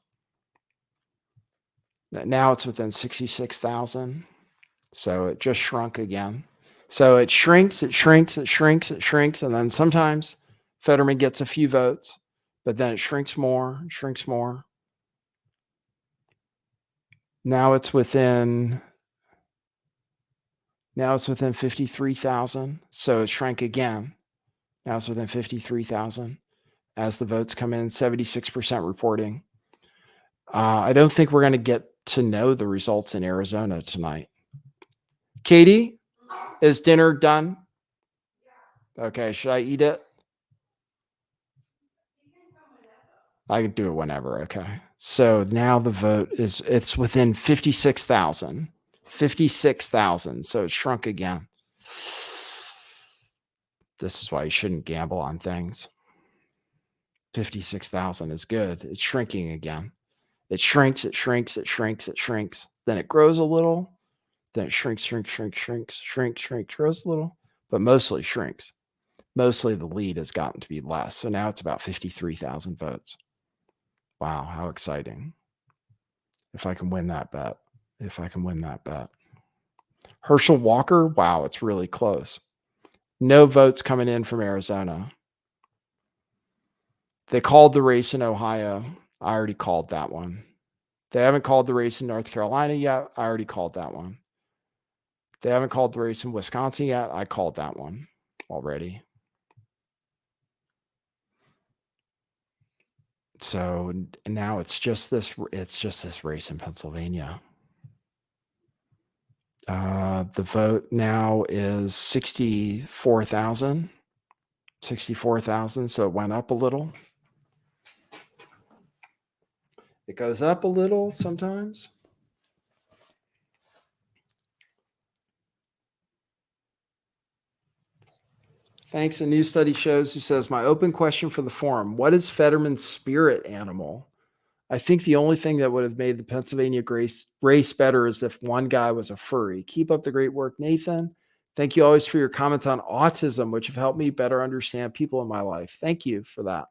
Now it's within 66,000. So it just shrunk again. So it shrinks, it shrinks, it shrinks, it shrinks. And then sometimes Fetterman gets a few votes, but then it shrinks more, shrinks more. Now it's within 53,000. So it shrank again. Now it's within 53,000 as the votes come in, 76% reporting. I don't think we're going to get to know the results in Arizona tonight. Katie, is dinner done? Okay, should I eat it? I can do it whenever. Okay. So now the vote it's within 56,000. 56,000. So it shrunk again. This is why you shouldn't gamble on things. 56,000 is good. It's shrinking again. It shrinks, it shrinks, it shrinks, it shrinks. Then it grows a little. Then it shrinks, grows a little, but mostly shrinks. Mostly the lead has gotten to be less. So now it's about 53,000 votes. Wow, how exciting. If I can win that bet. Herschel Walker, wow, it's really close. No votes coming in from Arizona. They called the race in Ohio. I already called that one. They haven't called the race in North Carolina yet. I already called that one. They haven't called the race in Wisconsin yet. I called that one already. So now it's just this race in Pennsylvania. The vote now is 64,000. 64,000. So it went up a little. It goes up a little sometimes. Thanks. A new study shows, who says, my open question for the forum: what is Fetterman's spirit animal? I think the only thing that would have made the Pennsylvania race better is if one guy was a furry. Keep up the great work, Nathan. Thank you always for your comments on autism, which have helped me better understand people in my life. Thank you for that.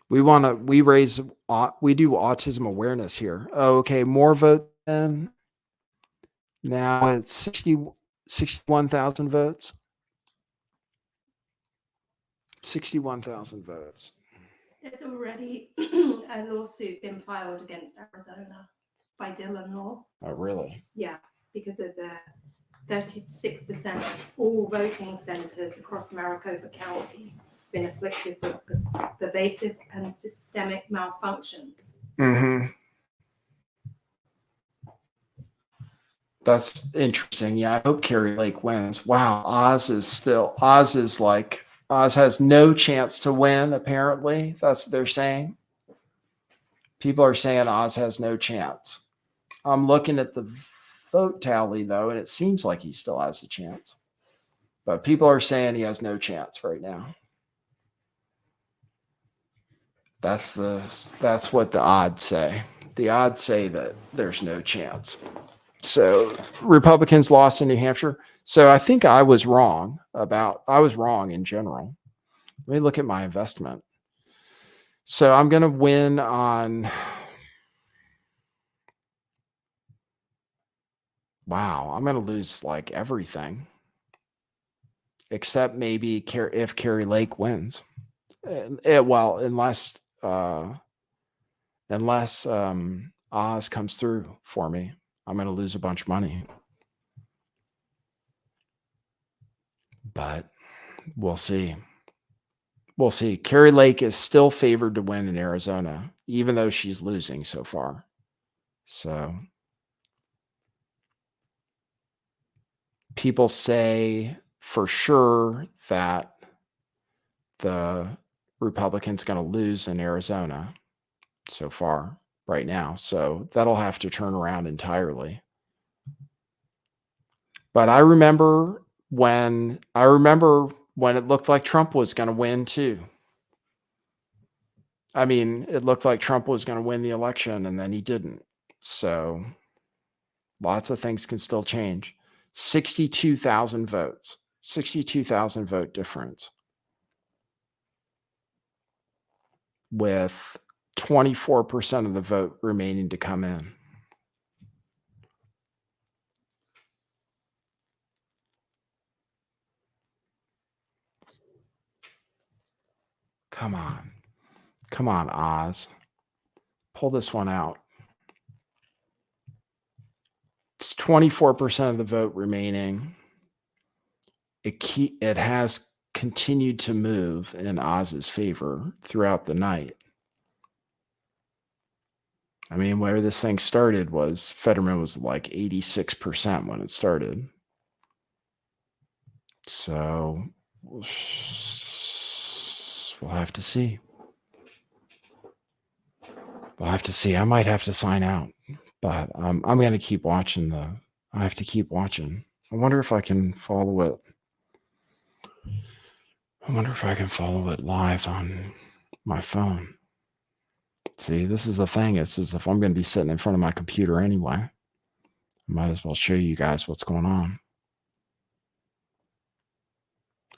We do autism awareness here. Oh, okay. More votes then. Now it's 61,000 votes. 61,000 votes. There's already a lawsuit been filed against Arizona by Dylan Law. Oh, really? Yeah, because of the 36% of all voting centers across Maricopa County been afflicted with pervasive and systemic malfunctions. Mm-hmm. That's interesting. Yeah, I hope Carrie Lake wins. Wow, Oz has no chance to win, apparently. That's what they're saying. People are saying Oz has no chance. I'm looking at the vote tally, though, and it seems like he still has a chance. But people are saying he has no chance right now. That's what the odds say. The odds say that there's no chance. So Republicans lost in New Hampshire. So I think I was wrong in general. Let me look at my investment. So I'm going to win on, wow, I'm going to lose like everything except maybe if Carrie Lake wins. Unless unless Oz comes through for me, I'm going to lose a bunch of money. But we'll see. We'll see. Carrie Lake is still favored to win in Arizona, even though she's losing so far. So people say for sure that the Republican's going to lose in Arizona so far right now. So that'll have to turn around entirely. But I remember when it looked like Trump was going to win too. I mean, it looked like Trump was going to win the election and then he didn't. So lots of things can still change. 62,000 votes, 62,000 vote difference with 24% of the vote remaining to come in. Come on. Come on, Oz. Pull this one out. It's 24% of the vote remaining. It has continued to move in Oz's favor throughout the night. I mean, where this thing started was Fetterman was like 86% when it started. So we'll have to see. We'll have to see. I might have to sign out, but I'm going to keep watching I have to keep watching. I wonder if I can follow it. I wonder if I can follow it live on my phone. See, this is the thing. It's as if I'm going to be sitting in front of my computer anyway. I might as well show you guys what's going on.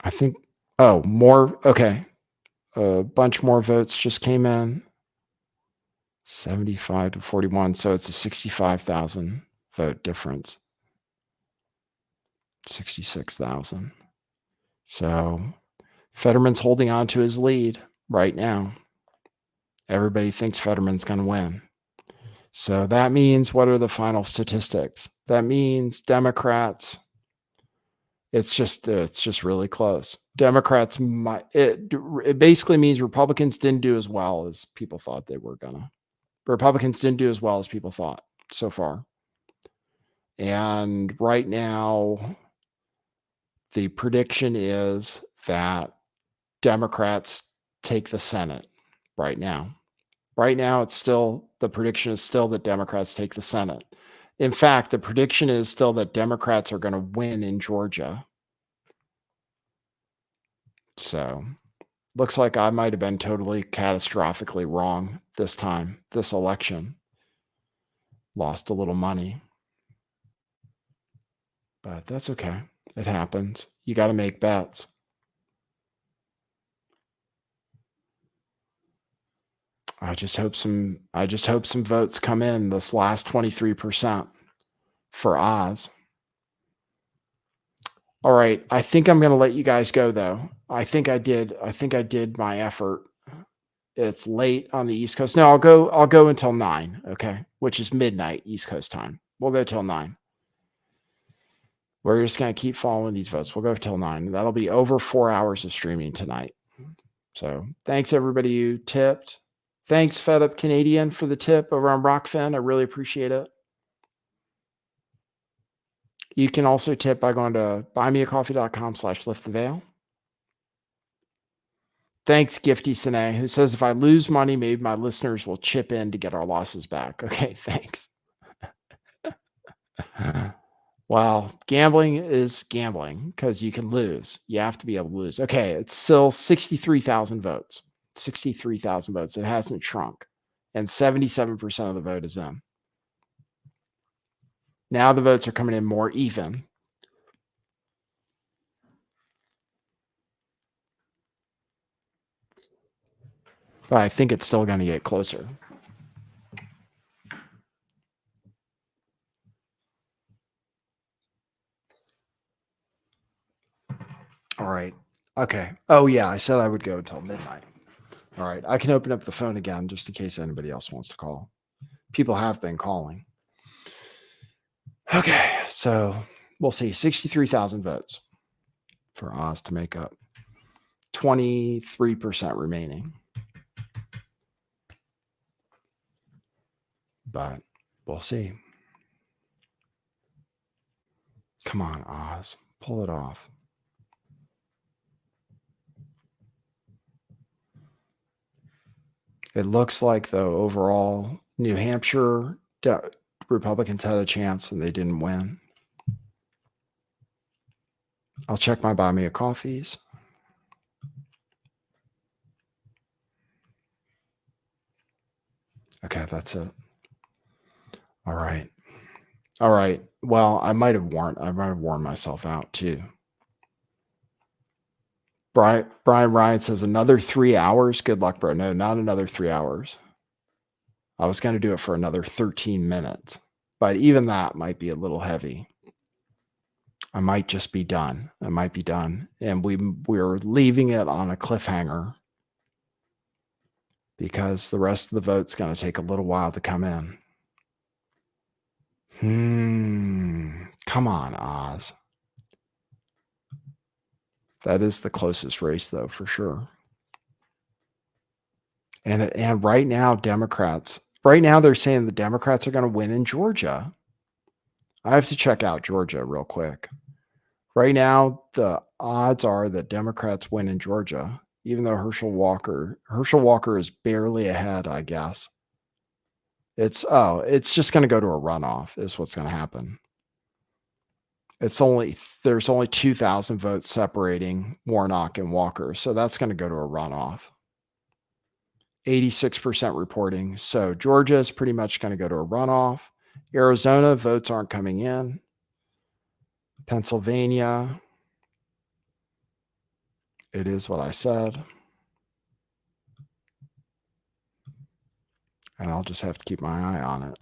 I think, more. Okay. A bunch more votes just came in. 75 to 41. So it's a 65,000 vote difference. 66,000. So Fetterman's holding on to his lead right now. Everybody thinks Fetterman's going to win. So that means, what are the final statistics? That means Democrats, it's just really close. Democrats, it basically means Republicans didn't do as well as people thought they were gonna. Republicans didn't do as well as people thought so far. And right now, the prediction is that Democrats take the Senate right now. Right now, the prediction is still that Democrats take the Senate. In fact, the prediction is still that Democrats are going to win in Georgia. So looks like I might have been totally catastrophically wrong this time, this election. Lost a little money. But that's okay. It happens. You got to make bets. I just hope some votes come in this last 23% for Oz. All right. I think I'm going to let you guys go though. I think I did my effort. It's late on the East Coast. No, I'll go until 9, okay? Which is midnight East Coast time. We'll go till 9. We're just going to keep following these votes. We'll go till 9. That'll be over 4 hours of streaming tonight. So thanks everybody who tipped. Thanks Fed Up Canadian for the tip over on Rockfin. I really appreciate it. You can also tip by going to buymeacoffee.com/lifttheveil. Thanks, Gifty Sine, who says, if I lose money, maybe my listeners will chip in to get our losses back. Okay, thanks. Wow, gambling is gambling because you can lose. You have to be able to lose. Okay, it's still 63,000 votes. 63,000 votes. It hasn't shrunk. And 77% of the vote is in. Now the votes are coming in more even. But I think it's still going to get closer. All right. Okay. Oh, yeah. I said I would go until midnight. All right. I can open up the phone again just in case anybody else wants to call. People have been calling. Okay. So we'll see. 63,000 votes for Oz to make up. 23% remaining. But we'll see. Come on, Oz. Pull it off. It looks like, though, overall, New Hampshire Republicans had a chance and they didn't win. I'll check my Buy Me a Coffees. Okay, that's it. All right. All right. Well, I might have worn myself out too. Brian Ryan says another 3 hours. Good luck, bro. No, not another 3 hours. I was going to do it for another 13 minutes, but even that might be a little heavy. I might just be done. I might be done. And we're leaving it on a cliffhanger because the rest of the vote's going to take a little while to come in. Come on, Oz. That is the closest race, though, for sure. And right now, they're saying the Democrats are going to win in Georgia. I have to check out Georgia real quick. Right now, the odds are that Democrats win in Georgia, even though Herschel Walker is barely ahead, I guess. It's just going to go to a runoff is what's going to happen. There's only 2,000 votes separating Warnock and Walker. So that's going to go to a runoff. 86% reporting. So Georgia is pretty much going to go to a runoff. Arizona votes aren't coming in. Pennsylvania. It is what I said. And I'll just have to keep my eye on it.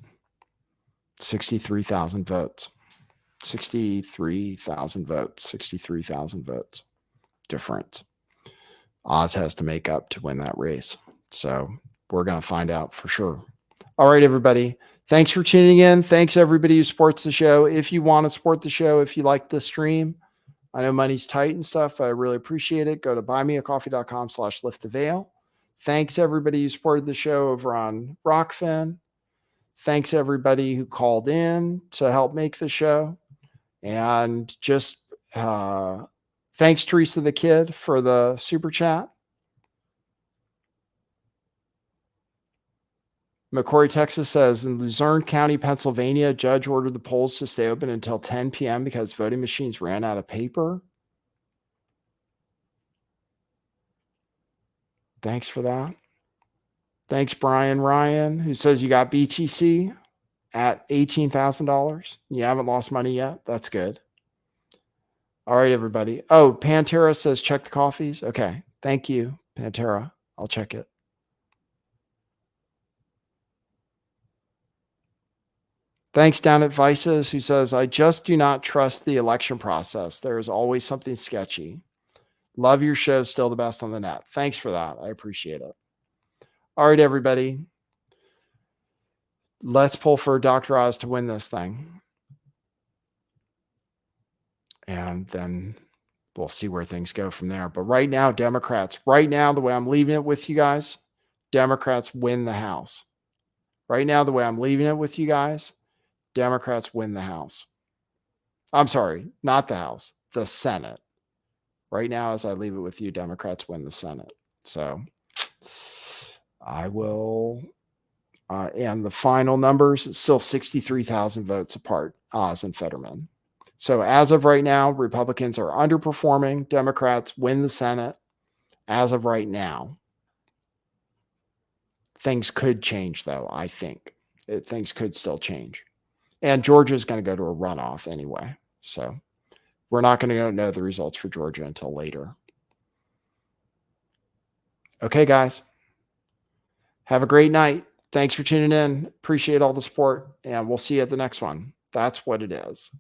63,000 votes. 63,000 votes. 63,000 votes. Difference. Oz has to make up to win that race. So we're going to find out for sure. All right, everybody. Thanks for tuning in. Thanks, everybody who supports the show. If you want to support the show, if you like the stream, I know money's tight and stuff. I really appreciate it. Go to buymeacoffee.com/lifttheveil. Thanks, everybody who supported the show over on Rockfin. Thanks, everybody who called in to help make the show. And just thanks, Teresa the Kid, for the super chat. McCory, Texas says, in Luzerne County, Pennsylvania, a judge ordered the polls to stay open until 10 p.m. because voting machines ran out of paper. Thanks for that. Thanks, Brian Ryan, who says you got BTC at $18,000. You haven't lost money yet. That's good. All right, everybody. Oh, Pantera says check the coffees. Okay. Thank you, Pantera. I'll check it. Thanks down at Vices, who says, I just do not trust the election process. There is always something sketchy. Love your show. Still the best on the net. Thanks for that. I appreciate it. All right, everybody. Let's pull for Dr. Oz to win this thing. And then we'll see where things go from there. But right now, Democrats, right now, the way I'm leaving it with you guys, Democrats win the House. Right now, the way I'm leaving it with you guys, Democrats win the House. I'm sorry, not the House, the Senate. Right now, as I leave it with you, Democrats win the Senate. So I will, and the final numbers, it's still 63,000 votes apart, Oz and Fetterman. So as of right now, Republicans are underperforming. Democrats win the Senate. As of right now, things could change, though, I think. Things could still change. And Georgia is going to go to a runoff anyway. So we're not going to know the results for Georgia until later. Okay, guys. Have a great night. Thanks for tuning in. Appreciate all the support. And we'll see you at the next one. That's what it is.